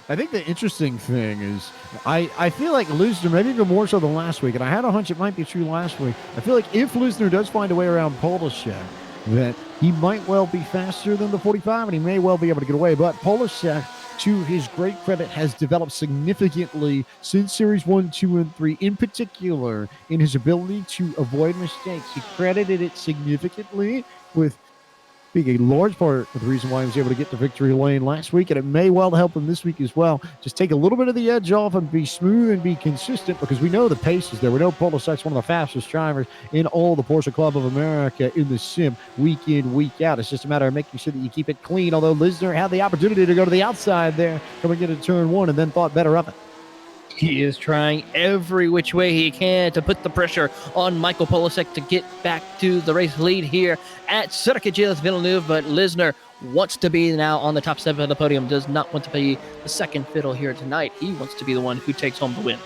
I think the interesting thing is I feel like Lisner, maybe even more so than last week, and I had a hunch it might be true last week. I feel like if Lisner does find a way around Polisek, that he might well be faster than the 45, and he may well be able to get away. But Polisek, to his great credit, has developed significantly since Series 1, 2, and 3, in particular in his ability to avoid mistakes. He credited it significantly with being a large part of the reason why he was able to get to victory lane last week, and it may well help him this week as well. Just take a little bit of the edge off and be smooth and be consistent, because we know the pace is there. We know Polisek's one of the fastest drivers in all the Porsche Club of America in the sim, week in, week out. It's just a matter of making sure that you keep it clean, although Lisner had the opportunity to go to the outside there coming into turn one and then thought better of it. He is trying every which way he can to put the pressure on Michael Polisek to get back to the race lead here at Circuit Gilles Villeneuve, but Lisner wants to be now on the top 7 of the podium, does not want to be the second fiddle here tonight. He wants to be the one who takes home the win.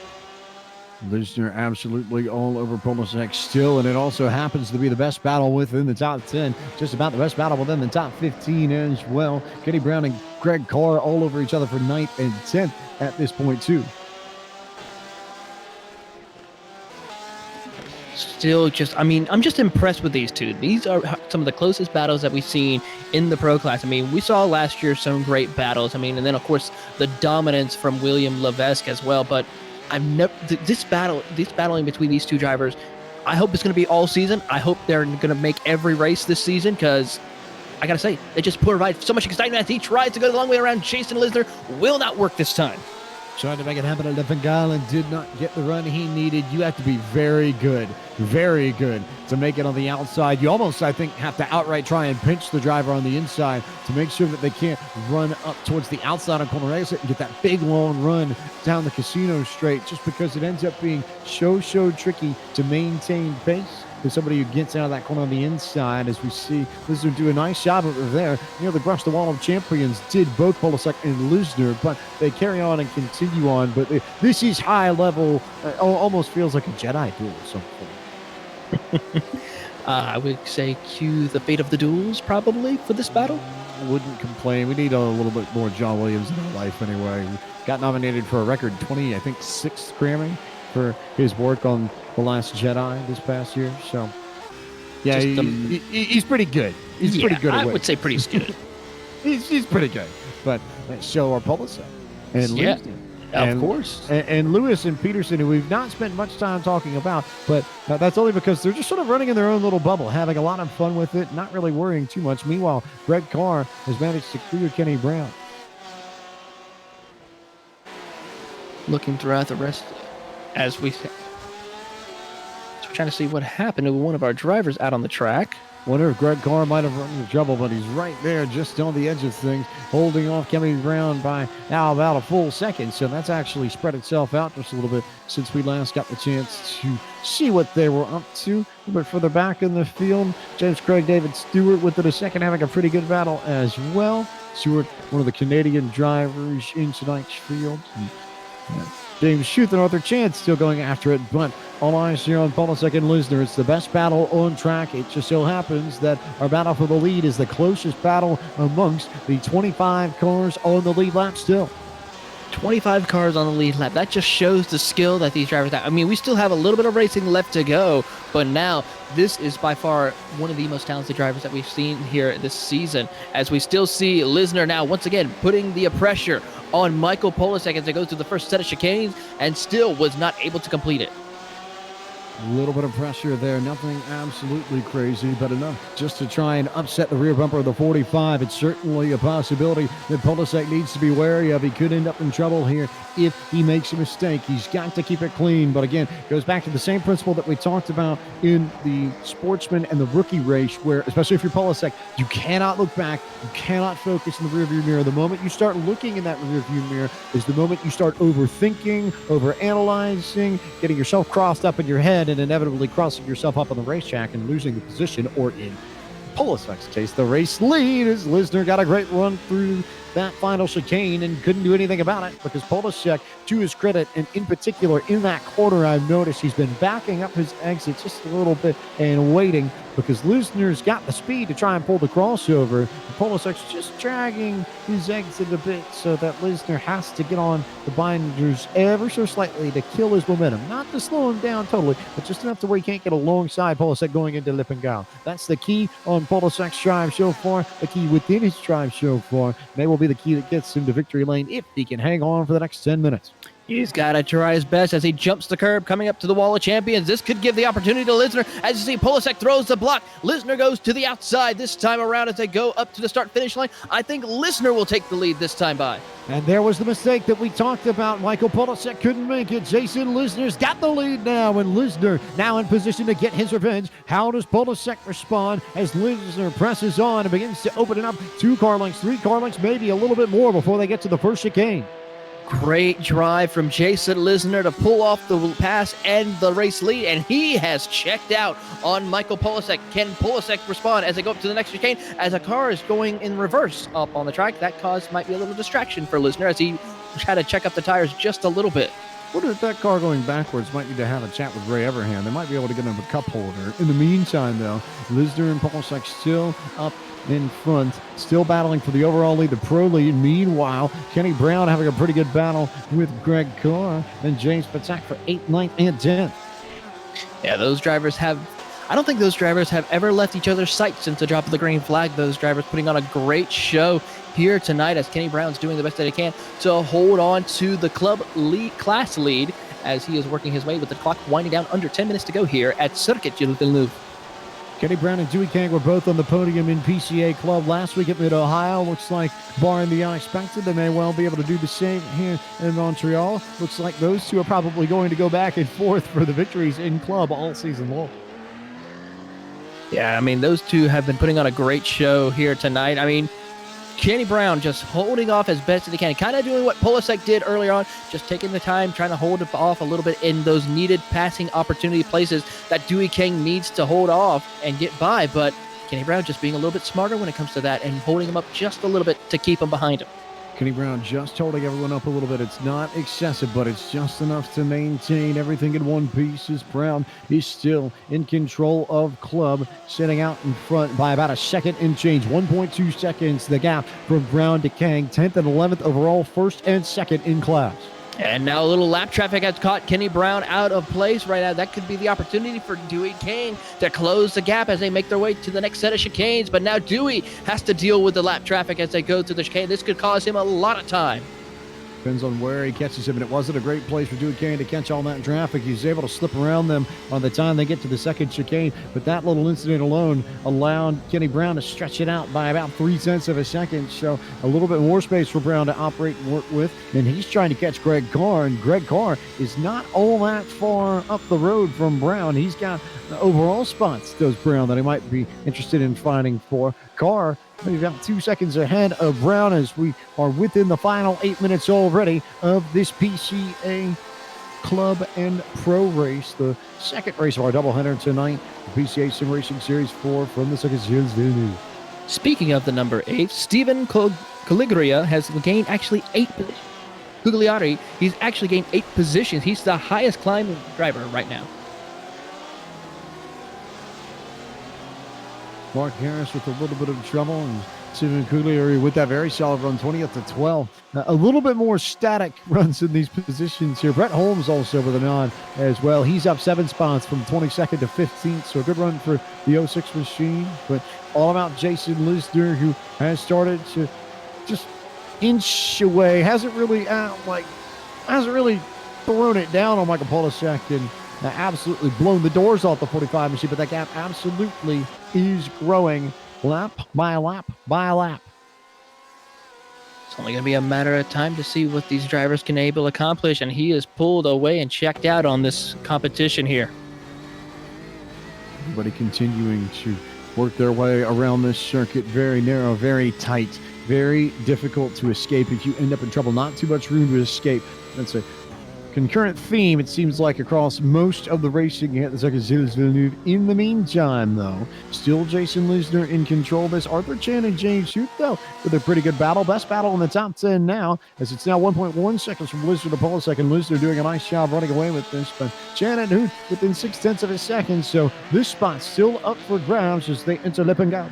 Lisner absolutely all over Polisek still, and it also happens to be the best battle within the top 10, just about the best battle within the top 15 as well. Kenny Brown and Greg Carr all over each other for 9th and 10th at this point too. Still just, I mean, I'm just impressed with these two. These are some of the closest battles that we've seen in the pro class. I mean, we saw last year some great battles. I mean, and then of course the dominance from William Levesque as well. But I've never, this battling between these two drivers, I hope it's going to be all season. I hope they're going to make every race this season, because I got to say, they just provide so much excitement as he tries to go the long way around. Jason Lisner will not work this time. Tried to make it happen at Leffengal and did not get the run he needed. You have to be very good to make it on the outside. You almost, I think, have to outright try and pinch the driver on the inside to make sure that they can't run up towards the outside of corner exit and get that big long run down the casino straight, just because it ends up being so tricky to maintain pace. There's somebody who gets out of that corner on the inside, as we see Lisner do a nice job of it there. Nearly brushed the wall of champions, did both Polisek and Lisner, but they carry on and continue on. But this is high level, almost feels like a Jedi duel at some point. I would say cue the fate of the duels probably for this battle. Wouldn't complain. We need a little bit more John Williams in our life anyway. We got nominated for a record 6th Grammy for his work on The Last Jedi this past year. So, yeah, he's pretty good. He's pretty good at I would say pretty good. he's pretty good. But so are Polisek and yeah, Lisner. Of course. And Lewis and Peterson, who we've not spent much time talking about, but that's only because they're just sort of running in their own little bubble, having a lot of fun with it, not really worrying too much. Meanwhile, Greg Carr has managed to clear Kenny Brown. Looking throughout the rest, as we're trying to see what happened to one of our drivers out on the track. Wonder if Greg Carr might have run into trouble, but he's right there just on the edge of things, holding off Kenny Brown by now about a full second. So that's actually spread itself out just a little bit since we last got the chance to see what they were up to. But further back in the field, James Craig David Stewart with the second having a pretty good battle as well. Stewart, one of the Canadian drivers in tonight's field. James Schuth and Arthur Chance still going after it, but all eyes here on Polasek and Lisner. It's the best battle on track. It just so happens that our battle for the lead is the closest battle amongst the 25 cars on the lead lap still. 25 cars on the lead lap. That just shows the skill that these drivers have. I mean, we still have a little bit of racing left to go, but now this is by far one of the most talented drivers that we've seen here this season, as we still see Lisner now once again putting the pressure on Michael Polasek as they go through the first set of chicanes and still was not able to complete it. A little bit of pressure there, nothing absolutely crazy, but enough just to try and upset the rear bumper of the 45. It's certainly a possibility that Polasek needs to be wary of. He could end up in trouble here if he makes a mistake. He's got to keep it clean, but again, goes back to the same principle that we talked about in the sportsman and the rookie race, where, especially if you're Polasek, you cannot look back, you cannot focus in the rearview mirror. The moment you start looking in that rearview mirror is the moment you start overthinking, overanalyzing, getting yourself crossed up in your head, and inevitably crossing yourself up on the racetrack and losing the position, or in Polasek's case, the race lead, as Lisner got a great run through that final chicane and couldn't do anything about it, because Polasek, to his credit, and in particular in that corner, I've noticed he's been backing up his exit just a little bit and waiting, because Lisner's got the speed to try and pull the crossover. Polasek's just dragging his exit a bit so that Lisner has to get on the binders ever so slightly to kill his momentum. Not to slow him down totally, but just enough to where he can't get alongside Polasek going into Lippengal. That's the key on Polasek's drive so far, the key within his drive so far. May well be the key that gets him to victory lane if he can hang on for the next 10 minutes. He's got to try his best as he jumps the curb, coming up to the wall of champions. This could give the opportunity to Lisner. As you see, Polasek throws the block. Lisner goes to the outside this time around as they go up to the start-finish line. I think Lisner will take the lead this time by. And there was the mistake that we talked about. Michael Polasek couldn't make it. Jason Lisner's got the lead now, and Lisner now in position to get his revenge. How does Polasek respond as Lisner presses on and begins to open it up 2 car lengths, 3 car lengths, maybe a little bit more before they get to the first chicane? Great drive from Jason Lisner to pull off the pass and the race lead, and he has checked out on Michael Polasek. Can Polasek respond as they go up to the next chicane as a car is going in reverse up on the track? That might be a little distraction for Lisner as he had to check up the tires just a little bit. Wonder if that car going backwards might need to have a chat with Ray Everhand. They might be able to get him a cup holder. In the meantime, though, Lisner and Polasek still up in front, still battling for the overall lead, the pro lead. Meanwhile, Kenny Brown having a pretty good battle with Greg Carr and James Patak for 8th, 9th, and 10th. Yeah, those drivers have... I don't think those drivers have ever left each other's sight since the drop of the green flag. Those drivers putting on a great show here tonight as Kenny Brown's doing the best that he can to hold on to the club class lead as he is working his way with the clock winding down under 10 minutes to go here at Circuit Gilles Villeneuve. Kenny Brown and Dewey Kang were both on the podium in PCA Club last week at Mid-Ohio. Looks like, barring the unexpected, they may well be able to do the same here in Montreal. Looks like those two are probably going to go back and forth for the victories in Club all season long. Yeah, I mean, those two have been putting on a great show here tonight. I mean, Kenny Brown just holding off as best as he can, kind of doing what Polasek did earlier on, just taking the time, trying to hold it off a little bit in those needed passing opportunity places that Dewey King needs to hold off and get by. But Kenny Brown just being a little bit smarter when it comes to that and holding him up just a little bit to keep him behind him. Kenny Brown just holding everyone up a little bit. It's not excessive, but it's just enough to maintain everything in one piece. As Brown is still in control of Club, sitting out in front by about a second and change. 1.2 seconds, the gap from Brown to Kang. 10th and 11th overall, first and second in class. And now a little lap traffic has caught Kenny Brown out of place right now. That could be the opportunity for Dewey King to close the gap as they make their way to the next set of chicanes. But now Dewey has to deal with the lap traffic as they go through the chicane. This could cause him a lot of time. Depends on where he catches him, and it wasn't a great place for Duquesne to catch all that traffic. He's able to slip around them by the time they get to the second chicane, but that little incident alone allowed Kenny Brown to stretch it out by about 0.3 of a second, so a little bit more space for Brown to operate and work with, and he's trying to catch Greg Carr, and Greg Carr is not all that far up the road from Brown. He's got the overall spots, does Brown, that he might be interested in fighting for. Carr maybe about 2 seconds ahead of Brown as we are within the final 8 minutes already of this PCA Club and Pro race, the second race of our doubleheader tonight, the PCA Sim Racing Series 4 from the Circuit Gilles Villeneuve. Speaking of the number 8, Stephen Caligria has gained actually 8 positions. Gugliari, he's actually gained 8 positions. He's the highest climbing driver right now. Mark Harris with a little bit of trouble, and Stephen Cagliari with that very solid run, 20th to 12. A little bit more static runs in these positions here. Brett Holmes also with a nod as well. He's up 7 spots from 22nd to 15th, so a good run for the 06 machine. But all about Jason Lisner, who has started to just inch away, hasn't really thrown it down on Michael Polisek and absolutely blown the doors off the 45 machine, but that gap absolutely is growing lap by lap by lap. It's only going to be a matter of time to see what these drivers can able to accomplish, and he is pulled away and checked out on this competition here. Everybody continuing to work their way around this circuit. Very narrow, very tight, very difficult to escape if you end up in trouble. Not too much room to escape. That's a concurrent theme, it seems like, across most of the racing at the Circuit Gilles Villeneuve. In the meantime, though, still Jason Lisner in control of this. Arthur Chan and James Shute, though, with a pretty good battle. Best battle in the top 10 now, as it's now 1.1 seconds from Lisner to Polisek, and Lisner doing a nice job running away with this. But Chan and Hoot within 0.6 of a second, so this spot's still up for grabs as they enter Lippengau.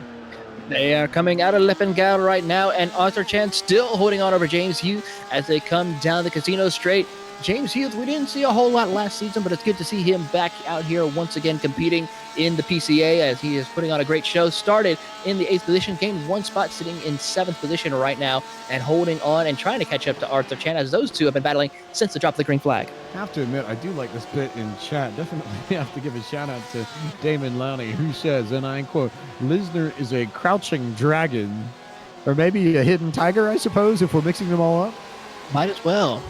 They are coming out of Lippengau right now, and Arthur Chan still holding on over James Hughes as they come down the Casino Straight. James Hughes, we didn't see a whole lot last season, but it's good to see him back out here once again competing in the PCA as he is putting on a great show. Started in the 8th position, gained 1 spot, sitting in 7th position right now and holding on and trying to catch up to Arthur Chan, as those two have been battling since the drop of the green flag. I have to admit, I do like this bit in chat. Definitely have to give a shout out to Damon Lowney, who says, and I quote, "Lisner is a crouching dragon," or maybe a hidden tiger, I suppose, if we're mixing them all up. Might as well.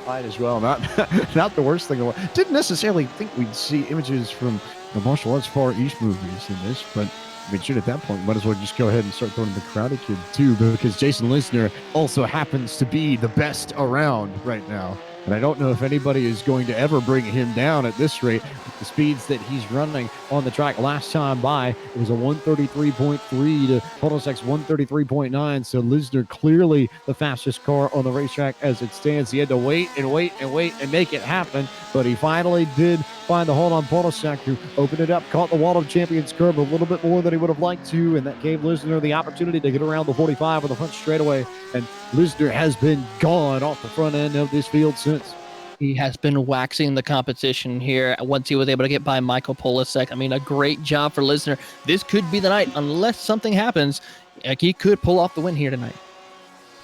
Might as well. Not the worst thing. Didn't necessarily think we'd see images from the martial arts Far East movies in this, but I mean, shoot, at that point, might as well just go ahead and start throwing the Karate Kid too, because Jason Lisner also happens to be the best around right now. And I don't know if anybody is going to ever bring him down at this rate with the speeds that he's running on the track. Last time by, it was a 133.3 to Polisek's 133.9. So Lisner clearly the fastest car on the racetrack as it stands. He had to wait and make it happen. But he finally did find the hold on Polisek, who opened it up, caught the Wall of Champions curve a little bit more than he would have liked to. And that gave Lisner the opportunity to get around the 45 with the front straightaway. And Lisner has been gone off the front end of this field since. He has been waxing the competition here once he was able to get by Michael Polisek. I mean, a great job for Lisner. This could be the night, unless something happens. He could pull off the win here tonight.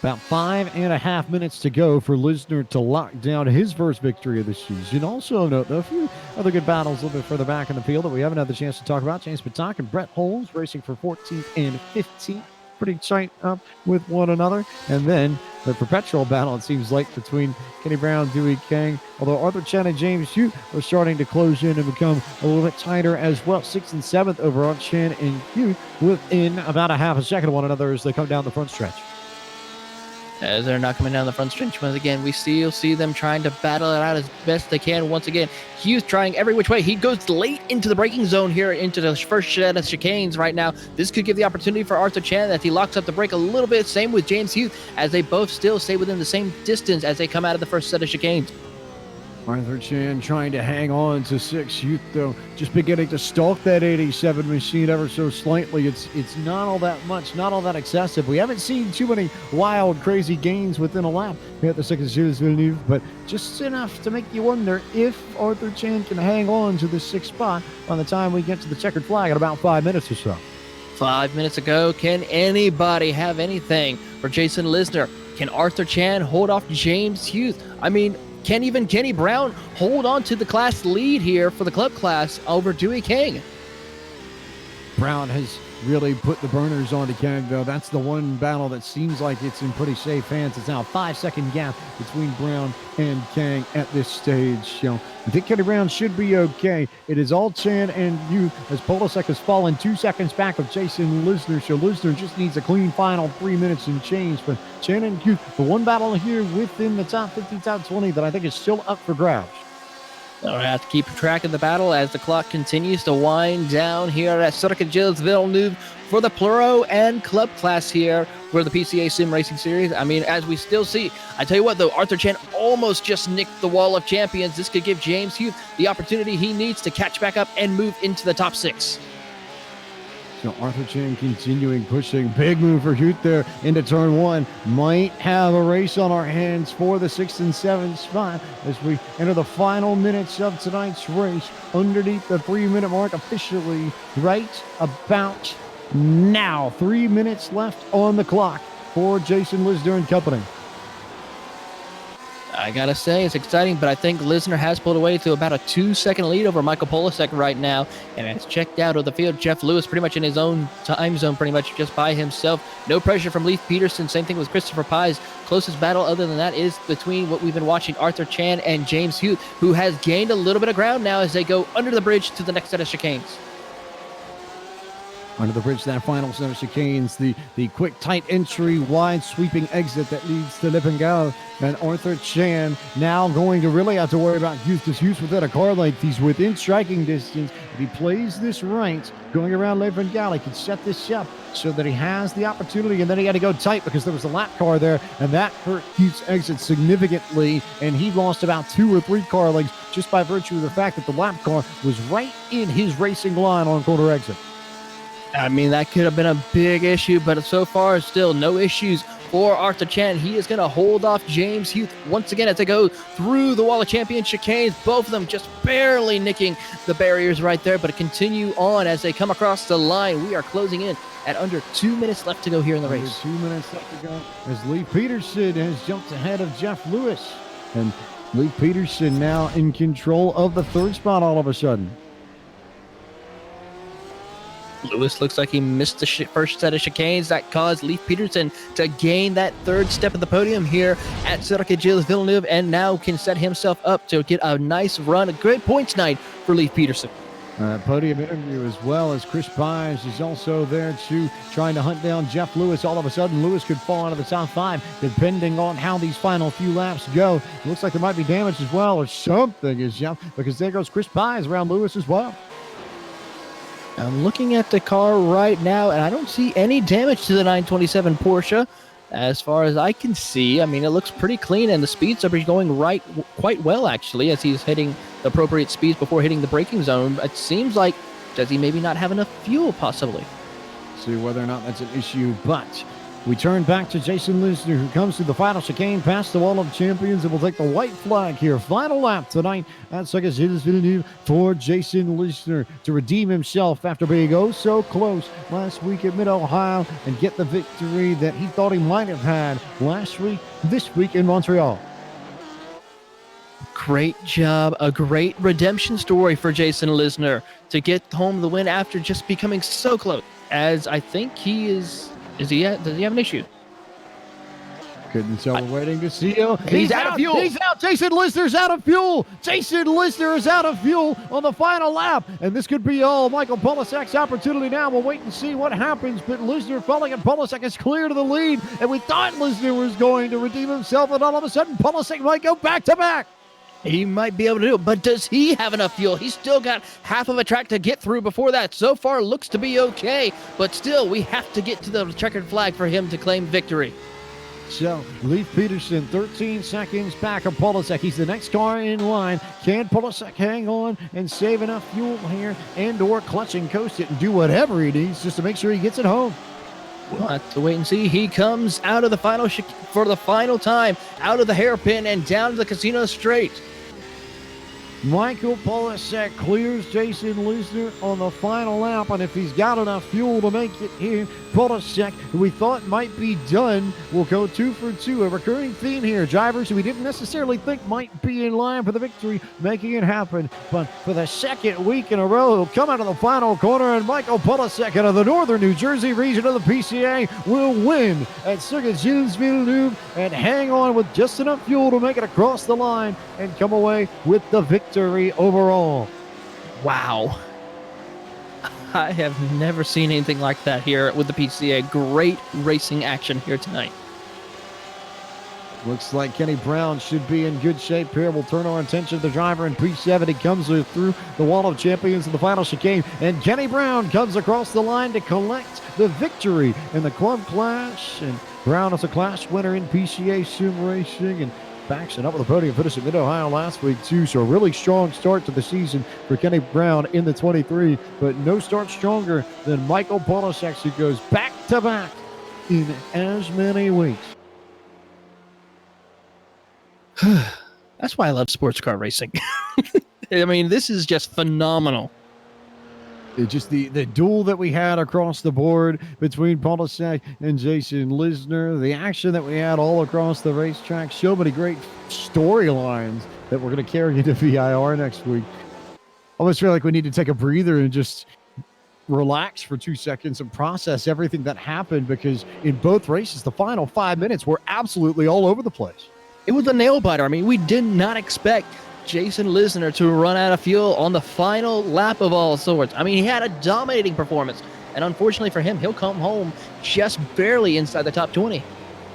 About 5.5 minutes to go for Lisner to lock down his first victory of the season. Also note, though, a few other good battles a little bit further back in the field that we haven't had the chance to talk about. James Patak and Brett Holmes racing for 14th and 15th. Pretty tight up with one another. And then the perpetual battle, it seems like, between Kenny Brown, Dewey Kang, although Arthur Chen and James Hugh are starting to close in and become a little bit tighter as well. 6th and 7th over on Chen and Hugh within about a half a second of one another as they come down the front stretch. As they're not coming down the front stretch once again, we still see them trying to battle it out as best they can once again. Hughes trying every which way. He goes late into the braking zone here into the first set of chicanes right now. This could give the opportunity for Arthur Chan as he locks up the brake a little bit. Same with James Hughes as they both still stay within the same distance as they come out of the first set of chicanes. Arthur Chan trying to hang on to 6th. Youth, though, just beginning to stalk that 87 machine ever so slightly. It's not all that much, not all that excessive. We haven't seen too many wild, crazy gains within a lap here at the Circuit Gilles Villeneuve, but just enough to make you wonder if Arthur Chan can hang on to the 6th spot by the time we get to the checkered flag in about 5 minutes or so. 5 minutes ago, can anybody have anything for Jason Lisner? Can Arthur Chan hold off James Hughes? I mean, can even Kenny Brown hold on to the class lead here for the club class over Dewey King? Brown has really put the burners on to Kang, though. That's the one battle that seems like it's in pretty safe hands. It's now a 5-second gap between Brown and Kang at this stage. I think Kenny Brown should be okay. It is all Chan and you, as Polasek has fallen 2 seconds back of Jason Lisner. So Lisner just needs a clean final 3 minutes and change. But Chan and you, the one battle here within the top 50, top 20 that I think is still up for grabs. I'll have to keep track of the battle as the clock continues to wind down here at Circuit Gilles Villeneuve for the Pro and Club class here for the PCA Sim Racing Series. I mean, as we still see, I tell you what, though, Arthur Chan almost just nicked the wall of champions. This could give James Hughes the opportunity he needs to catch back up and move into the top 6. So Arthur Chan continuing pushing. Big move for Hute there into turn 1. Might have a race on our hands for the 6th and 7th spot as we enter the final minutes of tonight's race underneath the 3-minute mark officially right about now. 3 minutes left on the clock for Jason Lisner and company. I gotta say, it's exciting, but I think Lisner has pulled away to about a 2-second lead over Michael Polasek right now, and it's checked out of the field. Jeff Lewis pretty much in his own time zone, pretty much just by himself. No pressure from Leif Peterson. Same thing with Christopher Pies. Closest battle other than that is between what we've been watching, Arthur Chan and James Hughes, who has gained a little bit of ground now as they go under the bridge to the next set of chicanes. Under the bridge, that final set of chicanes, the quick, tight entry, wide sweeping exit that leads to Lippengal. And Arthur Chan now going to really have to worry about Hughes, because Hughes within a car length. He's within striking distance. If he plays this right, going around Lippengal, he can set this up so that he has the opportunity. And then he had to go tight because there was a lap car there, and that hurt Hughes' exit significantly. And he lost about 2 or 3 car lengths just by virtue of the fact that the lap car was right in his racing line on corner exit. I mean, that could have been a big issue, but so far, still no issues for Arthur Chan. He is going to hold off James Hughes once again as they go through the wall of champion chicanes. Both of them just barely nicking the barriers right there, but continue on as they come across the line. We are closing in at under 2 minutes left to go here in the race. 2 minutes left to go as Leif Peterson has jumped ahead of Jeff Lewis. And Leif Peterson now in control of the 3rd spot all of a sudden. Lewis looks like he missed the first set of chicanes that caused Leif Peterson to gain that 3rd step of the podium here at Circuit Gilles Villeneuve, and now can set himself up to get a nice run, a great points night for Leif Peterson. Podium interview as well as Chris Pies is also there too, trying to hunt down Jeff Lewis. All of a sudden, Lewis could fall out of the top 5 depending on how these final few laps go. It looks like there might be damage as well, or something is up, because there goes Chris Pies around Lewis as well. I'm looking at the car right now, and I don't see any damage to the 927 Porsche as far as I can see. I mean, it looks pretty clean, and the speeds are going quite well, actually, as he's hitting the appropriate speeds before hitting the braking zone. It seems like, does he maybe not have enough fuel, possibly? See whether or not that's an issue, but we turn back to Jason Lisner, who comes through the final chicane past the wall of champions and will take the white flag here. Final lap tonight at Circuit Gilles Villeneuve for Jason Lisner to redeem himself after being oh so close last week at Mid-Ohio and get the victory that he thought he might have had last week, this week in Montreal. Great job. A great redemption story for Jason Lisner to get home the win after just becoming so close. As I think he is... does he have an issue? Couldn't tell. We're waiting to see him. He's out of fuel. He's out. Jason Lisner's out of fuel. Jason Lisner is out of fuel on the final lap. And this could be all Michael Polasek's opportunity now. We'll wait and see what happens. But Lisner falling and Polasek is clear to the lead. And we thought Lisner was going to redeem himself. And all of a sudden, Polasek might go back to back. He might be able to do it, but does he have enough fuel? He's still got half of a track to get through before that. So far, looks to be okay, but still, we have to get to the checkered flag for him to claim victory. So, Leif Peterson, 13 seconds back of Polasek. He's the next car in line. Can Polasek hang on and save enough fuel here and or clutch and coast it and do whatever he needs just to make sure he gets it home? We'll have to wait and see. He comes out of the final for the final time, out of the hairpin and down to the casino straight. Michael Polasek clears Jason Lisner on the final lap, and if he's got enough fuel to make it here, Polasek, who we thought might be done, will go 2 for 2. A recurring theme here. Drivers who we didn't necessarily think might be in line for the victory, making it happen. But for the second week in a row, he'll come out of the final corner, and Michael Polasek out of the northern New Jersey region of the PCA will win at Circuit Gilles Villeneuve and hang on with just enough fuel to make it across the line and come away with the victory overall. Wow. I have never seen anything like that here with the PCA. Great racing action here tonight. Looks like Kenny Brown should be in good shape here. We'll turn our attention to the driver in P7. He comes through the wall of champions in the final chicane, and Kenny Brown comes across the line to collect the victory in the club clash. And Brown is a class winner in PCA Sim Racing, and backs it up with the podium. Finished at Mid-Ohio last week, too. So a really strong start to the season for Kenny Brown in the 23, but no start stronger than Michael Polasek, who goes back-to-back in as many weeks. That's why I love sports car racing. I mean, this is just phenomenal. Just the duel that we had across the board between Polasek and Jason Lisner, the action that we had all across the racetrack, so many great storylines that we're going to carry into VIR next week. I almost feel like we need to take a breather and just relax for 2 seconds and process everything that happened, because in both races, the final 5 minutes were absolutely all over the place. It was a nail biter. I mean, we did not expect Jason Lisner to run out of fuel on the final lap of all sorts. I mean, he had a dominating performance, and unfortunately for him, he'll come home just barely inside the top 20.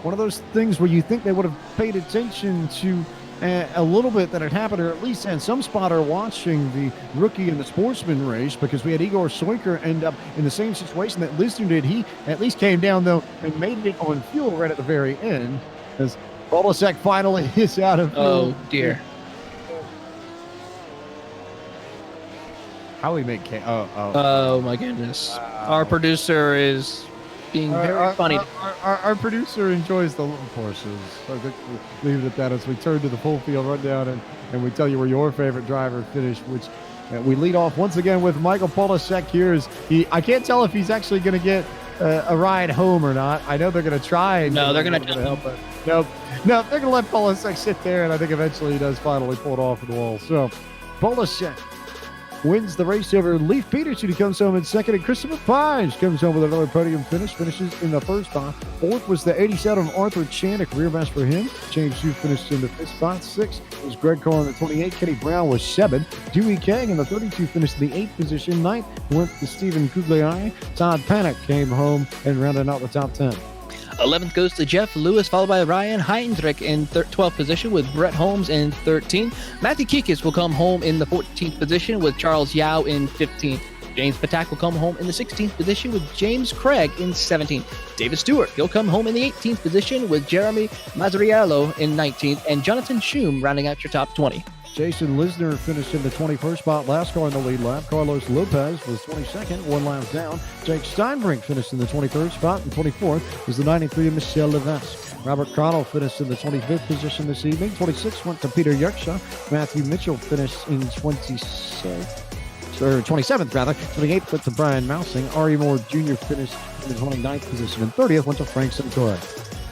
One of those things where you think they would have paid attention to a little bit that had happened, or at least had some spotter watching the rookie and the sportsman race, because we had Igor Soiker end up in the same situation that Lisner did. He at least came down, though, and made it on fuel right at the very end, as Polasek finally is out of fuel. Oh, dear. How we make Oh my goodness. Our producer is being very funny. Our producer enjoys the little Porsches. So I think we'll leave it at that as we turn to the full field rundown and we tell you where your favorite driver finished, which we lead off once again with Michael Polasek here. I can't tell if he's actually going to get a ride home or not. I know they're going to try. No, they're going to help him. No, they're going to let Polasek sit there, and I think eventually he does finally pull it off the wall. So Polasek wins the race over Leif Peterson, who comes home in second, and Christopher Pines comes home with another podium finish, finishes in the first spot. Fourth was the 87 of Arthur Chan, a career best for him. James Hugh finished in the fifth spot. Sixth was Greg Carr in the 28. Kenny Brown was seventh. Dewey Kang in the 32 finished in the eighth position. Ninth went to Stephen Kugliai. Todd Panic came home and rounded out the top 10. 11th goes to Jeff Lewis, followed by Ryan Heinrich in 12th position with Brett Holmes in 13th. Matthew Kikis will come home in the 14th position with Charles Yao in 15th. James Patak will come home in the 16th position with James Craig in 17th. David Stewart, he'll come home in the 18th position with Jeremy Mazzariello in 19th. And Jonathan Schum rounding out your top 20. Jason Lisner finished in the 21st spot, last car in the lead lap. Carlos Lopez was 22nd, 1 lap down. Jake Steinbrink finished in the 23rd spot, and 24th was the 93 of Michel Levesque. Robert Connell finished in the 25th position this evening. 26th went to Peter Yerksha. Matthew Mitchell finished in 27th rather. 28th went to Brian Mousing. Ari Moore Jr. finished in the 29th position, and 30th went to Frank Santori.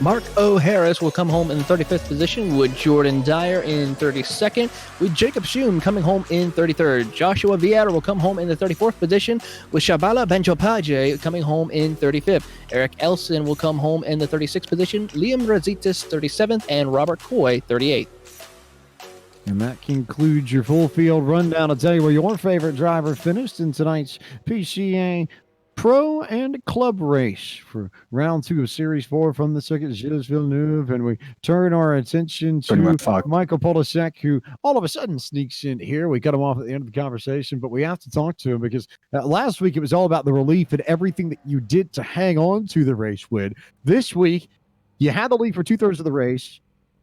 Mark O. Harris will come home in the 35th position with Jordan Dyer in 32nd, with Jacob Schum coming home in 33rd. Joshua Vieira will come home in the 34th position, with Shabala Benjopaje coming home in 35th. Eric Elson will come home in the 36th position, Liam Razitis 37th, and Robert Coy 38th. And that concludes your full field rundown. I'll tell you where your favorite driver finished in tonight's PCA Pro and Club race for round 2 of Series 4 from the Circuit Gilles Villeneuve. And we turn our attention to Michael Polasek, who all of a sudden sneaks in here. We cut him off at the end of the conversation, but we have to talk to him because last week it was all about the relief and everything that you did to hang on to the race win. This week, you had the lead for 2/3 of the race.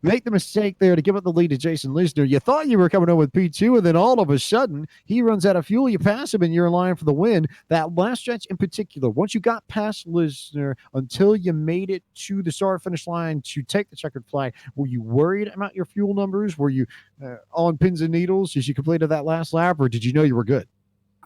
make the mistake there to give up the lead to Jason Lisner. You thought you were coming in with P2, and then all of a sudden, he runs out of fuel. You pass him, and you're in line for the win. That last stretch in particular, once you got past Lisner until you made it to the start-finish line to take the checkered flag, were you worried about your fuel numbers? Were you on pins and needles as you completed that last lap, or did you know you were good?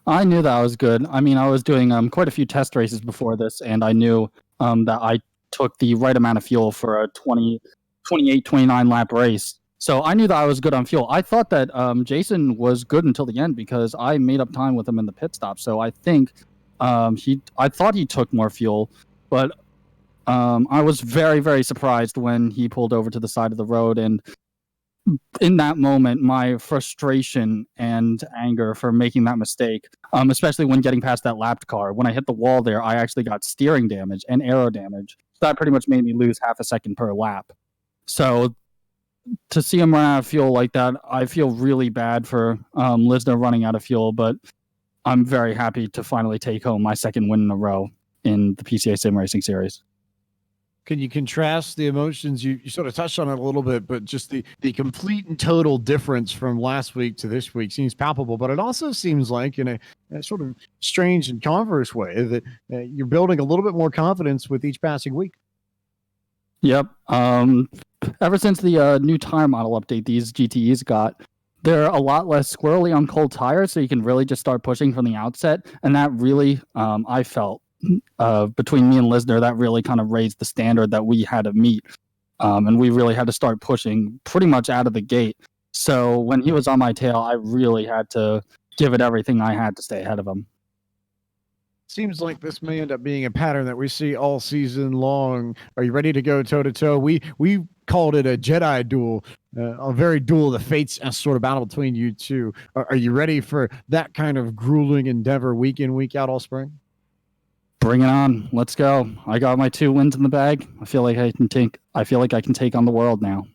I knew that I was good. I mean, I was doing quite a few test races before this, and I knew that I took the right amount of fuel for a 28, 29 lap race. So I knew that I was good on fuel. I thought that Jason was good until the end because I made up time with him in the pit stop. So I think I thought he took more fuel, but I was very, very surprised when he pulled over to the side of the road. And in that moment, my frustration and anger for making that mistake, especially when getting past that lapped car, when I hit the wall there, I actually got steering damage and aero damage. That pretty much made me lose half a second per lap. So to see him run out of fuel like that, I feel really bad for Lisner running out of fuel, but I'm very happy to finally take home my second win in a row in the PCA Sim Racing Series. Can you contrast the emotions? You sort of touched on it a little bit, but just the complete and total difference from last week to this week seems palpable. But it also seems like, in a sort of strange and converse way, that you're building a little bit more confidence with each passing week. Yep. Ever since the new tire model update these GTEs got, they're a lot less squirrely on cold tires, so you can really just start pushing from the outset. And that really, I felt, between me and Lisner, that really kind of raised the standard that we had to meet. And we really had to start pushing pretty much out of the gate. So when he was on my tail, I really had to give it everything I had to stay ahead of him. Seems like this may end up being a pattern that we see all season long. Are you ready to go toe-to-toe? We called it a Jedi duel, a very duel of the fates sort of battle between you two. Are you ready for that kind of grueling endeavor week in, week out all spring? Bring it on. Let's go. I got my 2 wins in the bag. I feel like I can take on the world now.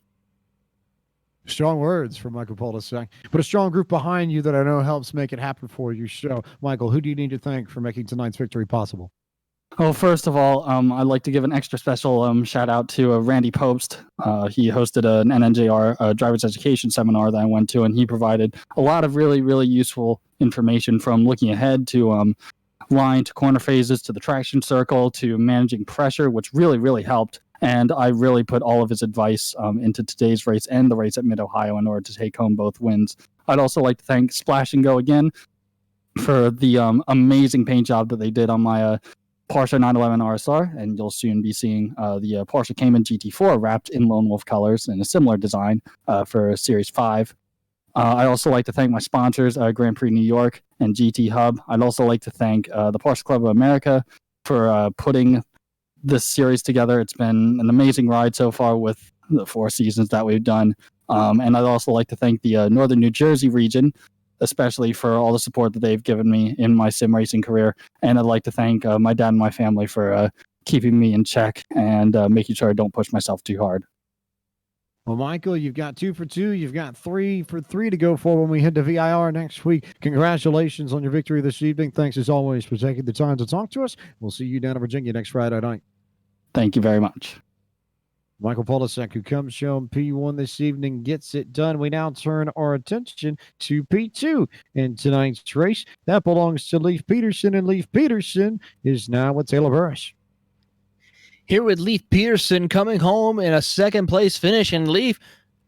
Strong words from Michael Polisek, but a strong group behind you that I know helps make it happen for you. So, Michael, who do you need to thank for making tonight's victory possible? Oh, first of all, I'd like to give an extra special shout out to Randy Pobst. He hosted an NNJR driver's education seminar that I went to, and he provided a lot of really, really useful information from looking ahead to line to corner phases to the traction circle to managing pressure, which really, really helped. And I really put all of his advice into today's race and the race at Mid-Ohio in order to take home both wins. I'd also like to thank Splash and Go again for the amazing paint job that they did on my Porsche 911 RSR, and you'll soon be seeing the Porsche Cayman GT4 wrapped in Lone Wolf colors in a similar design for Series 5. I also like to thank my sponsors, Grand Prix New York and GT Hub. I'd also like to thank the Porsche Club of America for putting this series together. It's been an amazing ride so far with the 4 seasons that we've done. And I'd also like to thank the Northern New Jersey region, especially for all the support that they've given me in my sim racing career. And I'd like to thank my dad and my family for keeping me in check and making sure I don't push myself too hard. Well, Michael, you've got 2 for 2. You've got 3 for 3 to go for when we head to VIR next week. Congratulations on your victory this evening. Thanks, as always, for taking the time to talk to us. We'll see you down in Virginia next Friday night. Thank you very much. Michael Polisek, who comes home P1 this evening, gets it done. We now turn our attention to P2 in tonight's race. That belongs to Leif Peterson, and Leif Peterson is now with Taylor Burris. Here with Leif Peterson coming home in a second-place finish. And Leif,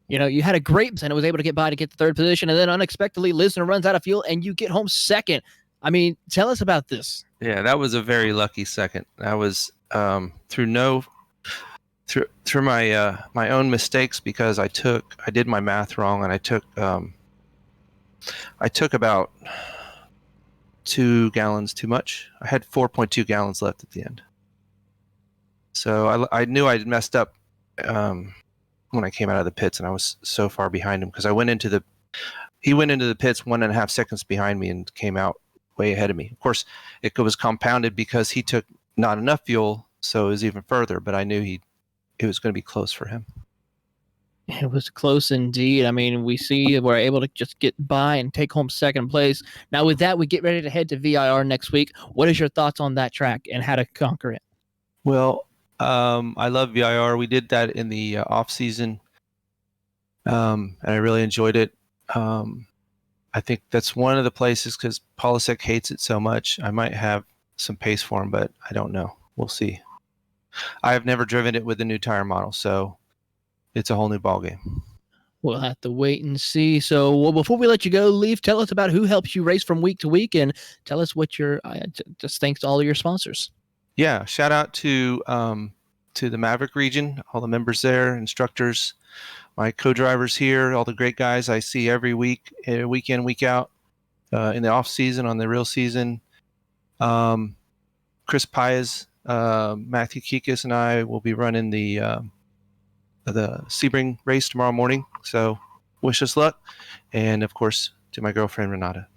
you had a great and it was able to get by to get the 3rd position, and then unexpectedly Lisner runs out of fuel and you get home 2nd. I mean, tell us about this. Yeah, that was a very lucky second. That was through my own mistakes, because I did my math wrong, and I took about 2 gallons too much. I had 4.2 gallons left at the end. So I knew I'd messed up when I came out of the pits, and I was so far behind him because he went into the pits 1.5 seconds behind me and came out way ahead of me. Of course, it was compounded because he took not enough fuel, so it was even further. But I knew it was going to be close for him. It was close indeed. I mean, we see we're able to just get by and take home 2nd place. Now, with that, we get ready to head to VIR next week. What is your thoughts on that track and how to conquer it? Well, I love VIR. We did that in the off season. and I really enjoyed it. I think that's one of the places because Polisek hates it so much. I might have some pace for him, but I don't know. We'll see. I have never driven it with the new tire model, so it's a whole new ballgame. We'll have to wait and see. So, well, before we let you go, Leaf, tell us about who helps you race from week to week, and tell us what your just thanks to all of your sponsors. Yeah, shout out to the Maverick region, all the members there, instructors, my co-drivers here, all the great guys I see every week, week in, week out, in the off season, on the real season. Chris Paez, Matthew Kikas, and I will be running the Sebring race tomorrow morning. So wish us luck. And of course, to my girlfriend, Renata.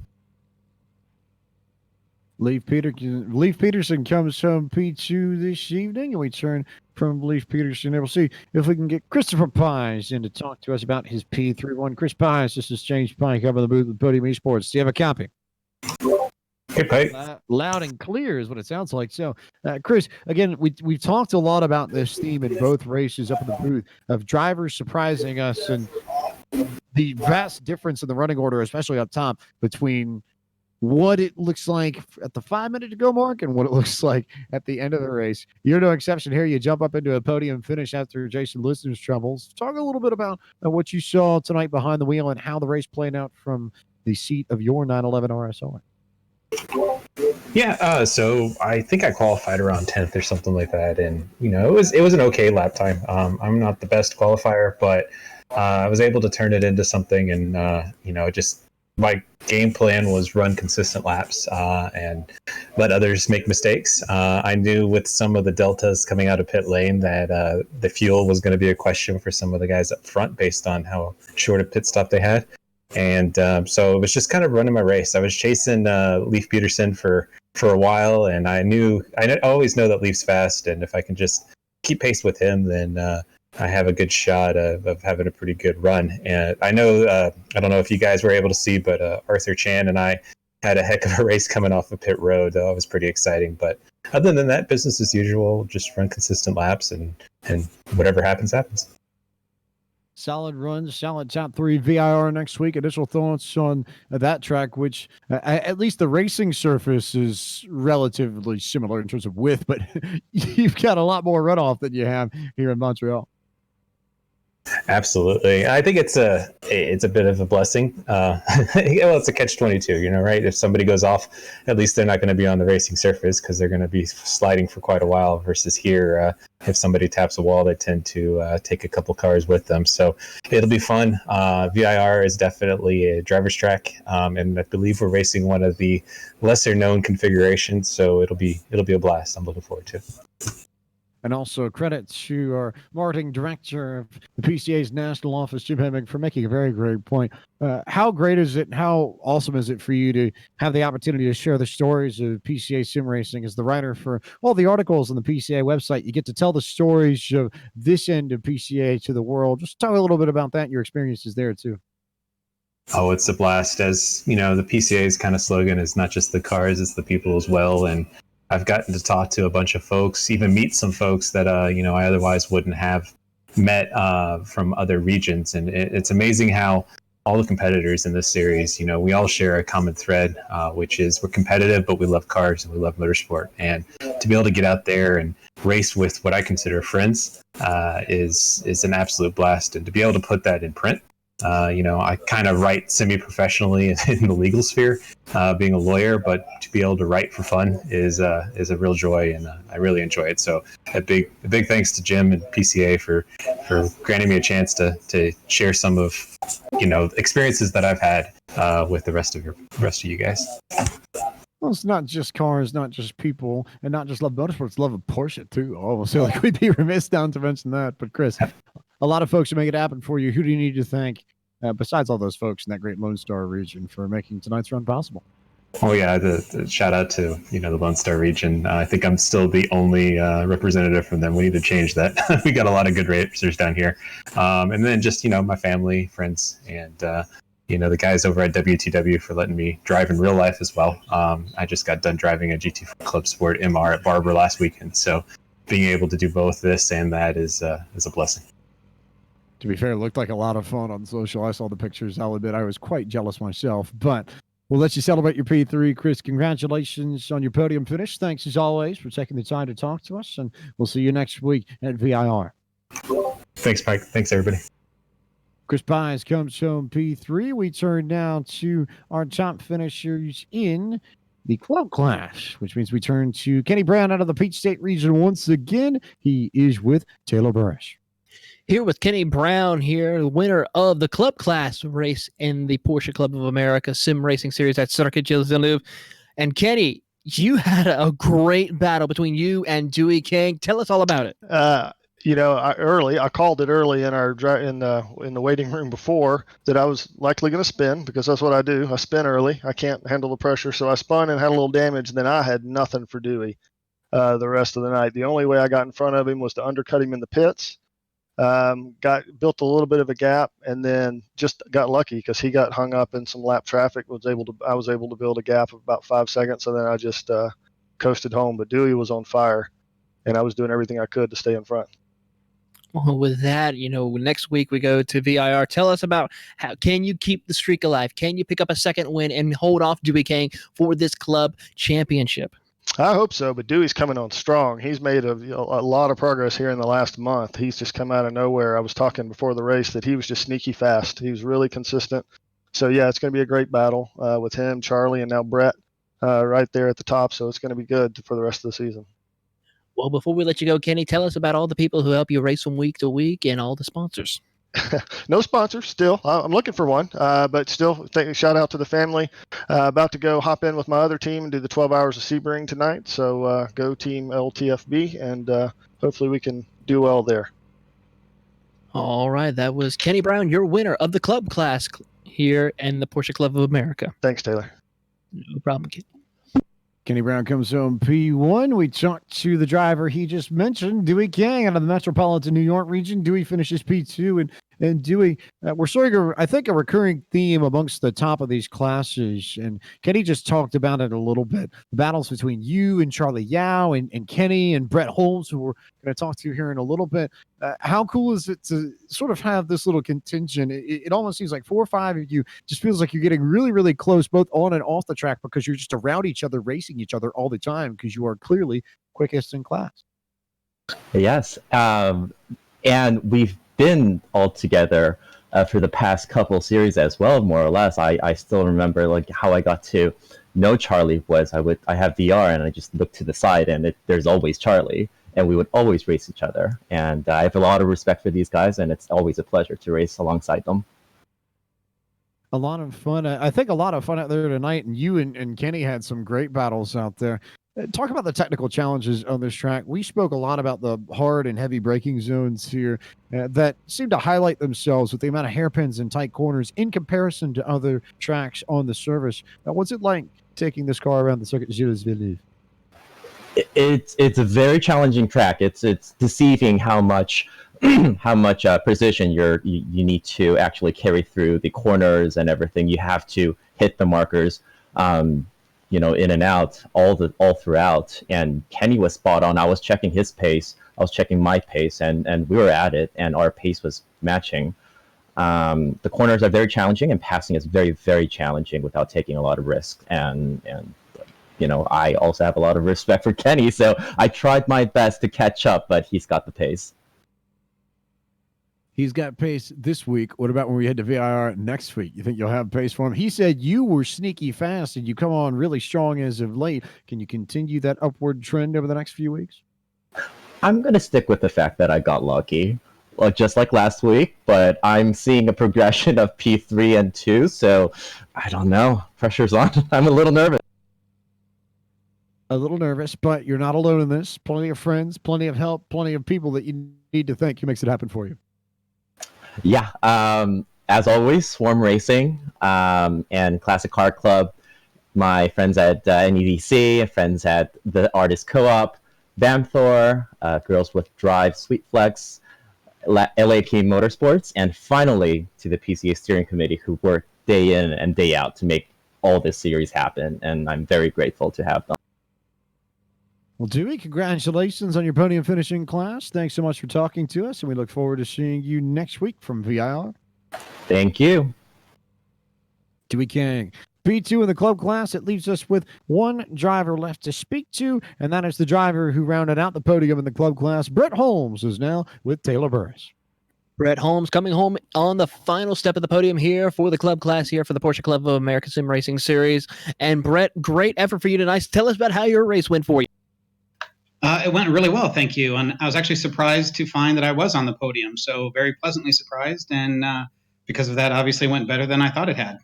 Leaf Peterson comes from P2 this evening, and we turn from Leaf Peterson, and we'll see if we can get Christopher Pies in to talk to us about his P31. Chris Pies, this is James Pike up on the booth with Podium Esports. Do you have a copy? Hey, Pike. Loud and clear is what it sounds like. So, Chris, again, we've talked a lot about this theme in both races up in the booth of drivers surprising us and the vast difference in the running order, especially up top, between what it looks like at the 5 minute to go mark and what it looks like at the end of the race. You're no exception here. You jump up into a podium finish after Jason Lewiston's troubles. Talk a little bit about what you saw tonight behind the wheel and how the race played out from the seat of your 911 RSR. Yeah, so I think I qualified around 10th or something like that, and it was an okay lap time. I'm not the best qualifier, but I was able to turn it into something, and just my game plan was run consistent laps and let others make mistakes. I knew with some of the deltas coming out of pit lane that the fuel was going to be a question for some of the guys up front based on how short a pit stop they had. And so it was just kind of running my race. I was chasing Leaf Peterson for a while, and I always know that Leaf's fast, and if I can just keep pace with him, then I have a good shot of having a pretty good run. And I know, I don't know if you guys were able to see, but Arthur Chan and I had a heck of a race coming off of pit road. That was pretty exciting. But other than that, business as usual, just run consistent laps, and whatever happens, happens. Solid runs, solid top three VIR next week. Additional thoughts on that track, which at least the racing surface is relatively similar in terms of width, but you've got a lot more runoff than you have here in Montreal. Absolutely. I think it's a bit of a blessing. Well, it's a catch-22, right? If somebody goes off, at least they're not going to be on the racing surface because they're going to be sliding for quite a while versus here. If somebody taps a wall, they tend to take a couple cars with them. So it'll be fun. VIR is definitely a driver's track, and I believe we're racing one of the lesser known configurations. So it'll be a blast. I'm looking forward to it. And also credit to our marketing director of the PCA's national office, Jim Hemming, for making a very great point. How great is it and how awesome is it for you to have the opportunity to share the stories of PCA Sim Racing as the writer for all the articles on the PCA website? You get to tell the stories of this end of PCA to the world. Just talk a little bit about that and your experiences there too. Oh, it's a blast. As the PCA's kind of slogan is not just the cars, it's the people as well. And I've gotten to talk to a bunch of folks, even meet some folks that, I otherwise wouldn't have met from other regions. And it's amazing how all the competitors in this series, we all share a common thread, which is we're competitive, but we love cars and we love motorsport. And to be able to get out there and race with what I consider friends is an absolute blast. And to be able to put that in print, I kind of write semi-professionally in the legal sphere, being a lawyer, but to be able to write for fun is a real joy, and I really enjoy it. So a big thanks to Jim and PCA for granting me a chance to share some of experiences that I've had with the rest of you guys. Well, it's not just cars, not just people, and not just love motorsports. It's love of Porsche too. Oh, so we'd be remiss not to mention that. But Chris, a lot of folks who make it happen for you. Who do you need to thank, besides all those folks in that great Lone Star region, for making tonight's run possible? Oh yeah, the shout out to the Lone Star region. I think I'm still the only representative from them. We need to change that. We got a lot of good racers down here, and then just my family, friends, and the guys over at WTW for letting me drive in real life as well. I just got done driving a GT Club Sport MR at Barber last weekend, so being able to do both this and that is a blessing. To be fair, it looked like a lot of fun on social. I saw the pictures. I'll admit I was quite jealous myself, but we'll let you celebrate your P3. Chris, congratulations on your podium finish. Thanks, as always, for taking the time to talk to us, and we'll see you next week at VIR. Thanks, Mike. Thanks, everybody. Chris Pies comes home P3. We turn now to our top finishers in the club class, which means we turn to Kenny Brown out of the Peach State region once again. He is with Taylor Burrish. Here with Kenny Brown here, the winner of the club class race in the Porsche Club of America Sim Racing Series at Circuit Gilles Villeneuve. And Kenny, you had a great battle between you and Dewey King. Tell us all about it. I called it early in our in the waiting room before that I was likely going to spin, because that's what I do. I spin early. I can't handle the pressure, so I spun and had a little damage. Then I had nothing for Dewey the rest of the night. The only way I got in front of him was to undercut him in the pits. Built a little bit of a gap, and then just got lucky because he got hung up in some lap traffic. I was able to build a gap of about 5 seconds, and then I just coasted home. But Dewey was on fire, and I was doing everything I could to stay in front. Well, with that, next week we go to VIR. Tell us about how can you keep the streak alive? Can you pick up a second win and hold off Dewey King for this club championship? I hope so, but Dewey's coming on strong. He's made a lot of progress here in the last month. He's just come out of nowhere. I was talking before the race that he was just sneaky fast. He was really consistent. So, yeah, it's going to be a great battle with him, Charlie, and now Brett right there at the top. So it's going to be good for the rest of the season. Well, before we let you go, Kenny, tell us about all the people who help you race from week to week and all the sponsors. No sponsors still. I'm looking for one, but still shout out to the family. About to go hop in with my other team and do the 12 hours of Sebring tonight. So go team LTFB, and hopefully we can do well there. All right. That was Kenny Brown, your winner of the club class here in the Porsche Club of America. Thanks, Taylor. No problem, Kenny. Kenny Brown comes home P1. We talked to the driver he just mentioned, Dewey King, out of the metropolitan New York region. Dewey finishes P2, and Dewey, we're starting, I think, a recurring theme amongst the top of these classes. And Kenny just talked about it a little bit. The battles between you and Charlie Yao and Kenny and Brett Holmes, who we're going to talk to here in a little bit. How cool is it to sort of have this little contingent? It almost seems like 4 or 5 of you just feels like you're getting really, really close, both on and off the track, because you're just around each other, racing each other all the time, because you are clearly quickest in class. Yes. And we've been all together for the past couple series as well, more or less. I still remember like how I got to know Charlie was I have VR and I just look to the side and there's always Charlie, and we would always race each other. And I have a lot of respect for these guys, and it's always a pleasure to race alongside them. A lot of fun. I think a lot of fun out there tonight, and you and Kenny had some great battles out there. Talk about the technical challenges on this track. We spoke a lot about the hard and heavy braking zones here that seem to highlight themselves with the amount of hairpins and tight corners in comparison to other tracks on the service. What's it like taking this car around the Circuit Gilles Villeneuve? It's a very challenging track. It's deceiving how much precision you need to actually carry through the corners and everything. You have to hit the markers, in and out all throughout. And Kenny was spot on. I was checking his pace. I was checking my pace, and we were at it, and our pace was matching. The corners are very challenging, and passing is very, very challenging without taking a lot of risk. And I also have a lot of respect for Kenny, so I tried my best to catch up, but he's got the pace. He's got pace this week. What about when we head to VIR next week? You think you'll have pace for him? He said you were sneaky fast and you come on really strong as of late. Can you continue that upward trend over the next few weeks? I'm going to stick with the fact that I got lucky, just like last week, but I'm seeing a progression of P3 and 2, so I don't know. Pressure's on. I'm a little nervous. A little nervous, but you're not alone in this. Plenty of friends, plenty of help, plenty of people that you need to thank who makes it happen for you. Yeah, as always, Swarm Racing and Classic Car Club, my friends at NEDC, friends at the Artist Co-op, Bamthor, Girls with Drive, Sweet Flex, LAP Motorsports, and finally to the PCA Steering Committee, who work day in and day out to make all this series happen, and I'm very grateful to have them. Well, Dewey, congratulations on your podium finishing class. Thanks so much for talking to us, and we look forward to seeing you next week from VIR. Thank you. Dewey King. P2 in the club class. It leaves us with one driver left to speak to, and that is the driver who rounded out the podium in the club class. Brett Holmes is now with Taylor Burris. Brett Holmes coming home on the final step of the podium here for the club class here for the Porsche Club of America Sim Racing Series. And Brett, great effort for you tonight. Tell us about how your race went for you. It went really well, thank you. And I was actually surprised to find that I was on the podium. So very pleasantly surprised. And because of that, obviously went better than I thought it had.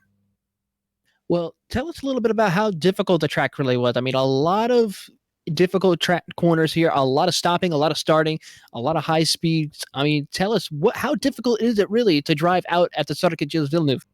Well, tell us a little bit about how difficult the track really was. I mean, a lot of difficult track corners here, a lot of stopping, a lot of starting, a lot of high speeds. I mean, tell us how difficult is it really to drive out at the Circuit Gilles Villeneuve?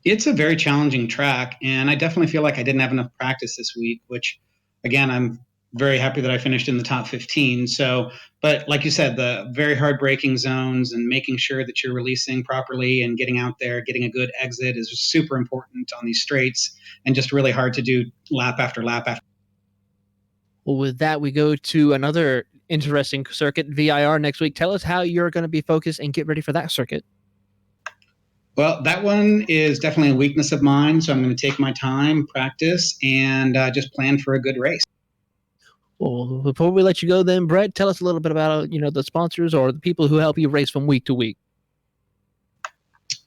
It's a very challenging track, and I definitely feel like I didn't have enough practice this week, which, again, I'm very happy that I finished in the top 15. So, but like you said, the very hard braking zones and making sure that you're releasing properly and getting out there, getting a good exit is super important on these straights, and just really hard to do lap after lap after. Well, with that, we go to another interesting circuit, VIR, next week. Tell us how you're going to be focused and get ready for that circuit. Well, that one is definitely a weakness of mine, so I'm going to take my time, practice, and just plan for a good race. Well, before we let you go then, Brett, tell us a little bit about, the sponsors or the people who help you race from week to week.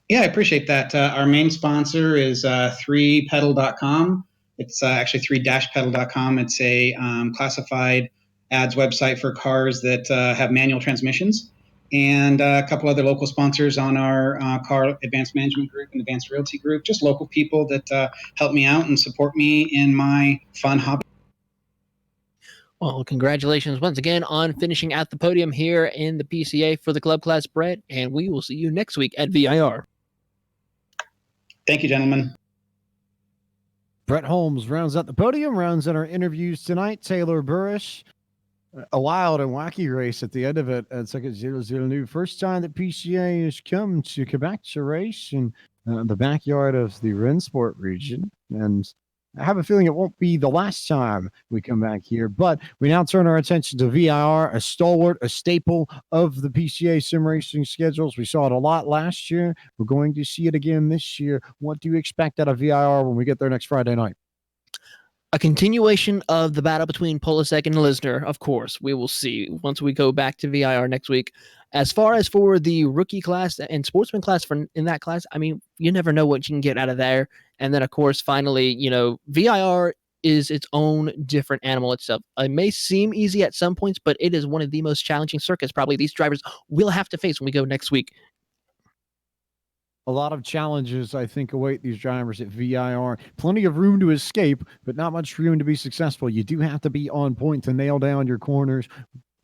Yeah, I appreciate that. Our main sponsor is 3pedal.com. It's actually 3-pedal.com. It's a classified ads website for cars that have manual transmissions. And a couple other local sponsors on our car advanced management group and advanced realty group, just local people that help me out and support me in my fun hobby. Well, congratulations once again on finishing at the podium here in the PCA for the club class, Brett, and we will see you next week at VIR. Thank you, gentlemen. Brett Holmes rounds out the podium, rounds out our interviews tonight. Taylor Burris, a wild and wacky race at the end of it at Circuit Gilles Villeneuve. First time that PCA has come to Quebec to race in the backyard of the Rensport region, and I have a feeling it won't be the last time we come back here, but we now turn our attention to VIR, a stalwart, a staple of the PCA Sim Racing schedules. We saw it a lot last year. We're going to see it again this year. What do you expect out of VIR when we get there next Friday night? A continuation of the battle between Polasek and Lisner, of course. We will see once we go back to VIR next week. As far as for the rookie class and sportsman class in that class, I mean, you never know what you can get out of there. And then, of course, finally, VIR is its own different animal itself. It may seem easy at some points, but it is one of the most challenging circuits probably these drivers will have to face when we go next week. A lot of challenges, I think, await these drivers at VIR. Plenty of room to escape, but not much room to be successful. You do have to be on point to nail down your corners.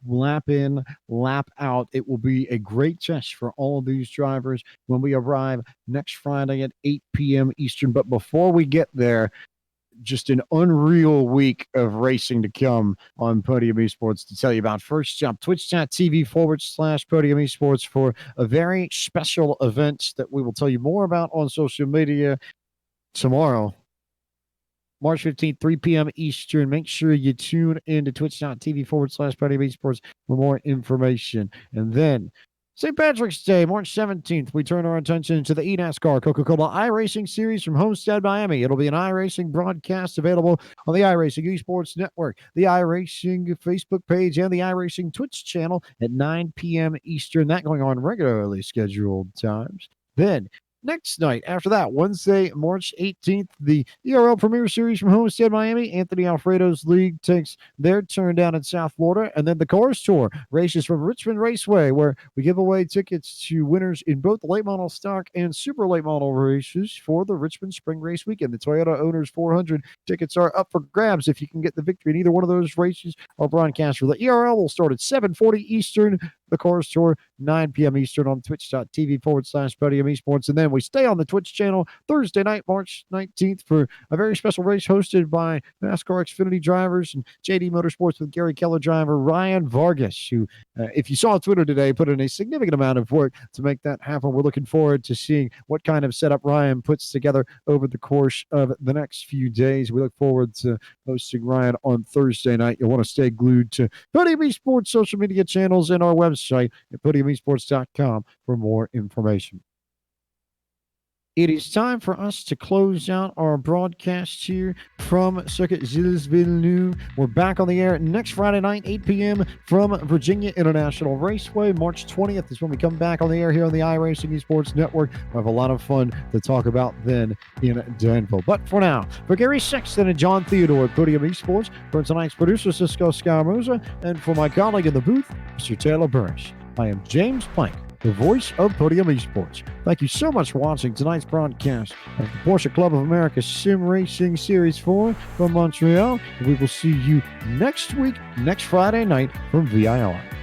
Lap in, lap out. It will be a great test for all of these drivers when we arrive next Friday at 8 p.m. Eastern. But before we get there, just an unreal week of racing to come on Podium Esports to tell you about. First up, twitch.tv/Podium Esports for a very special event that we will tell you more about on social media tomorrow. March 15th, 3 p.m. Eastern. Make sure you tune in to twitch.tv/Podium Esports for more information. And then St. Patrick's Day, March 17th, we turn our attention to the eNASCAR Coca-Cola iRacing Series from Homestead, Miami. It'll be an iRacing broadcast available on the iRacing Esports Network, the iRacing Facebook page, and the iRacing Twitch channel at 9 p.m. Eastern. That going on regularly scheduled times. Then, next night, after that, Wednesday, March 18th, the ERL Premier Series from Homestead, Miami. Anthony Alfredo's league takes their turn down in South Florida. And then the Cars Tour races from Richmond Raceway, where we give away tickets to winners in both the late model stock and super late model races for the Richmond Spring Race Weekend. The Toyota Owners 400 tickets are up for grabs if you can get the victory in either one of those races. Our broadcast for the ERL will start at 7:40 Eastern. The Cars Tour, 9 p.m. Eastern on twitch.tv/Podium Esports. And then we stay on the Twitch channel Thursday night, March 19th, for a very special race hosted by NASCAR Xfinity drivers and JD Motorsports with Gary Keller driver Ryan Vargas, who, if you saw on Twitter today, put in a significant amount of work to make that happen. We're looking forward to seeing what kind of setup Ryan puts together over the course of the next few days. We look forward to hosting Ryan on Thursday night. You'll want to stay glued to Podium Esports social media channels and our website at podiumesports.com for more information. It is time for us to close out our broadcast here from Circuit Gilles Villeneuve. We're back on the air next Friday night, 8 p.m. from Virginia International Raceway. March 20th is when we come back on the air here on the iRacing Esports Network. We'll have a lot of fun to talk about then in Danville. But for now, for Gary Sexton and John Theodore at Podium Esports, for tonight's producer, Cisco Scaramuza, and for my colleague in the booth, Mr. Taylor Burrish, I am James Plank, the voice of Podium Esports. Thank you so much for watching tonight's broadcast of the Porsche Club of America Sim Racing Series 4 from Montreal. We will see you next week, next Friday night from VIR.